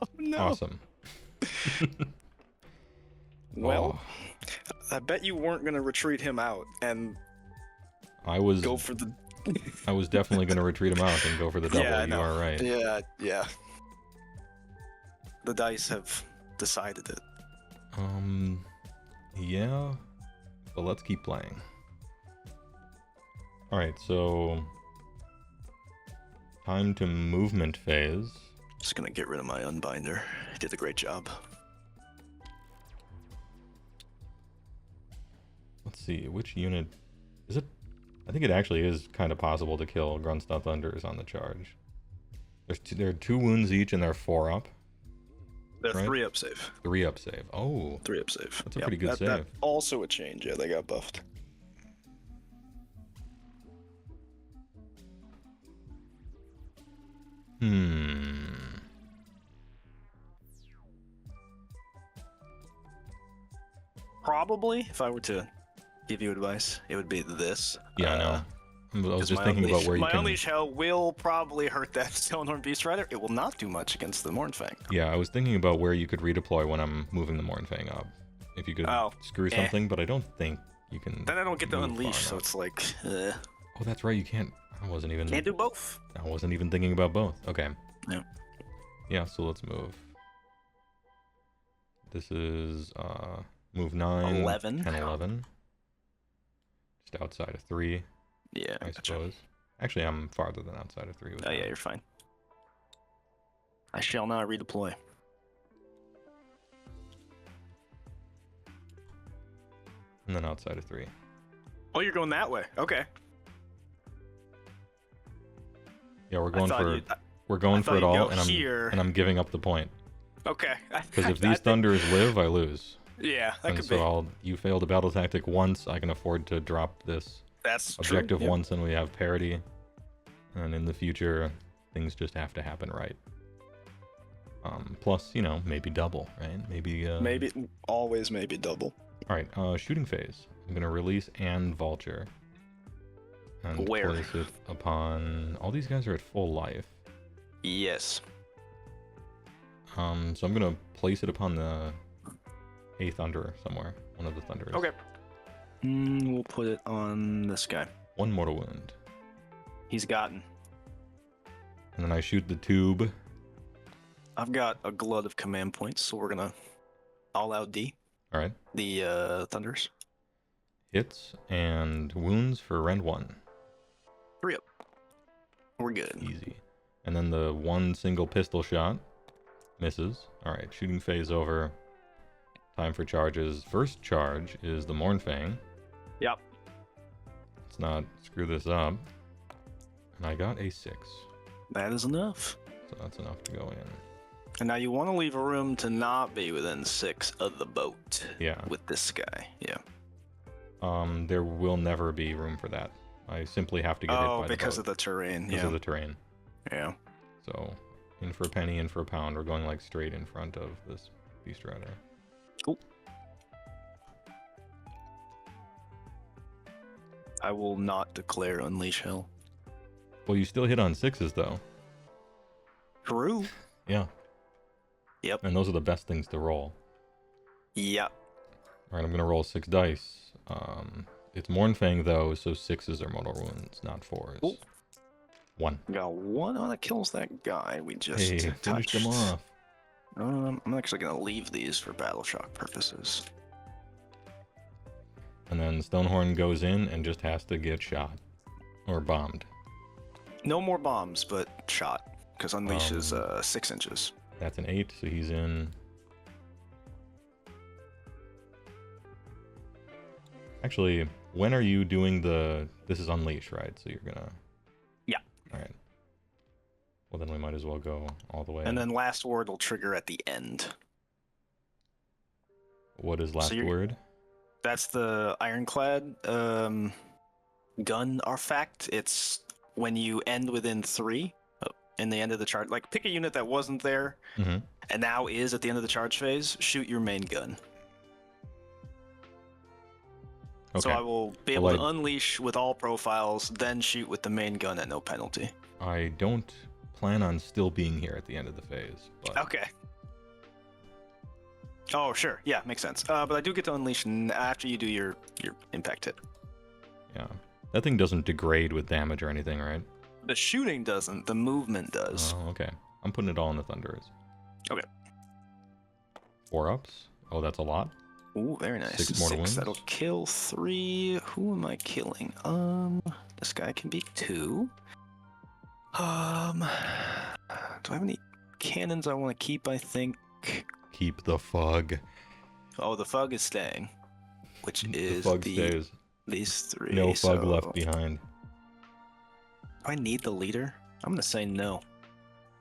[SPEAKER 2] Oh no.
[SPEAKER 1] Awesome.
[SPEAKER 2] Well,
[SPEAKER 1] Oh,
[SPEAKER 2] I bet you weren't gonna retreat him out and
[SPEAKER 1] I was
[SPEAKER 2] go for the.
[SPEAKER 1] definitely going to retreat him out and go for the double.
[SPEAKER 2] Yeah, I
[SPEAKER 1] you
[SPEAKER 2] know.
[SPEAKER 1] are right.
[SPEAKER 2] Yeah. The dice have decided it.
[SPEAKER 1] Yeah, but let's keep playing. Alright, so time to movement phase.
[SPEAKER 2] Just gonna get rid of my unbinder. He did a great job.
[SPEAKER 1] Let's see, which unit is it? I think it actually is kind of possible to kill Grunstun Thunders on the charge. There are 2 wounds each, and they're 4 up.
[SPEAKER 2] They're
[SPEAKER 1] Right.
[SPEAKER 2] 3 up save.
[SPEAKER 1] 3 up save. Oh,
[SPEAKER 2] 3 up save.
[SPEAKER 1] That's a pretty good
[SPEAKER 2] that
[SPEAKER 1] save.
[SPEAKER 2] also a change. Yeah, they got buffed. Probably, if I were to give you advice, it would be this.
[SPEAKER 1] Yeah, I know. I was
[SPEAKER 2] 'Cause
[SPEAKER 1] just thinking about where you
[SPEAKER 2] my
[SPEAKER 1] can.
[SPEAKER 2] Unleash Hell will probably hurt that Stonehorn Beast Rider. It will not do much against the Mornfang.
[SPEAKER 1] Yeah, I was thinking about where you could redeploy when I'm moving the Mornfang up. If you could screw something, but I don't think you can.
[SPEAKER 2] Then I don't get to
[SPEAKER 1] move
[SPEAKER 2] Unleash,
[SPEAKER 1] far
[SPEAKER 2] so
[SPEAKER 1] enough.
[SPEAKER 2] it's like.
[SPEAKER 1] Oh, that's right. You can't. I wasn't even.
[SPEAKER 2] Can't do both.
[SPEAKER 1] I wasn't even thinking about both. Okay.
[SPEAKER 2] Yeah.
[SPEAKER 1] Yeah. So let's move. This is move 9,
[SPEAKER 2] 11.
[SPEAKER 1] 10, 11. Just outside of 3.
[SPEAKER 2] Yeah.
[SPEAKER 1] I suppose. Actually, I'm farther than outside of 3.
[SPEAKER 2] Oh yeah, you're fine. I shall not redeploy.
[SPEAKER 1] And then outside of 3.
[SPEAKER 2] Oh, you're going that way. Okay.
[SPEAKER 1] Yeah, we're going for it all, and I'm giving up the point.
[SPEAKER 2] Okay.
[SPEAKER 1] Because if these thunders live, I lose.
[SPEAKER 2] Yeah, that
[SPEAKER 1] and
[SPEAKER 2] could
[SPEAKER 1] so
[SPEAKER 2] be.
[SPEAKER 1] You failed a battle tactic once. I can afford to drop this
[SPEAKER 2] That's
[SPEAKER 1] objective
[SPEAKER 2] true.
[SPEAKER 1] once, and we have parity. And in the future, things just have to happen right. Plus, you know, maybe double, right? Maybe.
[SPEAKER 2] Always maybe double.
[SPEAKER 1] All right. Shooting phase. I'm gonna release and vulture. And
[SPEAKER 2] Where?
[SPEAKER 1] place it upon. All these guys are at full life.
[SPEAKER 2] Yes.
[SPEAKER 1] So I'm gonna place it upon the Thunderer somewhere. One of the Thunderers.
[SPEAKER 2] Okay. We'll put it on this guy.
[SPEAKER 1] 1 mortal wound.
[SPEAKER 2] He's gotten.
[SPEAKER 1] And then I shoot the tube.
[SPEAKER 2] I've got a glut of command points, so we're gonna all out D.
[SPEAKER 1] All right.
[SPEAKER 2] The Thunders.
[SPEAKER 1] Hits and wounds for Rend 1.
[SPEAKER 2] 3 up. We're good.
[SPEAKER 1] Easy. And then the 1 single pistol shot misses. All right. Shooting phase over. Time for charges. First charge is the Mornfang.
[SPEAKER 2] Yep.
[SPEAKER 1] Let's not screw this up. And I got a 6.
[SPEAKER 2] That is enough.
[SPEAKER 1] So that's enough to go in.
[SPEAKER 2] And now you want to leave a room to not be within 6 of the boat.
[SPEAKER 1] Yeah.
[SPEAKER 2] With this guy. Yeah.
[SPEAKER 1] There will never be room for that. I simply have to get hit by the boat.
[SPEAKER 2] Oh, because of the terrain.
[SPEAKER 1] Because of the terrain.
[SPEAKER 2] Yeah.
[SPEAKER 1] So, in for a penny, in for a pound. We're going like straight in front of this Beast Rider.
[SPEAKER 2] Cool. I will not declare Unleash Hell.
[SPEAKER 1] Well, you still hit on 6s though.
[SPEAKER 2] True.
[SPEAKER 1] Yeah.
[SPEAKER 2] Yep.
[SPEAKER 1] And those are the best things to roll.
[SPEAKER 2] Yep.
[SPEAKER 1] All right, I'm gonna roll 6 dice. It's Mornfang though, so 6s are mortal wounds, not 4s.
[SPEAKER 2] Ooh.
[SPEAKER 1] 1.
[SPEAKER 2] Got 1 on that kills that guy we just
[SPEAKER 1] Hey,
[SPEAKER 2] touched.
[SPEAKER 1] finished him off.
[SPEAKER 2] I'm actually gonna leave these for battle shock purposes.
[SPEAKER 1] And then Stonehorn goes in and just has to get shot or bombed.
[SPEAKER 2] No more bombs, but shot, because Unleash is 6 inches.
[SPEAKER 1] That's an 8, so he's in. Actually, when are you doing the? This is Unleash, right? So you're gonna.
[SPEAKER 2] Yeah.
[SPEAKER 1] All right. Well, then we might as well go all the way.
[SPEAKER 2] And then last word will trigger at the end.
[SPEAKER 1] What is last word?
[SPEAKER 2] That's the Ironclad gun artifact. It's when you end within 3 in the end of the charge. Like, pick a unit that wasn't there and now is at the end of the charge phase. Shoot your main gun.
[SPEAKER 1] Okay.
[SPEAKER 2] So I will be able to unleash with all profiles, then shoot with the main gun at no penalty.
[SPEAKER 1] I don't plan on still being here at the end of the phase. But...
[SPEAKER 2] Okay. Oh, sure. Yeah, makes sense. But I do get to unleash after you do your impact hit.
[SPEAKER 1] Yeah. That thing doesn't degrade with damage or anything, right?
[SPEAKER 2] The shooting doesn't. The movement does.
[SPEAKER 1] Oh, okay. I'm putting it all in the Thunderers.
[SPEAKER 2] Okay.
[SPEAKER 1] 4 ups. Oh, that's a lot.
[SPEAKER 2] Ooh, very nice.
[SPEAKER 1] 6 mortal wounds.
[SPEAKER 2] That'll kill 3. Who am I killing? This guy can be 2. Do I have any cannons I want to keep? I think.
[SPEAKER 1] Keep the Fug.
[SPEAKER 2] Oh, the Fug is staying, which is
[SPEAKER 1] the Fug stays.
[SPEAKER 2] These 3.
[SPEAKER 1] No Fug left behind.
[SPEAKER 2] Do I need the leader? I'm gonna say no,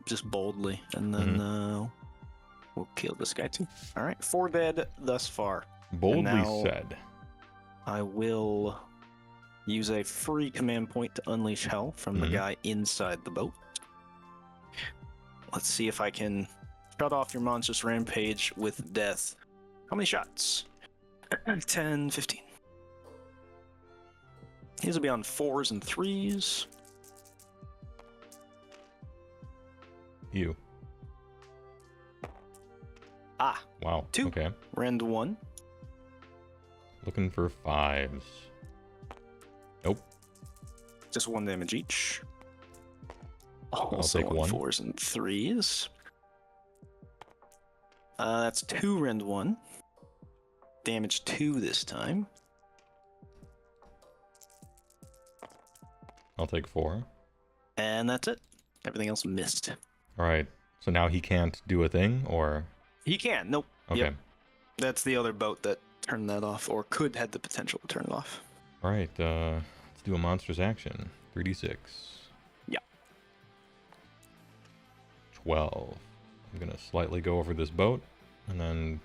[SPEAKER 2] just boldly, and then we'll kill this guy too. All right, 4 dead thus far.
[SPEAKER 1] Boldly said.
[SPEAKER 2] I will use a free command point to unleash hell from the guy inside the boat. let's see if I can shut off your monstrous rampage with death. How many shots? 10, 15. These will be on 4s and 3s.
[SPEAKER 1] You.
[SPEAKER 2] Ah,
[SPEAKER 1] Wow.
[SPEAKER 2] 2.
[SPEAKER 1] Okay.
[SPEAKER 2] Rend 1.
[SPEAKER 1] Looking for 5s. Nope.
[SPEAKER 2] Just 1 damage each.
[SPEAKER 1] I'll
[SPEAKER 2] Also
[SPEAKER 1] take
[SPEAKER 2] on
[SPEAKER 1] 1.
[SPEAKER 2] 4s and 3s. That's 2 rend 1. Damage 2 this time.
[SPEAKER 1] I'll take 4.
[SPEAKER 2] And that's it. Everything else missed.
[SPEAKER 1] All right. So now he can't do a thing, or?
[SPEAKER 2] He can. Nope.
[SPEAKER 1] Okay.
[SPEAKER 2] Yep. That's the other boat that turned that off, or could have the potential to turn it off.
[SPEAKER 1] All right. Let's do a monstrous action. 3d6.
[SPEAKER 2] Yeah.
[SPEAKER 1] 12. I'm gonna slightly go over this boat, and then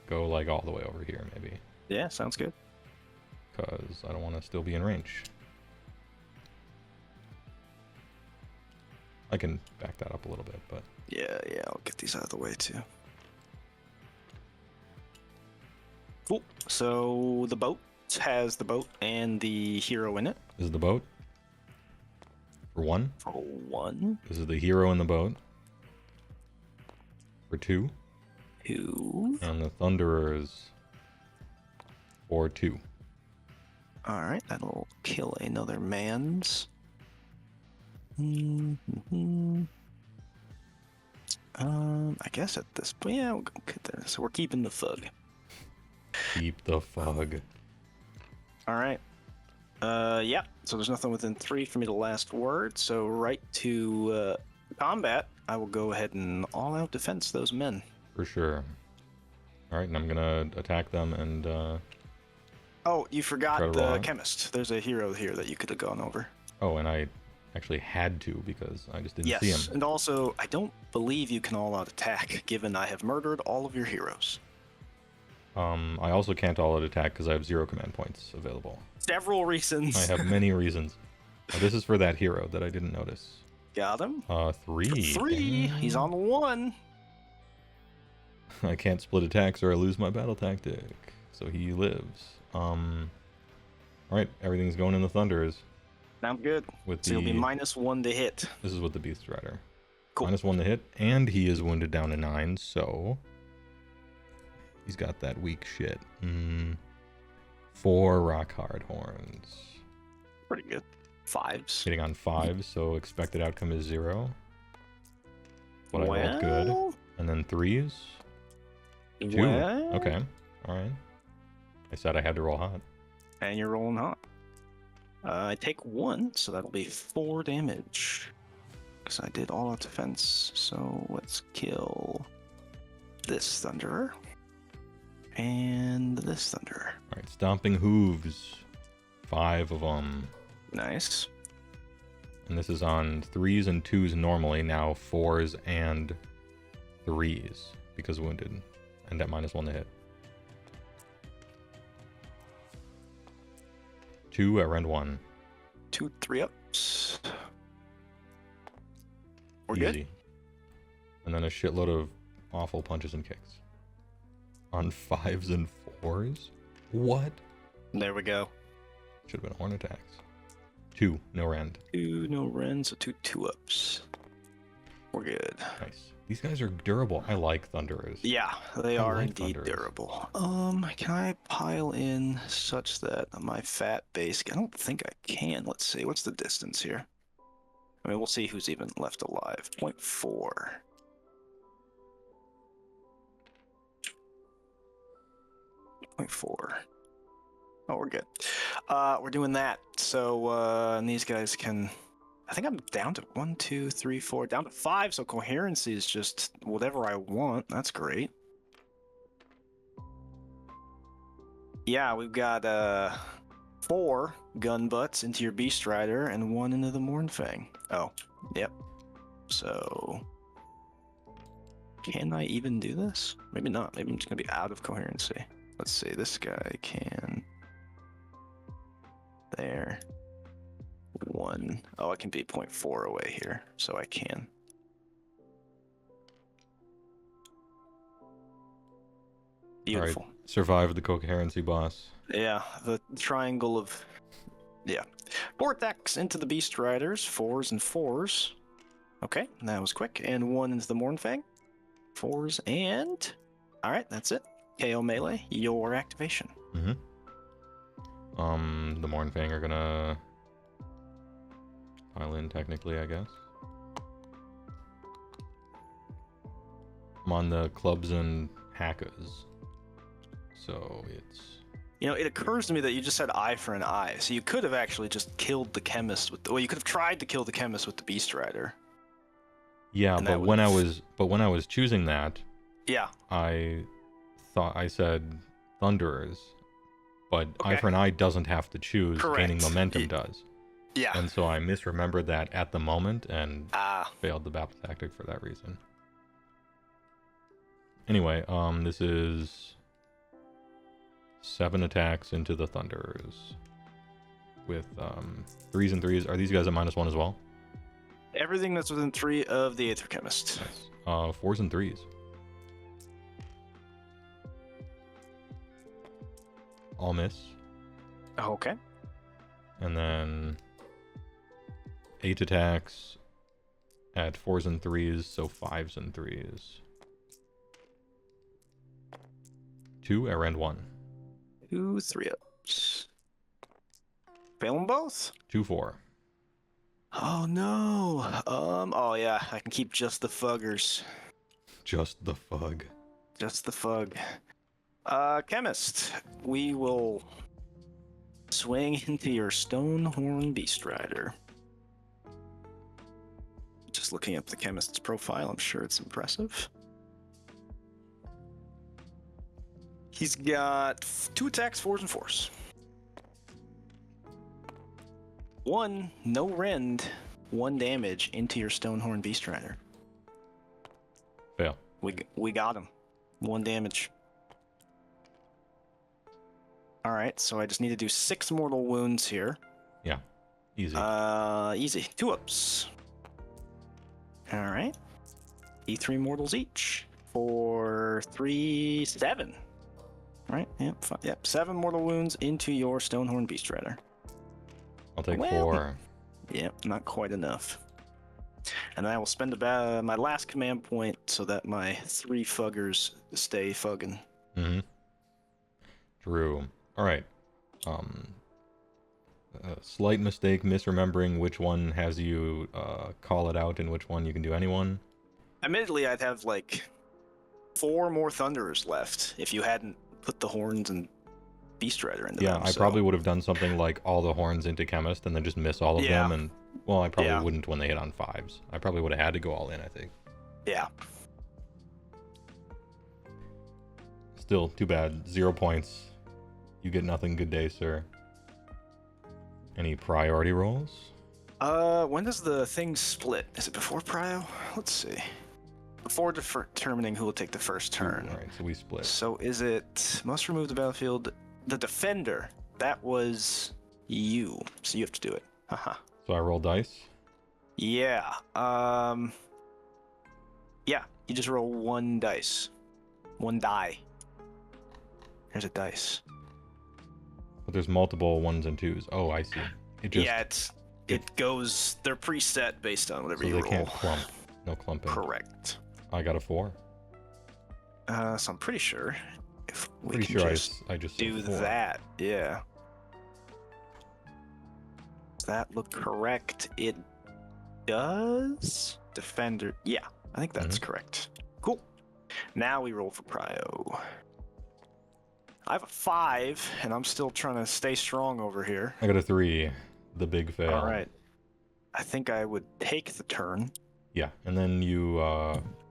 [SPEAKER 1] go like all the way over here, maybe,
[SPEAKER 2] Yeah, sounds good.
[SPEAKER 1] because I don't want to still be in range. I can back that up a little bit, but
[SPEAKER 2] Yeah, I'll get these out of the way too. Cool. So the boat has the boat and the hero in it.
[SPEAKER 1] this is the boat. For 1,
[SPEAKER 2] For 1,
[SPEAKER 1] this is the hero in the boat. For 2,
[SPEAKER 2] 2.
[SPEAKER 1] and the Thunderers for 2.
[SPEAKER 2] All right, that'll kill another man's. I guess at this point, yeah, we'll go get there. So we're keeping the thug.
[SPEAKER 1] Keep the fog.
[SPEAKER 2] All right. Yeah. So there's nothing within 3 for me to last word. So right to combat. I will go ahead and all-out defense those men.
[SPEAKER 1] For sure. All right, and I'm gonna attack them and
[SPEAKER 2] Oh, you forgot
[SPEAKER 1] Try to
[SPEAKER 2] the
[SPEAKER 1] roll out.
[SPEAKER 2] chemist. There's a hero here that you could have gone over.
[SPEAKER 1] oh, and I actually had to because I just didn't
[SPEAKER 2] Yes,
[SPEAKER 1] see him.
[SPEAKER 2] and also I don't believe you can all-out attack, given I have murdered all of your heroes.
[SPEAKER 1] I also can't all-out attack because I have 0 command points available.
[SPEAKER 2] Several reasons.
[SPEAKER 1] I have many reasons. This is for that hero that I didn't notice.
[SPEAKER 2] Got him.
[SPEAKER 1] 3.
[SPEAKER 2] 3.
[SPEAKER 1] Damn.
[SPEAKER 2] He's on 1.
[SPEAKER 1] I can't split attacks or I lose my battle tactic. So he lives. Alright, everything's going in the Thunders.
[SPEAKER 2] Sounds good.
[SPEAKER 1] With
[SPEAKER 2] So you'll be
[SPEAKER 1] the
[SPEAKER 2] -1 to hit.
[SPEAKER 1] This is with the Beast Rider.
[SPEAKER 2] Cool.
[SPEAKER 1] -1 to hit, and he is wounded down to 9, so he's got that weak shit. 4 rock hard horns.
[SPEAKER 2] Pretty good. 5s.
[SPEAKER 1] Hitting on 5, so expected outcome is 0. But I rolled good. And then 3s. 2.
[SPEAKER 2] Well,
[SPEAKER 1] Okay. Alright. I said I had to roll hot.
[SPEAKER 2] and you're rolling hot. I take 1, so that'll be 4 damage. Because I did all out defense. So let's kill this Thunderer. And this Thunderer.
[SPEAKER 1] Alright, stomping hooves. 5 of them.
[SPEAKER 2] Nice.
[SPEAKER 1] And this is on 3s and 2s normally, now 4s and 3s because wounded. And at -1 to hit. 2 at rend 1.
[SPEAKER 2] 2 3-ups. We're
[SPEAKER 1] Easy.
[SPEAKER 2] good.
[SPEAKER 1] And then a shitload of awful punches and kicks. On 5s and 4s? What?
[SPEAKER 2] There we go.
[SPEAKER 1] Should have been horn attacks. 2, no rend.
[SPEAKER 2] 2 no rend, so 2 2-ups. We're good.
[SPEAKER 1] Nice. These guys are durable. I like Thunderers.
[SPEAKER 2] Yeah, they
[SPEAKER 1] I
[SPEAKER 2] are
[SPEAKER 1] like
[SPEAKER 2] indeed
[SPEAKER 1] Thunderers.
[SPEAKER 2] durable. Can I pile in such that my fat base? I don't think I can. Let's see. What's the distance here? I mean, we'll see who's even left alive. 0.4. .4. Oh, we're good. We're doing that. So, and these guys can. I think I'm down to 1, 2, 3, 4, down to 5. So coherency is just whatever I want. That's great. Yeah, we've got 4 gun butts into your Beast Rider and 1 into the Mournfang. Oh, yep. So, can I even do this? Maybe not. Maybe I'm just gonna be out of coherency. Let's see. This guy can. There. 1. Oh, I can be 0.4 away here, so I can. Beautiful.
[SPEAKER 1] All right. Survive the coherency boss.
[SPEAKER 2] Yeah, the triangle of... Yeah. 4 attacks into the Beast Riders. 4s and 4s. Okay, that was quick. And 1 into the Mournfang. 4s and... Alright, that's it. KO melee, your activation.
[SPEAKER 1] Mm-hmm. The Mournfang are gonna pile in technically, I guess. I'm on the clubs and hackas, so it's...
[SPEAKER 2] You know, it occurs to me that you just said eye for an eye, so you could have actually just killed the chemist with... Well, you could have tried to kill the chemist with the Beast Rider.
[SPEAKER 1] Yeah,
[SPEAKER 2] And
[SPEAKER 1] but
[SPEAKER 2] that
[SPEAKER 1] when I
[SPEAKER 2] would've-
[SPEAKER 1] was choosing that,
[SPEAKER 2] Yeah.
[SPEAKER 1] I thought I said Thunderers, but eye
[SPEAKER 2] Okay.
[SPEAKER 1] for an eye doesn't have to choose.
[SPEAKER 2] Correct.
[SPEAKER 1] Gaining momentum does.
[SPEAKER 2] Yeah.
[SPEAKER 1] And so I misremembered that at the moment and
[SPEAKER 2] Ah.
[SPEAKER 1] failed the battle tactic for that reason. Anyway, this is 7 attacks into the Thunderers with 3s and 3s. Are these guys at -1 as well?
[SPEAKER 2] Everything that's within 3 of the Aether Chemist.
[SPEAKER 1] Nice. 4s and 3s. All miss.
[SPEAKER 2] Okay.
[SPEAKER 1] And then 8 attacks at 4s and 3s, so 5s and 3s. 2 and 1.
[SPEAKER 2] 2 3-ups. Fail them both?
[SPEAKER 1] 2 4.
[SPEAKER 2] Oh no. Oh yeah, I can keep just the fuggers.
[SPEAKER 1] Just the fug.
[SPEAKER 2] Just the fug. Chemist, we will swing into your Stonehorn Beast Rider. Just looking up the chemist's profile, I'm sure it's impressive. He's got 2 attacks, 4s and 4s. 1, no rend, 1 damage into your Stonehorn Beast Rider.
[SPEAKER 1] Fail.
[SPEAKER 2] We got him. 1 damage. Alright, so I just need to do 6 mortal wounds here.
[SPEAKER 1] Yeah. Easy.
[SPEAKER 2] Easy. 2-ups. Alright. E3 mortals each. For 3, 7. Right? Yep, 5, yep. 7 mortal wounds into your Stonehorn Beast Rider.
[SPEAKER 1] I'll take
[SPEAKER 2] well,
[SPEAKER 1] 4.
[SPEAKER 2] Yep, not quite enough. And I will spend about my last command point so that my 3 fuggers stay fugging.
[SPEAKER 1] Mm-hmm. True. Alright. Slight mistake misremembering which one has you call it out and which one you can do anyone.
[SPEAKER 2] Admittedly, I'd have like 4 more Thunderers left if you hadn't put the horns and Beast Rider into them.
[SPEAKER 1] Yeah, I probably would have done something like all the horns into Chemist and then just miss all of them. And well, I probably wouldn't when they hit on 5s. I probably would have had to go all in, I think.
[SPEAKER 2] Yeah.
[SPEAKER 1] Still, too bad. 0 points. You get nothing. Good day, sir. Any priority rolls?
[SPEAKER 2] When does the thing split? Is it before Prio? Let's see. Before determining who will take the first turn.
[SPEAKER 1] Alright, so we split.
[SPEAKER 2] So is it must remove the battlefield? The defender. That was you. So you have to do it. Haha.
[SPEAKER 1] So I roll dice?
[SPEAKER 2] Yeah. Yeah. You just roll 1 dice. 1 die. Here's a dice.
[SPEAKER 1] But there's multiple 1s and 2s. Oh, I see. It just,
[SPEAKER 2] Yeah, it goes. They're preset based on whatever
[SPEAKER 1] so
[SPEAKER 2] you
[SPEAKER 1] they
[SPEAKER 2] roll.
[SPEAKER 1] can't clump. No clumping.
[SPEAKER 2] Correct.
[SPEAKER 1] I got a 4.
[SPEAKER 2] So I'm pretty sure if we
[SPEAKER 1] Pretty
[SPEAKER 2] can
[SPEAKER 1] sure
[SPEAKER 2] just
[SPEAKER 1] I just
[SPEAKER 2] do
[SPEAKER 1] said 4.
[SPEAKER 2] that, yeah. Does that look correct? It does. Defender, yeah, I think that's correct. Cool. Now we roll for Prio. I have a 5, and I'm still trying to stay strong over here.
[SPEAKER 1] I got a 3. The big fail.
[SPEAKER 2] All right. I think I would take the turn.
[SPEAKER 1] Yeah, and then you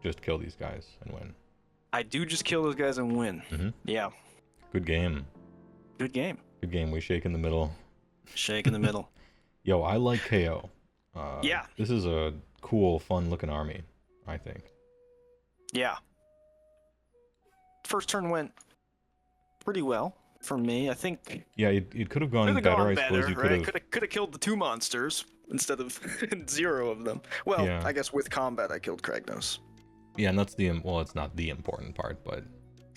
[SPEAKER 1] just kill these guys and win.
[SPEAKER 2] I do just kill those guys and win.
[SPEAKER 1] Mm-hmm.
[SPEAKER 2] Yeah.
[SPEAKER 1] Good game.
[SPEAKER 2] Good game.
[SPEAKER 1] Good game. We shake in the middle.
[SPEAKER 2] Shake in the middle.
[SPEAKER 1] Yo, I like KO.
[SPEAKER 2] Yeah.
[SPEAKER 1] This is a cool, fun-looking army, I think.
[SPEAKER 2] Yeah. First turn went pretty well for me. I think
[SPEAKER 1] Yeah, it could have gone
[SPEAKER 2] could have
[SPEAKER 1] better.
[SPEAKER 2] gone
[SPEAKER 1] I
[SPEAKER 2] better,
[SPEAKER 1] suppose you could
[SPEAKER 2] right?
[SPEAKER 1] have.
[SPEAKER 2] Could have killed the 2 monsters instead of 0 of them. Well,
[SPEAKER 1] Yeah.
[SPEAKER 2] I guess with combat I killed Kragnos.
[SPEAKER 1] Yeah, and that's the well, it's not the important part, but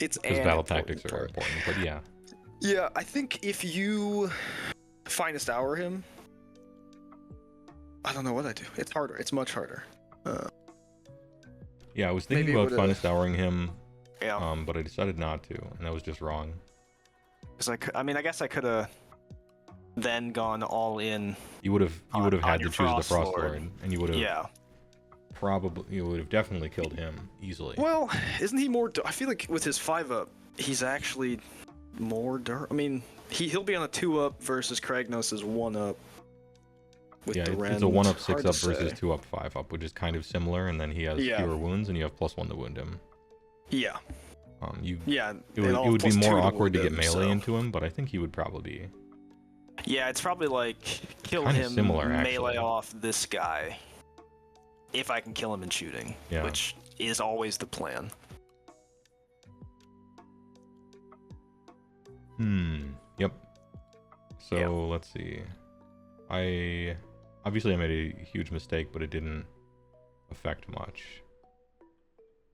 [SPEAKER 2] It's
[SPEAKER 1] Because
[SPEAKER 2] an
[SPEAKER 1] battle
[SPEAKER 2] important
[SPEAKER 1] tactics are
[SPEAKER 2] part.
[SPEAKER 1] important, but yeah.
[SPEAKER 2] Yeah, I think if you finest hour him, I don't know what I do. It's harder. It's much harder.
[SPEAKER 1] Yeah, I was thinking
[SPEAKER 2] Maybe it
[SPEAKER 1] about
[SPEAKER 2] would've-
[SPEAKER 1] finest houring him,
[SPEAKER 2] Yeah.
[SPEAKER 1] but I decided not to, and that was just wrong.
[SPEAKER 2] Because I mean, I guess I could have then gone all in.
[SPEAKER 1] You would have
[SPEAKER 2] On
[SPEAKER 1] had to
[SPEAKER 2] your
[SPEAKER 1] choose the
[SPEAKER 2] Frost
[SPEAKER 1] Frost
[SPEAKER 2] Lord.
[SPEAKER 1] Lord, and you would have
[SPEAKER 2] Yeah.
[SPEAKER 1] definitely killed him easily.
[SPEAKER 2] Well, isn't he more? I feel like with his 5-up, he's actually more. I mean, he'll be on a 2-up versus Kragnos' 1-up. With
[SPEAKER 1] Yeah,
[SPEAKER 2] the
[SPEAKER 1] it's a 1-up,
[SPEAKER 2] Hard
[SPEAKER 1] 6-up
[SPEAKER 2] to
[SPEAKER 1] versus
[SPEAKER 2] say.
[SPEAKER 1] 2-up, 5-up, which is kind of similar, and then he has
[SPEAKER 2] Yeah.
[SPEAKER 1] fewer wounds, and you have +1 to wound him.
[SPEAKER 2] Yeah.
[SPEAKER 1] Yeah, it
[SPEAKER 2] and all
[SPEAKER 1] would be
[SPEAKER 2] plus
[SPEAKER 1] more
[SPEAKER 2] 2 to
[SPEAKER 1] awkward to
[SPEAKER 2] wound
[SPEAKER 1] get
[SPEAKER 2] him,
[SPEAKER 1] melee
[SPEAKER 2] so-
[SPEAKER 1] into him, but I think he would probably be.
[SPEAKER 2] Yeah, it's probably like kill
[SPEAKER 1] Kinda
[SPEAKER 2] him,
[SPEAKER 1] similar,
[SPEAKER 2] melee
[SPEAKER 1] actually.
[SPEAKER 2] off this guy. If I can kill him in shooting,
[SPEAKER 1] Yeah.
[SPEAKER 2] which is always the plan.
[SPEAKER 1] Yep. So
[SPEAKER 2] Yeah.
[SPEAKER 1] let's see. I made a huge mistake, but it didn't affect much.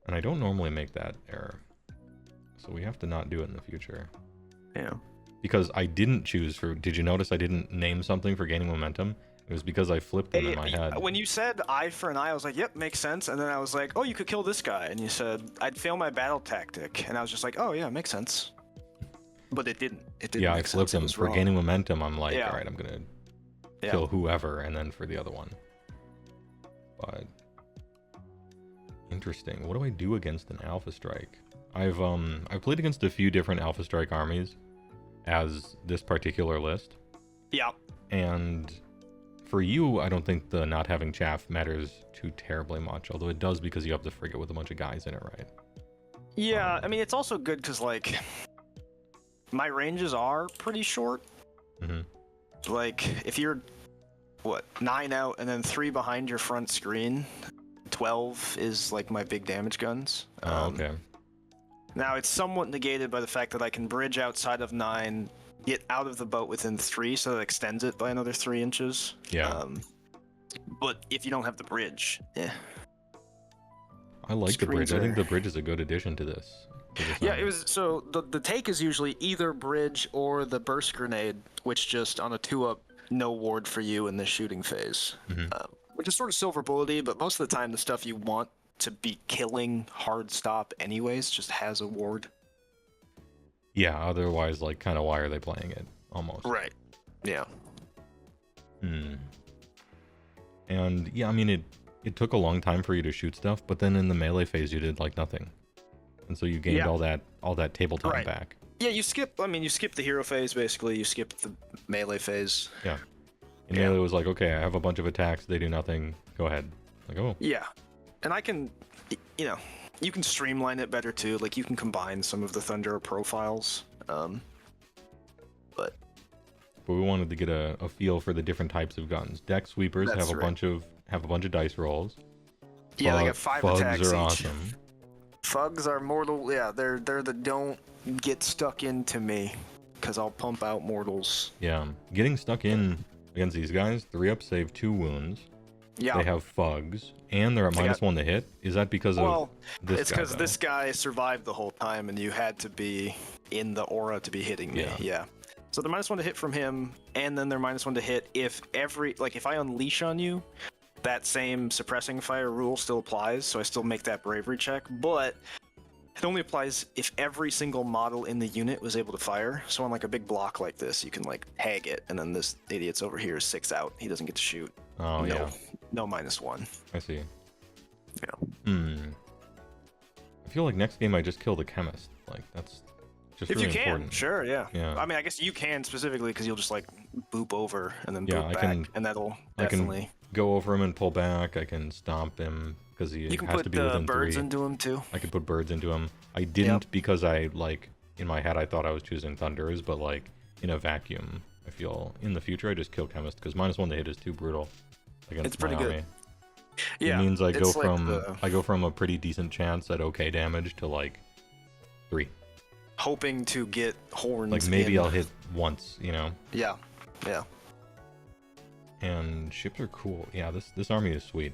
[SPEAKER 1] And I don't normally make that error. So we have to not do it in the future.
[SPEAKER 2] Yeah.
[SPEAKER 1] Because I didn't choose for... Did you notice I didn't name something for gaining momentum? It was because I flipped them in my head.
[SPEAKER 2] When you said eye for an eye, I was like, yep, makes sense. And then I was like, oh, you could kill this guy. And you said, I'd fail my battle tactic. And I was just like, oh, yeah, makes sense. But it didn't. It didn't
[SPEAKER 1] Yeah, I
[SPEAKER 2] make
[SPEAKER 1] flipped
[SPEAKER 2] sense. It
[SPEAKER 1] them.
[SPEAKER 2] was
[SPEAKER 1] For
[SPEAKER 2] wrong.
[SPEAKER 1] gaining momentum, I'm like,
[SPEAKER 2] Yeah.
[SPEAKER 1] alright, I'm going to
[SPEAKER 2] Yeah.
[SPEAKER 1] kill whoever, and then for the other one. But... Interesting. What do I do against an Alpha Strike? I've played against a few different Alpha Strike armies as this particular list.
[SPEAKER 2] Yeah.
[SPEAKER 1] And for you, I don't think the not having chaff matters too terribly much, although it does because you have the frigate with a bunch of guys in it, right?
[SPEAKER 2] Yeah, I mean, it's also good because, like, my ranges are pretty short.
[SPEAKER 1] Mm-hmm.
[SPEAKER 2] Like, if you're, 9 out and then 3 behind your front screen, 12 is, like, my big damage guns.
[SPEAKER 1] Oh, okay.
[SPEAKER 2] Now, it's somewhat negated by the fact that I can bridge outside of 9, get out of the boat within 3, so that extends it by another 3 inches.
[SPEAKER 1] Yeah.
[SPEAKER 2] But if you don't have the bridge,
[SPEAKER 1] I like the bridge.
[SPEAKER 2] screens
[SPEAKER 1] I think
[SPEAKER 2] are-
[SPEAKER 1] the bridge is a good addition to this.
[SPEAKER 2] Yeah, it was so the take is usually either bridge or the burst grenade, which just on a 2-up, no ward for you in the shooting phase, which is sort of silver bullety, but most of the time the stuff you want to be killing hard stop anyways just has a ward.
[SPEAKER 1] Yeah, otherwise, like, kind of why are they playing it? Almost.
[SPEAKER 2] Right. Yeah.
[SPEAKER 1] And yeah, I mean, it took a long time for you to shoot stuff, but then in the melee phase you did like nothing, and so you gained
[SPEAKER 2] Yeah.
[SPEAKER 1] all that table time
[SPEAKER 2] Right.
[SPEAKER 1] back.
[SPEAKER 2] Yeah, you skip the hero phase basically. You skip the melee phase.
[SPEAKER 1] Yeah. And
[SPEAKER 2] Yeah.
[SPEAKER 1] melee was like, okay, I have a bunch of attacks, they do nothing. Go ahead. Like, oh,
[SPEAKER 2] Yeah, and I can, you can streamline it better too. Like you can combine some of the Thunder profiles. But
[SPEAKER 1] but we wanted to get a feel for the different types of guns. Deck sweepers
[SPEAKER 2] That's
[SPEAKER 1] have a
[SPEAKER 2] right.
[SPEAKER 1] bunch of dice rolls.
[SPEAKER 2] yeah, they got 5
[SPEAKER 1] Fugs
[SPEAKER 2] attacks
[SPEAKER 1] are
[SPEAKER 2] each.
[SPEAKER 1] awesome.
[SPEAKER 2] Fugs are mortal. Yeah, they're the don't get stuck into me, because I'll pump out mortals.
[SPEAKER 1] Yeah, getting stuck in against these guys, 3-up save 2 wounds.
[SPEAKER 2] Yeah.
[SPEAKER 1] They have fugs, and they're at
[SPEAKER 2] They got-
[SPEAKER 1] -1 to hit. Is that because
[SPEAKER 2] Well,
[SPEAKER 1] of this
[SPEAKER 2] it's
[SPEAKER 1] guy,
[SPEAKER 2] because
[SPEAKER 1] though?
[SPEAKER 2] this guy survived the whole time, and you had to be in the aura to be hitting me.
[SPEAKER 1] Yeah.
[SPEAKER 2] Yeah. So they're -1 to hit from him, and then they're -1 to hit if if I unleash on you, that same suppressing fire rule still applies. So I still make that bravery check, but it only applies if every single model in the unit was able to fire. So on like a big block like this, you can like tag it, and then this idiot's over here is 6 out. He doesn't get to shoot.
[SPEAKER 1] Oh,
[SPEAKER 2] no,
[SPEAKER 1] yeah,
[SPEAKER 2] no -1.
[SPEAKER 1] I see.
[SPEAKER 2] Yeah.
[SPEAKER 1] I feel like next game I just kill the chemist. Like, that's just
[SPEAKER 2] If
[SPEAKER 1] really
[SPEAKER 2] you can,
[SPEAKER 1] important.
[SPEAKER 2] sure, yeah.
[SPEAKER 1] Yeah.
[SPEAKER 2] I mean, I guess you can specifically because you'll just like boop over and then
[SPEAKER 1] Yeah,
[SPEAKER 2] boop
[SPEAKER 1] I
[SPEAKER 2] back,
[SPEAKER 1] can-
[SPEAKER 2] and that'll
[SPEAKER 1] I can
[SPEAKER 2] definitely.
[SPEAKER 1] go over him and pull back. I can stomp him because he
[SPEAKER 2] You can
[SPEAKER 1] has
[SPEAKER 2] put
[SPEAKER 1] to be within
[SPEAKER 2] birds
[SPEAKER 1] 3.
[SPEAKER 2] into them too.
[SPEAKER 1] I could put birds into him. I didn't because I, like, in my head I thought I was choosing thunders, but like in a vacuum, I feel in the future I just kill chemist because -1 to hit is too brutal against
[SPEAKER 2] It's pretty
[SPEAKER 1] my
[SPEAKER 2] good.
[SPEAKER 1] army.
[SPEAKER 2] Yeah,
[SPEAKER 1] It means I go
[SPEAKER 2] it's like
[SPEAKER 1] from
[SPEAKER 2] the-
[SPEAKER 1] I go from a pretty decent chance at okay damage to like 3.
[SPEAKER 2] hoping to get horns.
[SPEAKER 1] Like maybe
[SPEAKER 2] in.
[SPEAKER 1] I'll hit once, you know.
[SPEAKER 2] Yeah, yeah.
[SPEAKER 1] And ships are cool. Yeah, this army is sweet.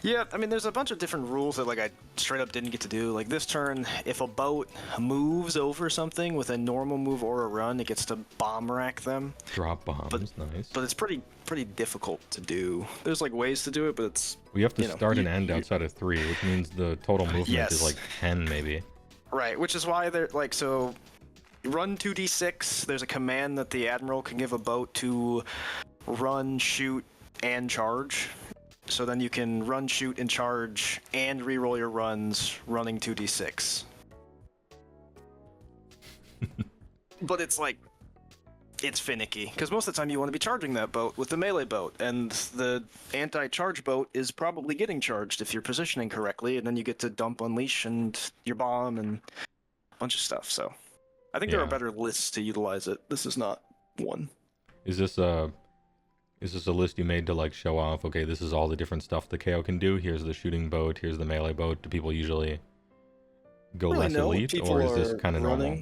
[SPEAKER 2] Yeah, I mean, there's a bunch of different rules that like I straight up didn't get to do. Like this turn, if a boat moves over something with a normal move or a run, it gets to bomb rack them.
[SPEAKER 1] Drop bombs, nice.
[SPEAKER 2] But it's pretty difficult to do. There's like ways to do it, but it's
[SPEAKER 1] We have to start and end outside of 3, which means the total movement is
[SPEAKER 2] Yes.
[SPEAKER 1] like 10 maybe.
[SPEAKER 2] right, which is why they're like so. Run 2d6. There's a command that the admiral can give a boat to run, shoot, and charge. So then you can run, shoot, and charge, and reroll your runs running 2d6. But it's like, it's finicky, because most of the time you want to be charging that boat with the melee boat, and the anti-charge boat is probably getting charged if you're positioning correctly, and then you get to dump Unleash and your bomb and a bunch of stuff, so... I think there are
[SPEAKER 1] Yeah.
[SPEAKER 2] better lists to utilize it. This is not one.
[SPEAKER 1] Is this a list you made to like show off, okay, this is all the different stuff the KO can do? Here's the shooting boat, here's the melee boat. Do people usually go less elite, or is this kind of normal?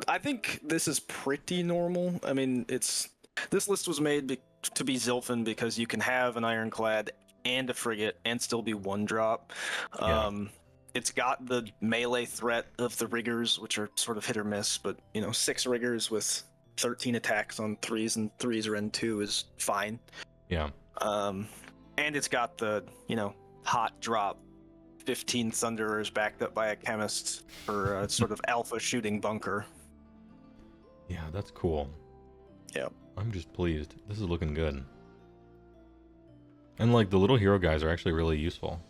[SPEAKER 2] I think this is pretty normal. I mean, this list was made to be Zilfin because you can have an ironclad and a frigate and still be one drop.
[SPEAKER 1] Yeah.
[SPEAKER 2] It's got the melee threat of the riggers, which are sort of hit or miss, but 6 riggers with 13 attacks on 3s and 3s are N2 is fine.
[SPEAKER 1] Yeah.
[SPEAKER 2] And it's got the, hot drop 15 Thunderers backed up by a chemist for a sort of alpha shooting bunker.
[SPEAKER 1] Yeah, that's cool.
[SPEAKER 2] Yeah.
[SPEAKER 1] I'm just pleased. This is looking good. And like the little hero guys are actually really useful.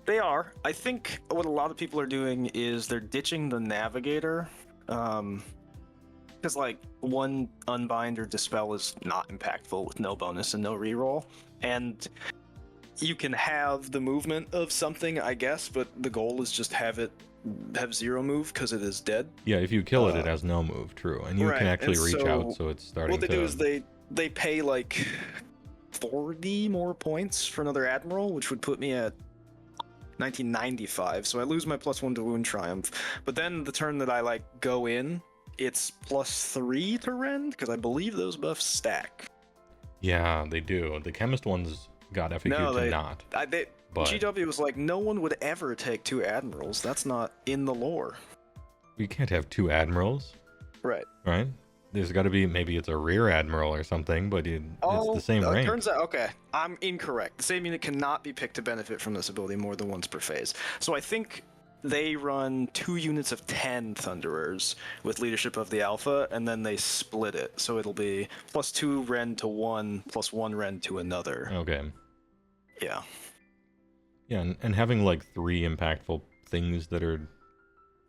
[SPEAKER 2] They are. I think what a lot of people are doing is they're ditching the navigator. Because like one unbind or dispel is not impactful with no bonus and no reroll. And you can have the movement of something, I guess, but the goal is just have 0 move because it is dead.
[SPEAKER 1] Yeah, if you kill it, it has no move, true. And you
[SPEAKER 2] right,
[SPEAKER 1] can actually
[SPEAKER 2] and
[SPEAKER 1] reach
[SPEAKER 2] so
[SPEAKER 1] out, so it's starting
[SPEAKER 2] What they
[SPEAKER 1] to...
[SPEAKER 2] do is they pay like 40 more points for another admiral, which would put me at 1995. So I lose my +1 to wound triumph. But then the turn that I like go in, it's +3 to rend because I believe those buffs stack.
[SPEAKER 1] Yeah, they do. The chemist ones got FAQ to not. But
[SPEAKER 2] GW was like, no one would ever take 2 admirals. That's not in the lore.
[SPEAKER 1] we can't have 2 admirals,
[SPEAKER 2] Right.
[SPEAKER 1] right? There's got to be, maybe it's a rear admiral or something, but it's the same rank.
[SPEAKER 2] Turns out, okay, I'm incorrect. The same unit cannot be picked to benefit from this ability more than once per phase. So I think they run 2 units of 10 Thunderers with leadership of the Alpha, and then they split it. So it'll be +2 rend to one, +1 rend to another.
[SPEAKER 1] Okay.
[SPEAKER 2] Yeah.
[SPEAKER 1] Yeah, and having like 3 impactful things that are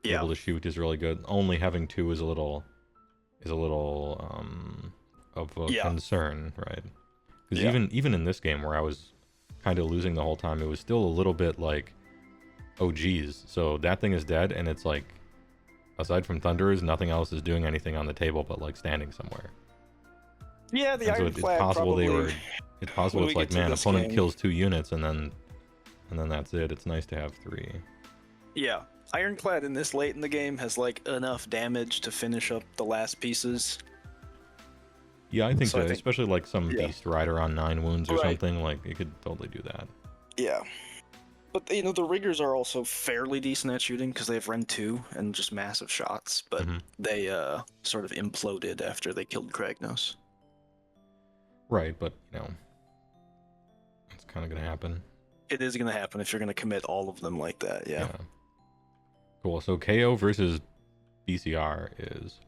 [SPEAKER 1] able to shoot is really good. Only having 2 is a little of a concern, right? Because even in this game where I was kind of losing the whole time, it was still a little bit like, oh geez, so that thing is dead, and it's like, aside from Thunderers, nothing else is doing anything on the table but like standing somewhere.
[SPEAKER 2] Yeah, the
[SPEAKER 1] And so
[SPEAKER 2] Ironclad probably...
[SPEAKER 1] It's possible it's like, man, opponent kills 2 units and then that's it. It's nice to have 3.
[SPEAKER 2] Yeah. Ironclad in this late in the game has like enough damage to finish up the last pieces.
[SPEAKER 1] Yeah, I think
[SPEAKER 2] So
[SPEAKER 1] so.
[SPEAKER 2] I think-
[SPEAKER 1] Especially like some Beast Rider on 9 wounds or
[SPEAKER 2] Right.
[SPEAKER 1] something. Like, it could totally do that.
[SPEAKER 2] Yeah. But, the riggers are also fairly decent at shooting because they have Rend 2 and just massive shots. But they sort of imploded after they killed Kragnos.
[SPEAKER 1] Right, but, it's kind of going to happen.
[SPEAKER 2] It is going to happen if you're going to commit all of them like that, yeah.
[SPEAKER 1] Cool. So KO versus BCR is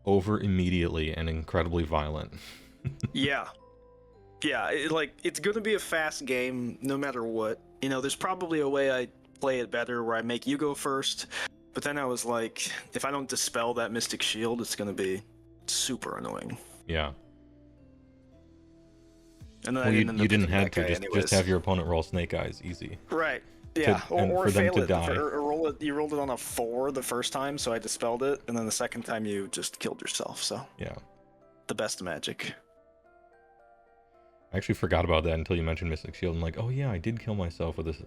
[SPEAKER 1] over immediately and incredibly violent.
[SPEAKER 2] Yeah. Yeah, it's going to be a fast game no matter what. There's probably a way I play it better where I make you go first, but then I was like, if I don't dispel that Mystic Shield, it's going to be super annoying.
[SPEAKER 1] Yeah.
[SPEAKER 2] And then
[SPEAKER 1] Well, you didn't have to
[SPEAKER 2] anyways.
[SPEAKER 1] just have your opponent roll Snake Eyes easy.
[SPEAKER 2] Right. Yeah,
[SPEAKER 1] and
[SPEAKER 2] or
[SPEAKER 1] for them
[SPEAKER 2] fail
[SPEAKER 1] to
[SPEAKER 2] it.
[SPEAKER 1] die.
[SPEAKER 2] Or roll it. You rolled it on a 4 the first time, so I dispelled it, and then the second time you just killed yourself. So
[SPEAKER 1] Yeah.
[SPEAKER 2] the best magic.
[SPEAKER 1] I actually forgot about that until you mentioned Mystic Shield. I'm like, oh yeah, I did kill myself with this.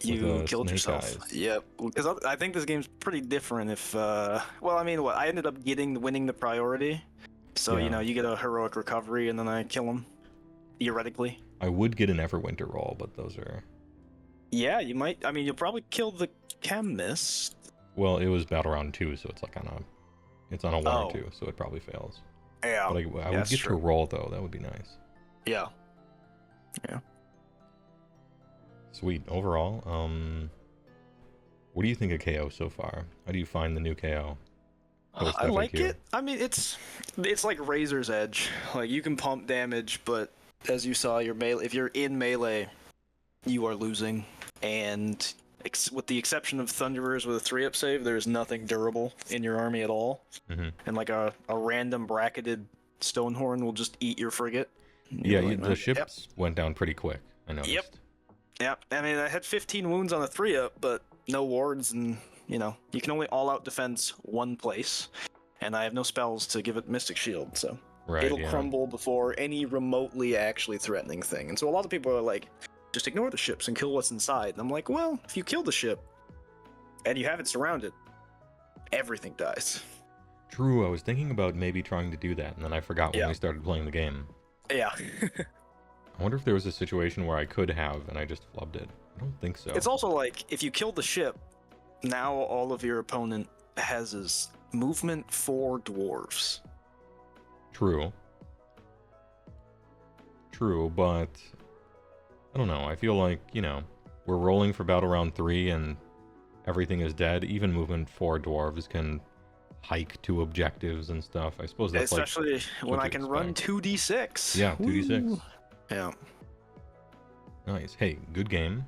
[SPEAKER 2] You killed
[SPEAKER 1] Snake
[SPEAKER 2] yourself.
[SPEAKER 1] Eyes.
[SPEAKER 2] Yep. Because I think this game's pretty different. If well, I mean, what I ended up winning the priority. So
[SPEAKER 1] Yeah.
[SPEAKER 2] you get a heroic recovery, and then I kill him. theoretically.
[SPEAKER 1] I would get an Everwinter roll, but those are...
[SPEAKER 2] Yeah, you might. I mean, you'll probably kill the chemist.
[SPEAKER 1] Well, it was battle round 2, so it's like it's on a 1 or 2, so it probably fails.
[SPEAKER 2] Yeah.
[SPEAKER 1] But I would get to roll though. That would be nice.
[SPEAKER 2] Yeah. Yeah.
[SPEAKER 1] Sweet. Overall, what do you think of KO so far? How do you find the new KO?
[SPEAKER 2] I like it. I mean, it's like Razor's Edge. Like, you can pump damage, but as you saw, your melee, if you're in melee, you are losing. And with the exception of Thunderers with a 3-up save, there is nothing durable in your army at all.
[SPEAKER 1] Mm-hmm.
[SPEAKER 2] And like a random bracketed Stonehorn will just eat your frigate.
[SPEAKER 1] Yeah, the ships went down pretty quick, I noticed.
[SPEAKER 2] Yep. I mean, I had 15 wounds on the 3-up, but no wards, and, you know, you can only all-out defense one place. And I have no spells to give it Mystic Shield, so it'll crumble before any remotely actually threatening thing. And so a lot of people are like, just ignore the ships and kill what's inside. And I'm like, well, if you kill the ship and you have it surrounded, everything dies.
[SPEAKER 1] True, I was thinking about maybe trying to do that, and then I forgot when we started playing the game.
[SPEAKER 2] Yeah.
[SPEAKER 1] I wonder if there was a situation where I could have, and I just flubbed it. I don't think so.
[SPEAKER 2] It's also like, if you kill the ship, now all of your opponent has is movement for dwarves.
[SPEAKER 1] True, but I don't know. I feel like, you know, we're rolling for battle round 3 and everything is dead. Even movement for dwarves can hike to objectives and stuff. I suppose that's
[SPEAKER 2] especially when I can run 2d6.
[SPEAKER 1] Yeah, 2d6.
[SPEAKER 2] Ooh. Yeah.
[SPEAKER 1] Nice. Hey, good game.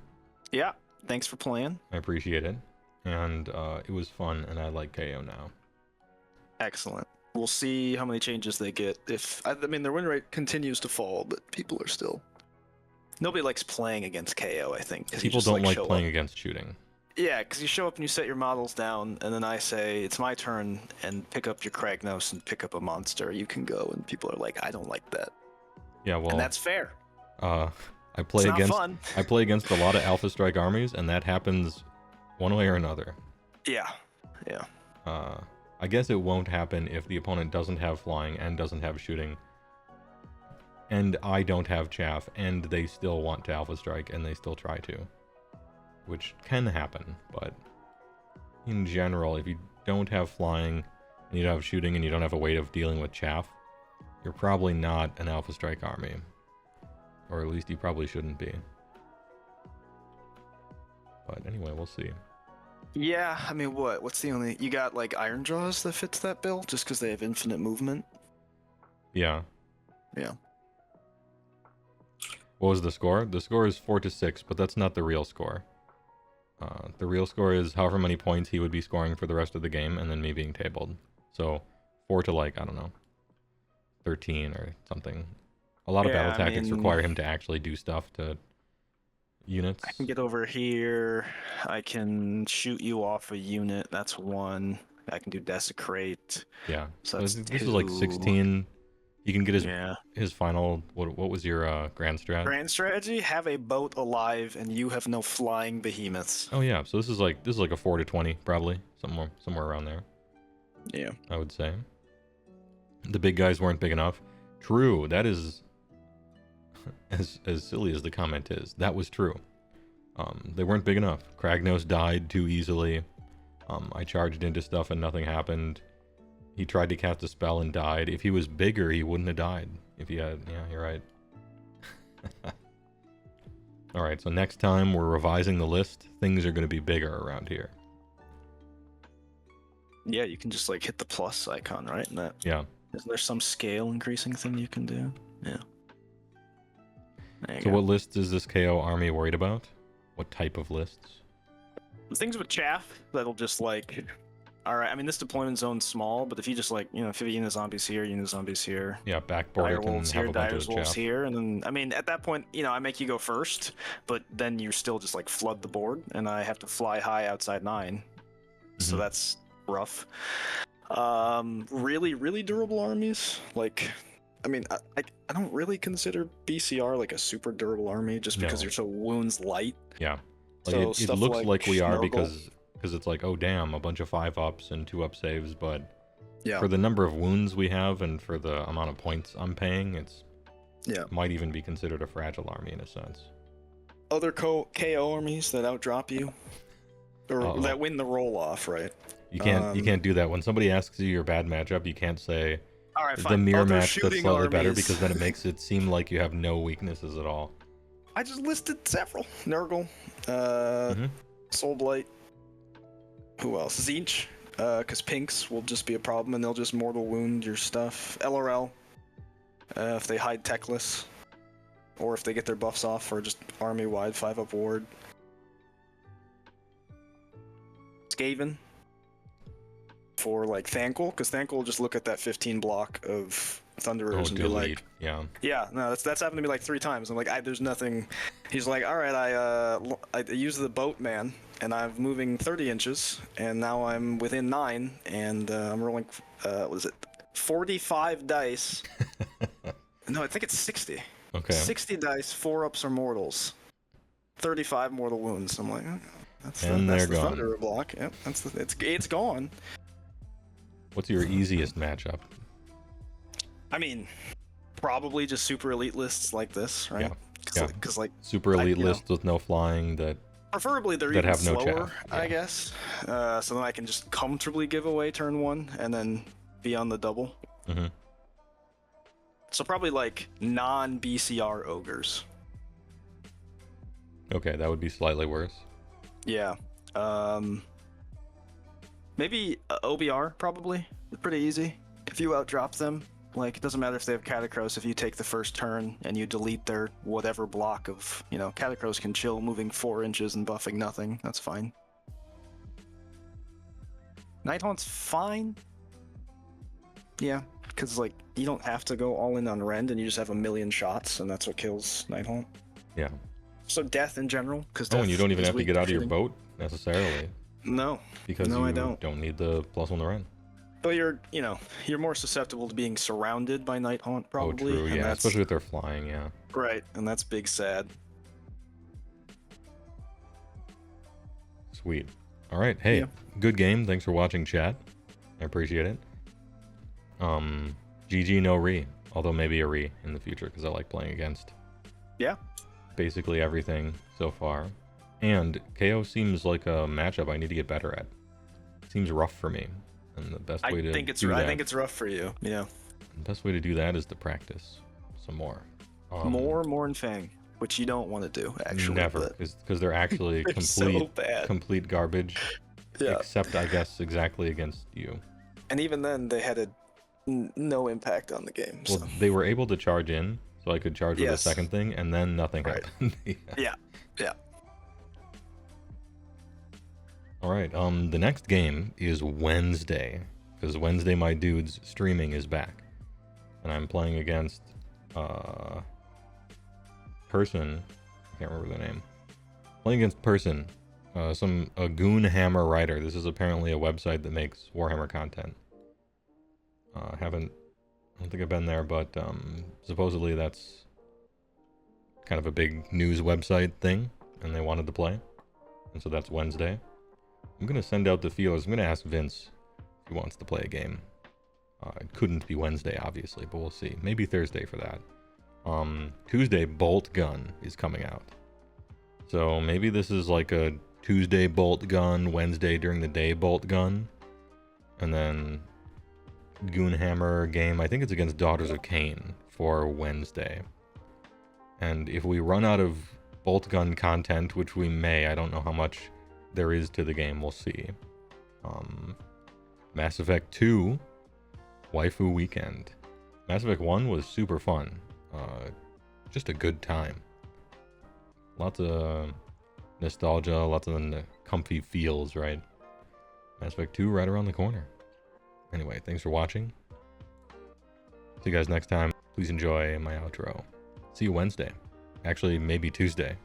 [SPEAKER 2] Yeah. Thanks for playing.
[SPEAKER 1] I appreciate it. And it was fun, and I like KO now.
[SPEAKER 2] Excellent. We'll see how many changes they get. I mean, their win rate continues to fall, but people are still... Nobody likes playing against KO, I think.
[SPEAKER 1] People don't like playing against shooting.
[SPEAKER 2] Yeah, because you show up and you set your models down, and then I say, it's my turn, and pick up your Kragnos and pick up a monster. You can go, and people are like, I don't like that.
[SPEAKER 1] Yeah, well...
[SPEAKER 2] And that's fair.
[SPEAKER 1] I play against a lot of Alpha Strike armies, and that happens one way or another.
[SPEAKER 2] Yeah.
[SPEAKER 1] I guess it won't happen if the opponent doesn't have flying and doesn't have shooting. And I don't have chaff, and they still want to Alpha Strike, and they still try to. Which can happen, but in general, if you don't have flying, and you don't have shooting, and you don't have a way of dealing with chaff, you're probably not an Alpha Strike army. Or at least you probably shouldn't be. But anyway, we'll see.
[SPEAKER 2] Yeah, I mean, what's the only... You got, like, Iron Jaws that fits that bill, just because they have infinite movement?
[SPEAKER 1] Yeah.
[SPEAKER 2] Yeah.
[SPEAKER 1] What was the score? The score is 4-6, but that's not the real score. The real score is however many points he would be scoring for the rest of the game, and then me being tabled. So, 4 to, like, I don't know, 13 or something. A lot of battle tactics require him to actually do stuff to units.
[SPEAKER 2] I can get over here. I can shoot you off a unit. That's 1. I can do Desecrate.
[SPEAKER 1] Yeah.
[SPEAKER 2] So that's
[SPEAKER 1] this is like 16. You can get his final... What was your grand strat?
[SPEAKER 2] Grand strategy? Have a boat alive, and you have no flying behemoths.
[SPEAKER 1] Oh yeah, so this is like a 4 to 20 probably, somewhere around there.
[SPEAKER 2] Yeah,
[SPEAKER 1] I would say. The big guys weren't big enough. True, that is as silly as the comment is. That was true. They weren't big enough. Kragnos died too easily. I charged into stuff and nothing happened. He tried to cast a spell and died. If he was bigger, he wouldn't have died. If he had... Yeah, you're right. Alright, so next time we're revising the list, things are going to be bigger around here.
[SPEAKER 2] Yeah, you can just, like, hit the plus icon, right? And that...
[SPEAKER 1] Yeah.
[SPEAKER 2] Isn't there some scale increasing thing you can do? Yeah.
[SPEAKER 1] So what lists is this KO army worried about? What type of lists?
[SPEAKER 2] Things with chaff that'll just, like... Alright, I mean, this deployment zone's small, but if you just, like, you know, if you have unit zombies here, unit zombies here...
[SPEAKER 1] Yeah, backboard can have a bunch of chaff.
[SPEAKER 2] Here, and then, I mean, at that point, you know, I make you go first, but then you still just, like, flood the board, and I have to fly high outside 9. Mm-hmm. So that's rough. Really, really durable armies, like... I mean, I don't really consider BCR, like, a super durable army, just because you're so wounds light.
[SPEAKER 1] Yeah. Like,
[SPEAKER 2] so
[SPEAKER 1] it looks like we are
[SPEAKER 2] Nurgle.
[SPEAKER 1] because it's like, oh damn, a bunch of 5-ups and 2-up saves, but
[SPEAKER 2] yeah.
[SPEAKER 1] for the number of wounds we have and for the amount of points I'm paying, it's
[SPEAKER 2] Yeah.
[SPEAKER 1] Might even be considered a fragile army in a sense.
[SPEAKER 2] Other KO armies that outdrop you, or that win the roll off, right?
[SPEAKER 1] You can't do that. When somebody asks you your bad matchup, you can't say
[SPEAKER 2] All right,
[SPEAKER 1] the
[SPEAKER 2] fine.
[SPEAKER 1] mirror
[SPEAKER 2] Other
[SPEAKER 1] match that's
[SPEAKER 2] shooting
[SPEAKER 1] slightly better,
[SPEAKER 2] armies.
[SPEAKER 1] because then it makes it seem like you have no weaknesses at all.
[SPEAKER 2] I just listed several. Nurgle, Soulblight. Who else? Zinch, because pinks will just be a problem and they'll just mortal wound your stuff. LRL, if they hide techless, or if they get their buffs off, or just army-wide 5-up ward. Skaven, for like Thankul, because Thankul will just look at that 15 block of Thunderers and
[SPEAKER 1] delete.
[SPEAKER 2] be like,
[SPEAKER 1] yeah,
[SPEAKER 2] no, that's happened to me like 3 times. I'm like, there's nothing. He's like, all right, I use the boatman, and I'm moving 30 inches, and now I'm within 9, and I'm rolling, what is it, 45 dice. No, I think it's 60.
[SPEAKER 1] Okay.
[SPEAKER 2] 60 dice, 4-ups or mortals, 35 mortal wounds. I'm like, that's
[SPEAKER 1] and
[SPEAKER 2] the
[SPEAKER 1] they're gone.
[SPEAKER 2] Thunderer block. Yep, it's gone.
[SPEAKER 1] What's your easiest matchup?
[SPEAKER 2] I mean, probably just super elite lists like this, right?
[SPEAKER 1] Yeah.
[SPEAKER 2] Because like
[SPEAKER 1] super elite lists with no flying that.
[SPEAKER 2] Preferably they're
[SPEAKER 1] that
[SPEAKER 2] even
[SPEAKER 1] have no
[SPEAKER 2] slower,
[SPEAKER 1] chaff.
[SPEAKER 2] I guess. So then I can just comfortably give away turn 1 and then be on the double.
[SPEAKER 1] Mm-hmm.
[SPEAKER 2] So probably like non-BCR ogres.
[SPEAKER 1] Okay, that would be slightly worse.
[SPEAKER 2] Yeah. Maybe OBR, probably. Pretty easy. If you outdrop them, like, it doesn't matter if they have Catacross, if you take the first turn and you delete their whatever block of, Catacross can chill moving 4 inches and buffing nothing. That's fine. Nighthaunt's fine. Yeah, because, like, you don't have to go all in on Rend, and you just have a million shots, and that's what kills Nighthaunt.
[SPEAKER 1] Yeah.
[SPEAKER 2] So death in general, because
[SPEAKER 1] and you don't even have to get out of your boat, necessarily.
[SPEAKER 2] No.
[SPEAKER 1] Because
[SPEAKER 2] I
[SPEAKER 1] don't need the +1 to Rend.
[SPEAKER 2] But you're more susceptible to being surrounded by Nighthaunt, probably.
[SPEAKER 1] Oh, true, yeah, especially if they're flying, yeah.
[SPEAKER 2] Right, and that's big sad.
[SPEAKER 1] Sweet. All right, hey, good game. Thanks for watching, chat. I appreciate it. GG no re, although maybe a re in the future, because I like playing against.
[SPEAKER 2] Yeah.
[SPEAKER 1] Basically everything so far. And KO seems like a matchup I need to get better at. Seems rough for me. And the best way to do that,
[SPEAKER 2] I think it's rough for you. Yeah.
[SPEAKER 1] The best way to do that is to practice some more.
[SPEAKER 2] More and Fang, which you don't want to do, actually.
[SPEAKER 1] Never, because they're actually complete garbage.
[SPEAKER 2] Yeah.
[SPEAKER 1] Except, I guess, exactly against you.
[SPEAKER 2] And even then, they had no impact on the game.
[SPEAKER 1] Well, they were able to charge in, so I could charge with a second thing, and then nothing happened.
[SPEAKER 2] Yeah.
[SPEAKER 1] All right, the next game is Wednesday, because Wednesday my dude's streaming is back, and I'm playing against Person. I can't remember their name. Playing against Person, a Goonhammer writer. This is apparently a website that makes Warhammer content. I don't think I've been there, but supposedly that's kind of a big news website thing, and they wanted to play, and so that's Wednesday. I'm going to send out the feelers. I'm going to ask Vince if he wants to play a game. It couldn't be Wednesday, obviously, but we'll see. Maybe Thursday for that. Tuesday, Bolt Gun is coming out. So maybe this is like a Tuesday Bolt Gun, Wednesday during the day Bolt Gun, and then Goonhammer game. I think it's against Daughters of Cain for Wednesday. And if we run out of Bolt Gun content, which we may, I don't know how much there is to the game, we'll see. Mass Effect 2 Waifu Weekend. Mass Effect 1 was super fun. Just a good time. Lots of nostalgia, lots of comfy feels, right? Mass Effect 2 right around the corner. Anyway, thanks for watching. See you guys next time. Please enjoy my outro. See you Wednesday. Actually, maybe Tuesday.